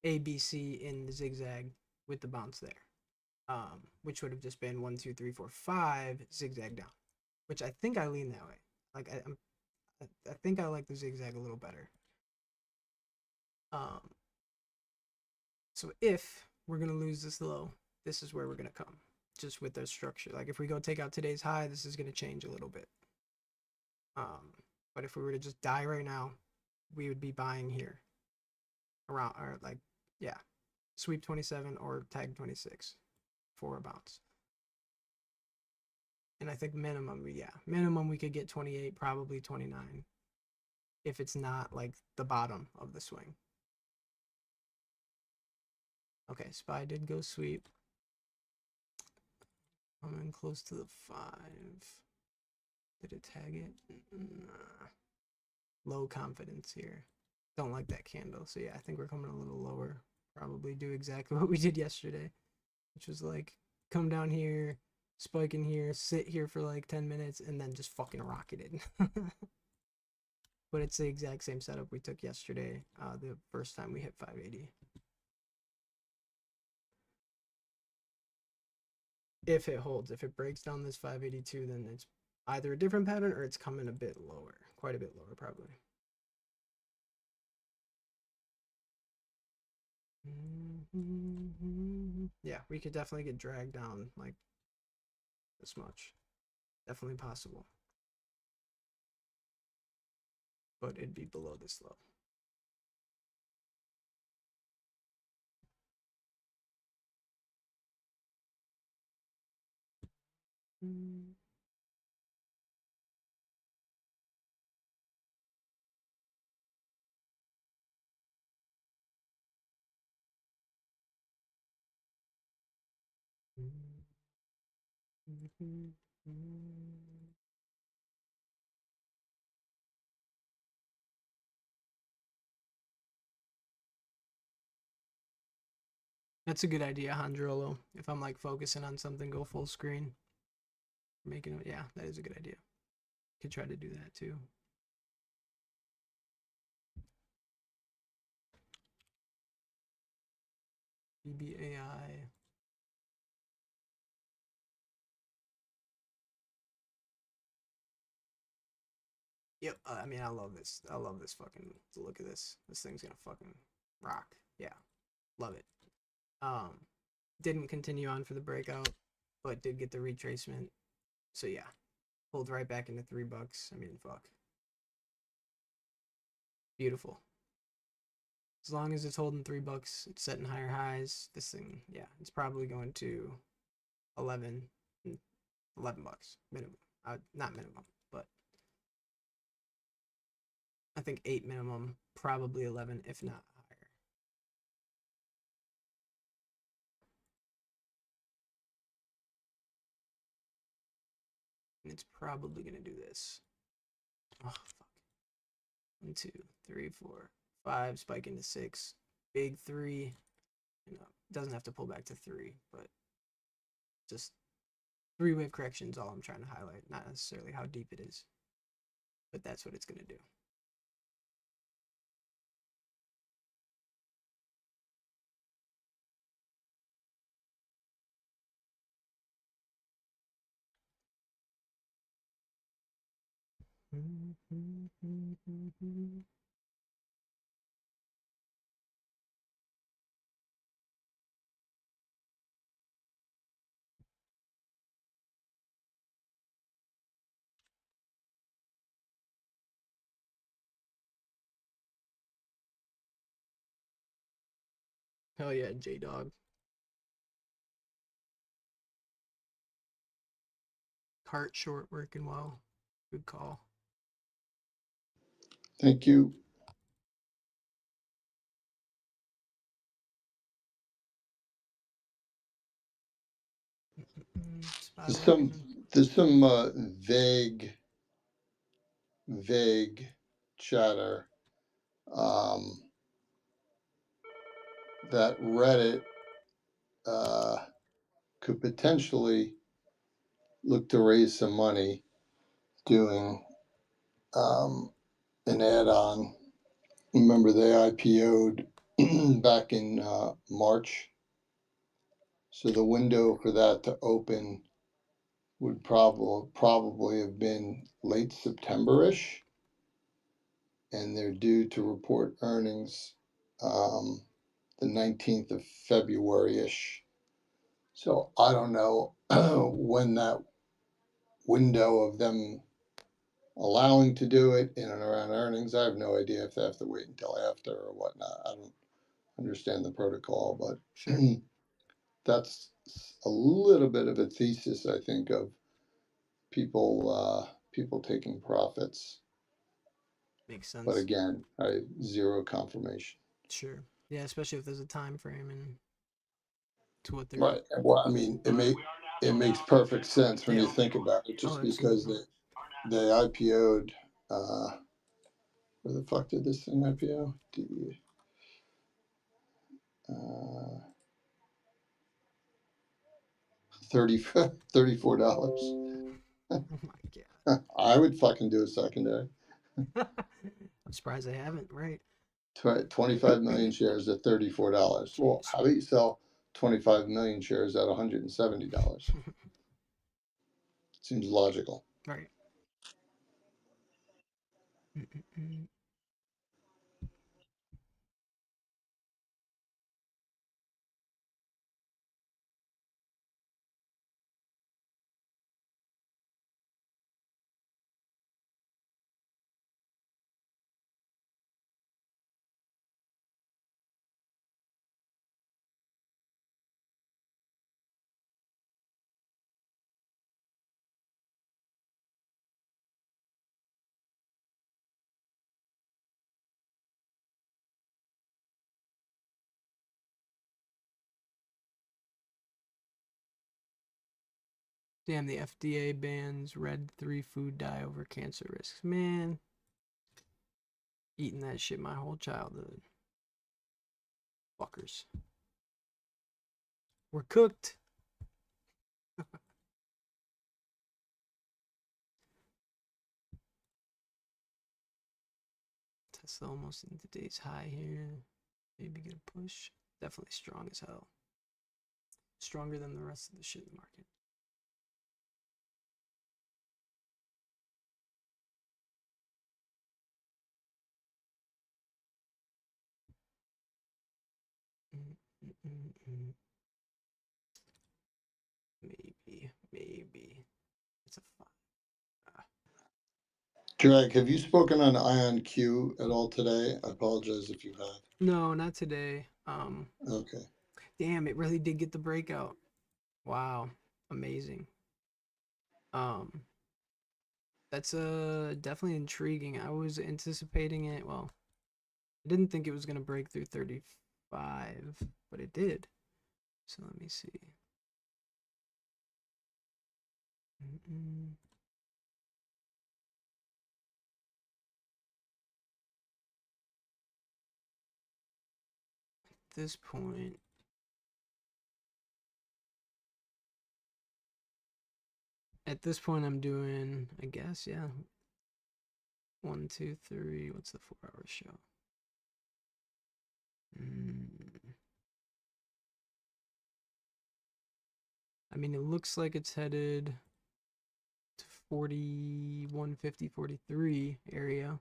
A, B, C in the zigzag with the bounce there, which would have just been 1, 2, 3, 4, 5 zigzag down, which I think I lean that way. Like I think I like the zigzag a little better. So if we're gonna lose this low, this is where we're gonna come, just with the structure. Like if we go take out today's high, this is gonna change a little bit. But if we were to just die right now, we would be buying here around, or like, yeah, sweep 27 or tag 26 for a bounce. And I think minimum we could get 28, probably 29, if it's not like the bottom of the swing. Okay, SPY did go sweep. I'm in close to the 5. Did it tag it? Nah. Low confidence here. Don't like that candle. So yeah, I think we're coming a little lower. Probably do exactly what we did yesterday, which was like come down here, spike in here, sit here for like 10 minutes, and then just fucking rocket it. But it's the exact same setup we took yesterday, the first time we hit 580. If it holds, if it breaks down this 582, then it's either a different pattern or it's coming a bit lower, quite a bit lower probably. Yeah, we could definitely get dragged down like this much. Definitely possible. But it'd be below this low. That's a good idea, Handrolo. If I'm like focusing on something, go full screen. Making it, yeah, that is a good idea. Could try to do that too. BBAI. Yep, I mean, I love this. I love this fucking, look at this. This thing's gonna fucking rock. Yeah, love it. Didn't continue on for the breakout, but did get the retracement. So yeah, pulled right back into $3. I mean, fuck. Beautiful. As long as it's holding $3, it's setting higher highs. This thing, yeah, it's probably going to 11 bucks minimum. Not minimum, but I think 8 minimum, probably 11, if not higher. And it's probably gonna do this. Oh fuck. 1, 2, 3, 4, 5, spike into 6, big 3. You know, doesn't have to pull back to 3, but just 3-wave correction is all I'm trying to highlight, not necessarily how deep it is, but that's what it's gonna do. Hell yeah, J-Dog. Cart short working well. Good call. Thank you. There's some vague chatter that Reddit could potentially look to raise some money doing an add-on. Remember they IPO'd back in March, so the window for that to open would probably have been late September-ish, and they're due to report earnings the 19th of February-ish. So I don't know when that window of them allowing to do it in and around earnings. I have no idea if they have to wait until after or whatnot. I don't understand the protocol, but sure. that's a little bit of a thesis, I think, of people taking profits. Makes sense. But again, I zero confirmation. Sure. Yeah, especially if there's a time frame and to what they're Right. Well, I mean, it makes perfect sense when you Yeah. think about it, just Oh, because absolutely. they IPO'd. Where the fuck did this thing IPO? Uh, $34. Oh my I would fucking do a secondary. god. I'm surprised they haven't, right? 25 million shares at $34. Well, Jeez. how about you sell 25 million shares at $170? Seems logical. Right. Mm-mm-mm. Damn, the FDA bans red 3 food dye over cancer risks. Man, eating that shit my whole childhood. Fuckers. We're cooked. Tesla almost in today's high here. Maybe get a push. Definitely strong as hell. Stronger than the rest of the shit in the market. Mm-mm-mm-mm. Maybe. It's a 5. Drag, have you spoken on IonQ at all today? I apologize if you have. No, not today. Okay. Damn, it really did get the breakout. Wow, amazing. That's definitely intriguing. I was anticipating it. Well, I didn't think it was gonna break through 35, but it did. So let me see. Mm-mm. At this point, I'm doing, I guess, yeah. 1, 2, 3. What's the 4-hour show? I mean, it looks like it's headed to 4150, 43 area.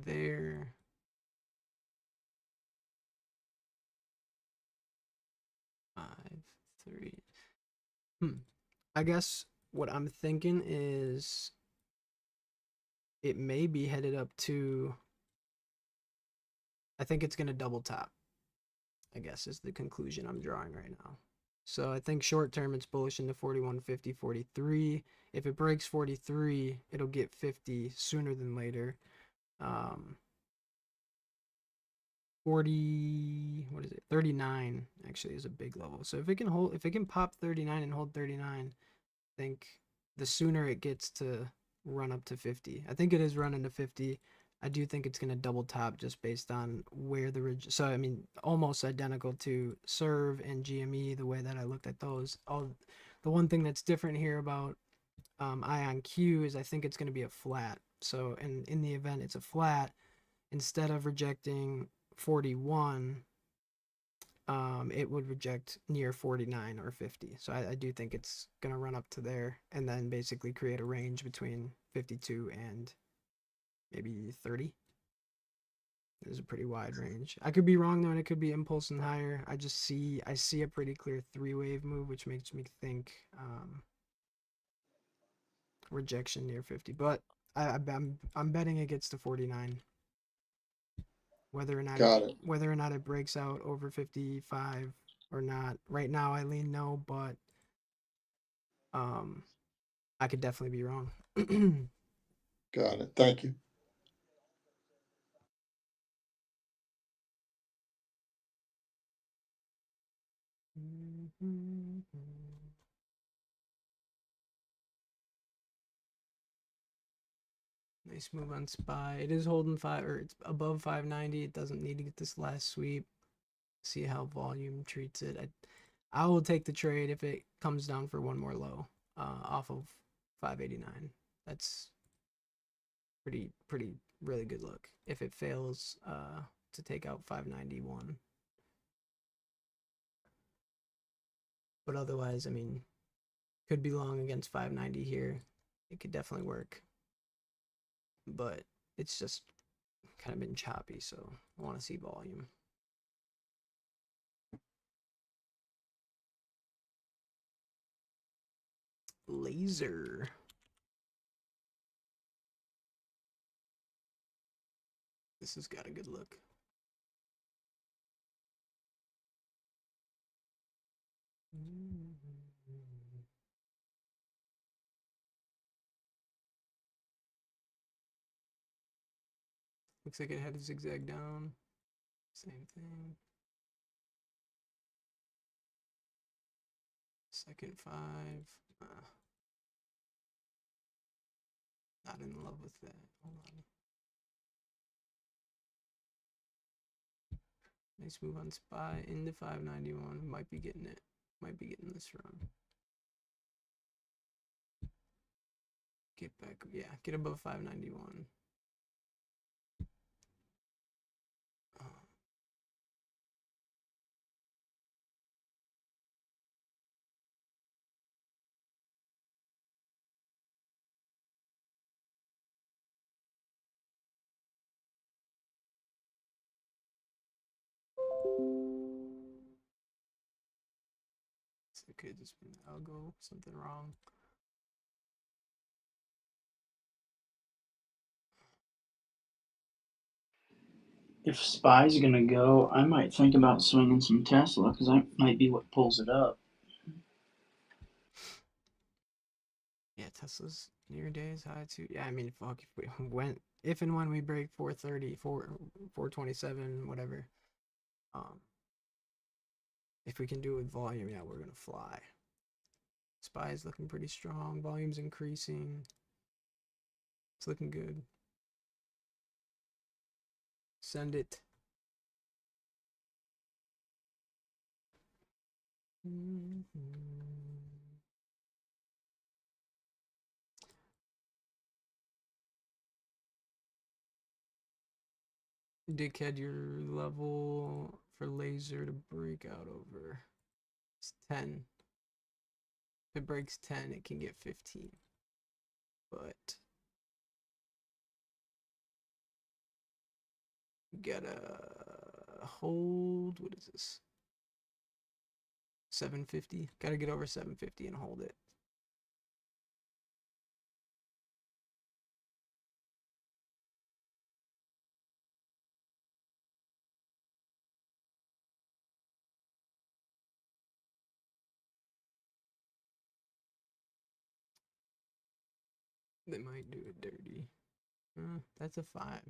There. Five, 3. I guess what I'm thinking is it may be headed up to. I think it's gonna double top. I guess is the conclusion I'm drawing right now. So I think short term it's bullish into 4150, 43. If it breaks 43, it'll get 50 sooner than later. 40, what is it? 39 actually is a big level. So if it can pop 39 and hold 39, I think the sooner it gets to run up to 50. I think it is running to 50. I do think it's going to double top just based on where the so I mean almost identical to Serve and GME the way that I looked at those. The one thing that's different here about IonQ is I think it's going to be a flat. So in the event it's a flat, instead of rejecting 41, it would reject near 49 or 50. So I do think it's going to run up to there and then basically create a range between 52 and maybe 30. There's a pretty wide range. I could be wrong though, and it could be impulsing higher. I see a pretty clear 3-wave move, which makes me think rejection near 50. But I'm betting it gets to 49. whether or not Got it. whether or not it breaks out over 55 or not. Right now, I lean no, but I could definitely be wrong. Got it. Thank you. Nice move on SPY. It is holding it's above 590. It doesn't need to get this last sweep. See how volume treats it. I will take the trade if it comes down for one more low off of 589. That's pretty really good look. If it fails to take out 591. But otherwise, I mean, could be long against 590 here. It could definitely work. But it's just kind of been choppy, so I want to see volume. Laser. This has got a good look. Looks like it had a zigzag down. Same thing. Second 5. Not in love with that. Hold on. Nice move on SPY into 591. Might be getting it. Might be getting this run. Get back. Yeah, get above 591. It's okay, just been Algo. Something wrong. If SPY's gonna go, I might think about swinging some Tesla because that might be what pulls it up. Yeah, Tesla's near days high too. Yeah, I mean, fuck, if and when we break 430, 427, whatever. If we can do it with volume, yeah, we're gonna fly. SPY is looking pretty strong. Volume's increasing. It's looking good. Send it. Dickhead, your level for laser to break out over. It's 10. If it breaks 10, it can get 15. But you gotta hold. What is this? 750. Gotta get over 750 and hold it. They might do it dirty. That's a 5.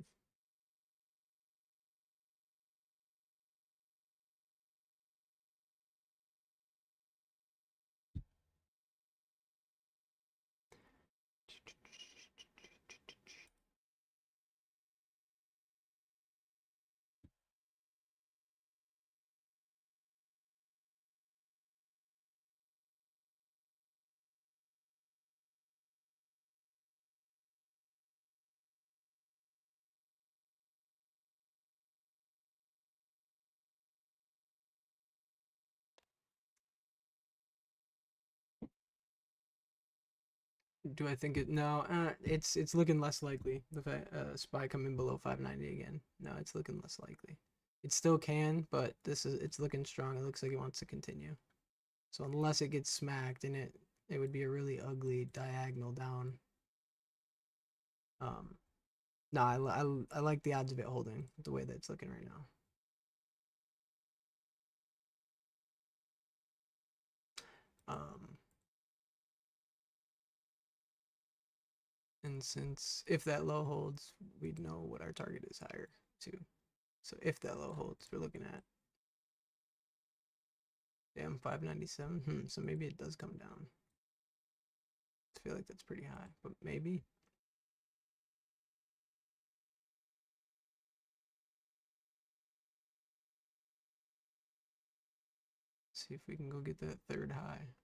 Do I think it? No, it's looking less likely. The fact SPY coming below 590 again. No, it's looking less likely. It still can, but it's looking strong. It looks like it wants to continue. So unless it gets smacked, and it would be a really ugly diagonal down. No, I like the odds of it holding the way that it's looking right now. And since if that low holds, we'd know what our target is higher too. So if that low holds, we're looking at damn 597. So maybe it does come down. I feel like that's pretty high, but maybe. See if we can go get that third high.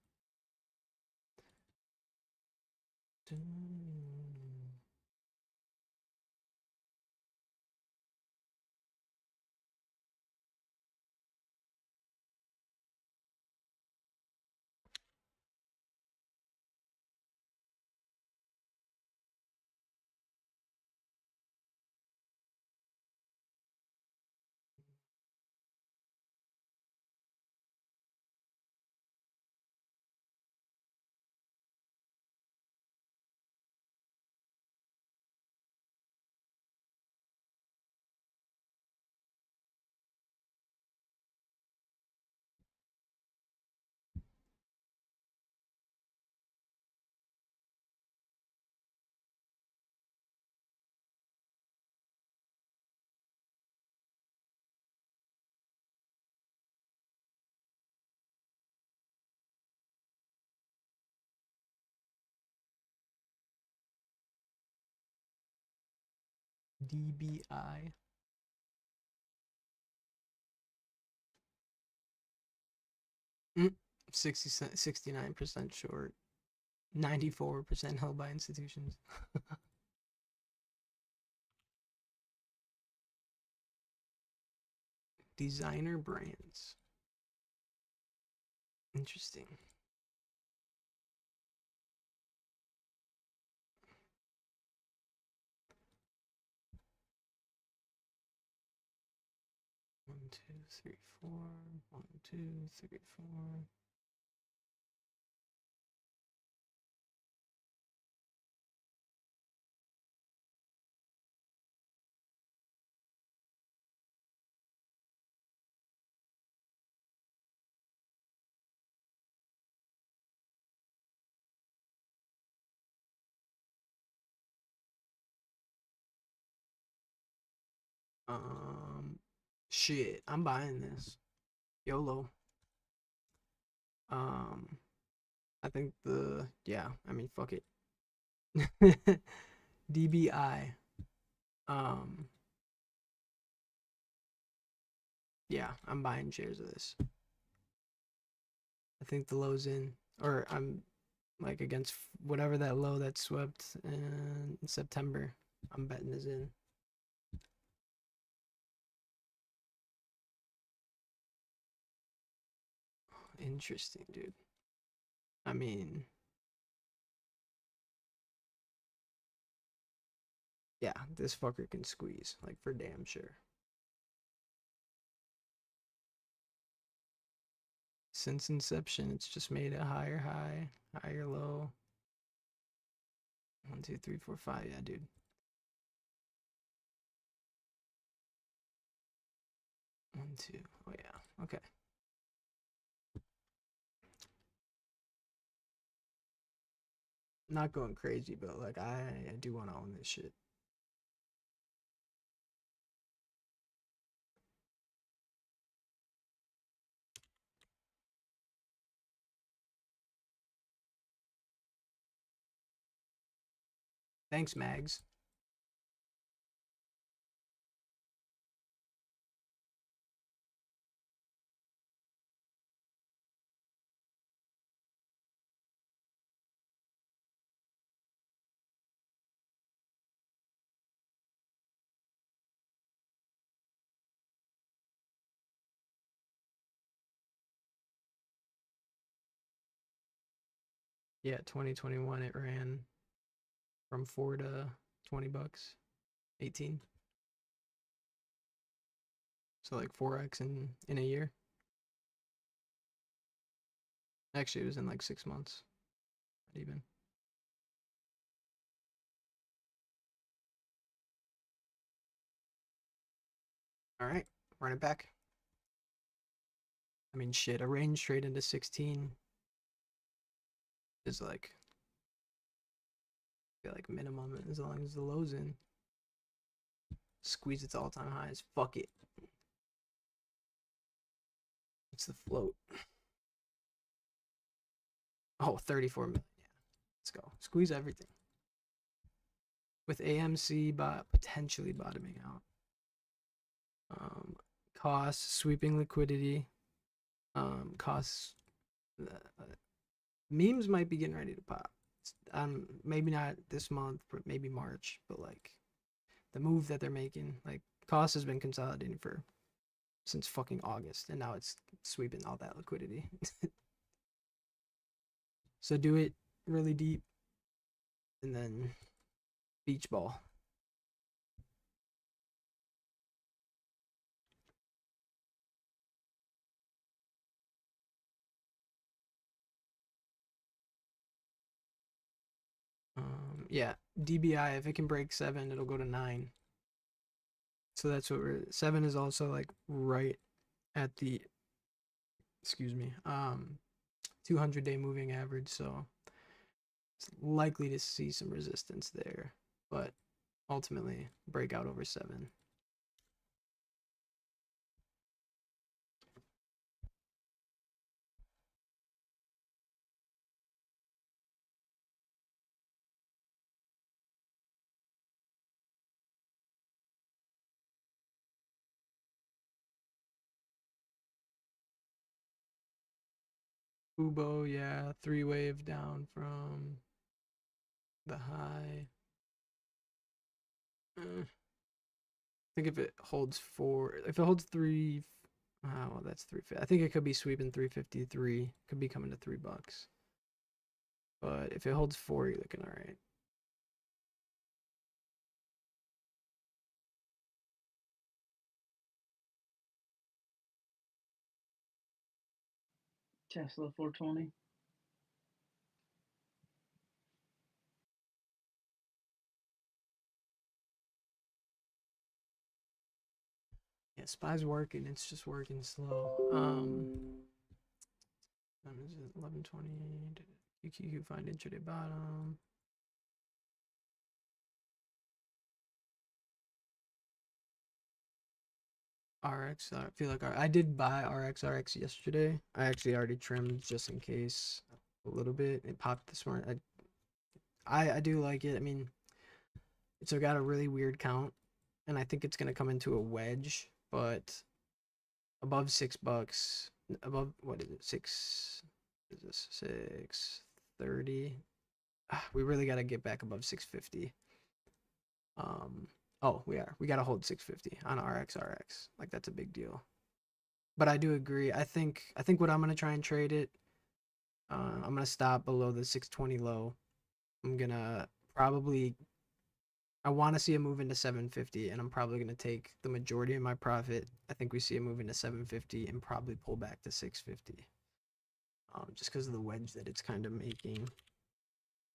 DBI. Mm, 69% short. 94% held by institutions. Designer brands. Interesting. One, two, three, four. 1, 2, 3, 4. Shit, I'm buying this. YOLO. I think I mean, fuck it. DBI. Yeah, I'm buying shares of this. I think the low's in, or I'm like against whatever that low that swept in September. I'm betting is in. Interesting, dude. I mean, yeah, this fucker can squeeze, like for damn sure. Since inception, it's just made a higher high, higher low. 1, 2, 3, 4, 5. Yeah, dude. One, two. Oh yeah. Okay. Not going crazy, but like I do want to own this shit. Thanks, Mags. Yeah, 2021 it ran from 4 to $20, 18. So like 4x in a year. Actually, it was in like 6 months. Not even. All right, run it back. I mean, shit, a range trade into 16 is like, I feel like minimum as long as the low's in. Squeeze its all-time highs. Fuck it. What's the float? Oh, 34 million. Yeah, let's go. Squeeze everything. With AMC potentially bottoming out. Costs, sweeping liquidity. Costs. Memes might be getting ready to pop. Maybe not this month, but maybe March. But like the move that they're making, like cost has been consolidating since fucking August, and now it's sweeping all that liquidity. So do it really deep, and then beach ball. Yeah, DBI, if it can break 7, it'll go to 9. So that's what 7 is also like right at the, excuse me, 200-day moving average. So it's likely to see some resistance there, but ultimately break out over 7. Ubo, yeah, 3-wave down from the high. I think if it holds 4, if it holds 3, well, that's 350. I think it could be sweeping 353. Could be coming to $3. But if it holds 4, you're looking all right. Tesla 420. Yeah, SPY's working. It's just working slow. Is it 1120? QQ find intraday bottom. RX, I feel like I did buy RX yesterday. I actually already trimmed just in case a little bit. It popped this morning. I do like it. I mean, it's got a really weird count, and I think it's gonna come into a wedge, but above $6, above what is it? Is this 630? We really gotta get back above 650. Oh, we gotta hold 650 on RX. Like that's a big deal. But I do agree. I think what I'm gonna try and trade it. I'm gonna stop below the 620 low. I'm gonna probably. I want to see a move into 750, and I'm probably gonna take the majority of my profit. I think we see a move into 750 and probably pull back to 650. Just because of the wedge that it's kind of making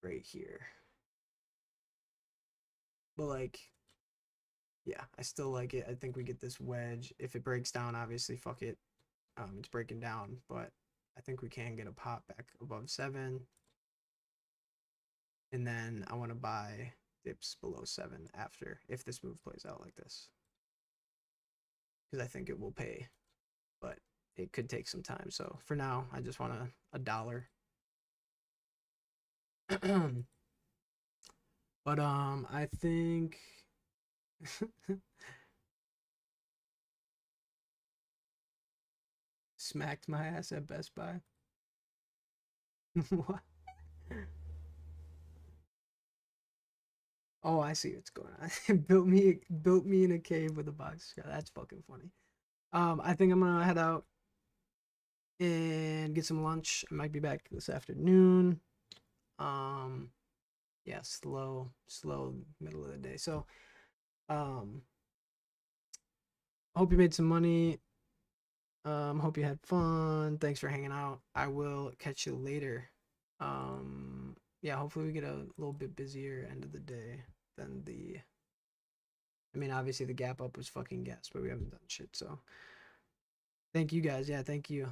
right here. But like, yeah, I still like it. I think we get this wedge. If it breaks down, obviously, fuck it. It's breaking down, but I think we can get a pop back above 7. And then I want to buy dips below 7 after, if this move plays out like this. Because I think it will pay, but it could take some time. So for now, I just want a dollar. But I think smacked my ass at Best Buy. What? Oh, I see what's going on. built me in a cave with a box. Yeah, that's fucking funny. I think I'm gonna head out and get some lunch. I might be back this afternoon. Yeah, slow middle of the day. So, hope you made some money. Hope you had fun. Thanks for hanging out. I will catch you later. Yeah, hopefully we get a little bit busier end of the day than the I mean, obviously the gap up was fucking gas, but we haven't done shit. So thank you guys. Yeah, thank you.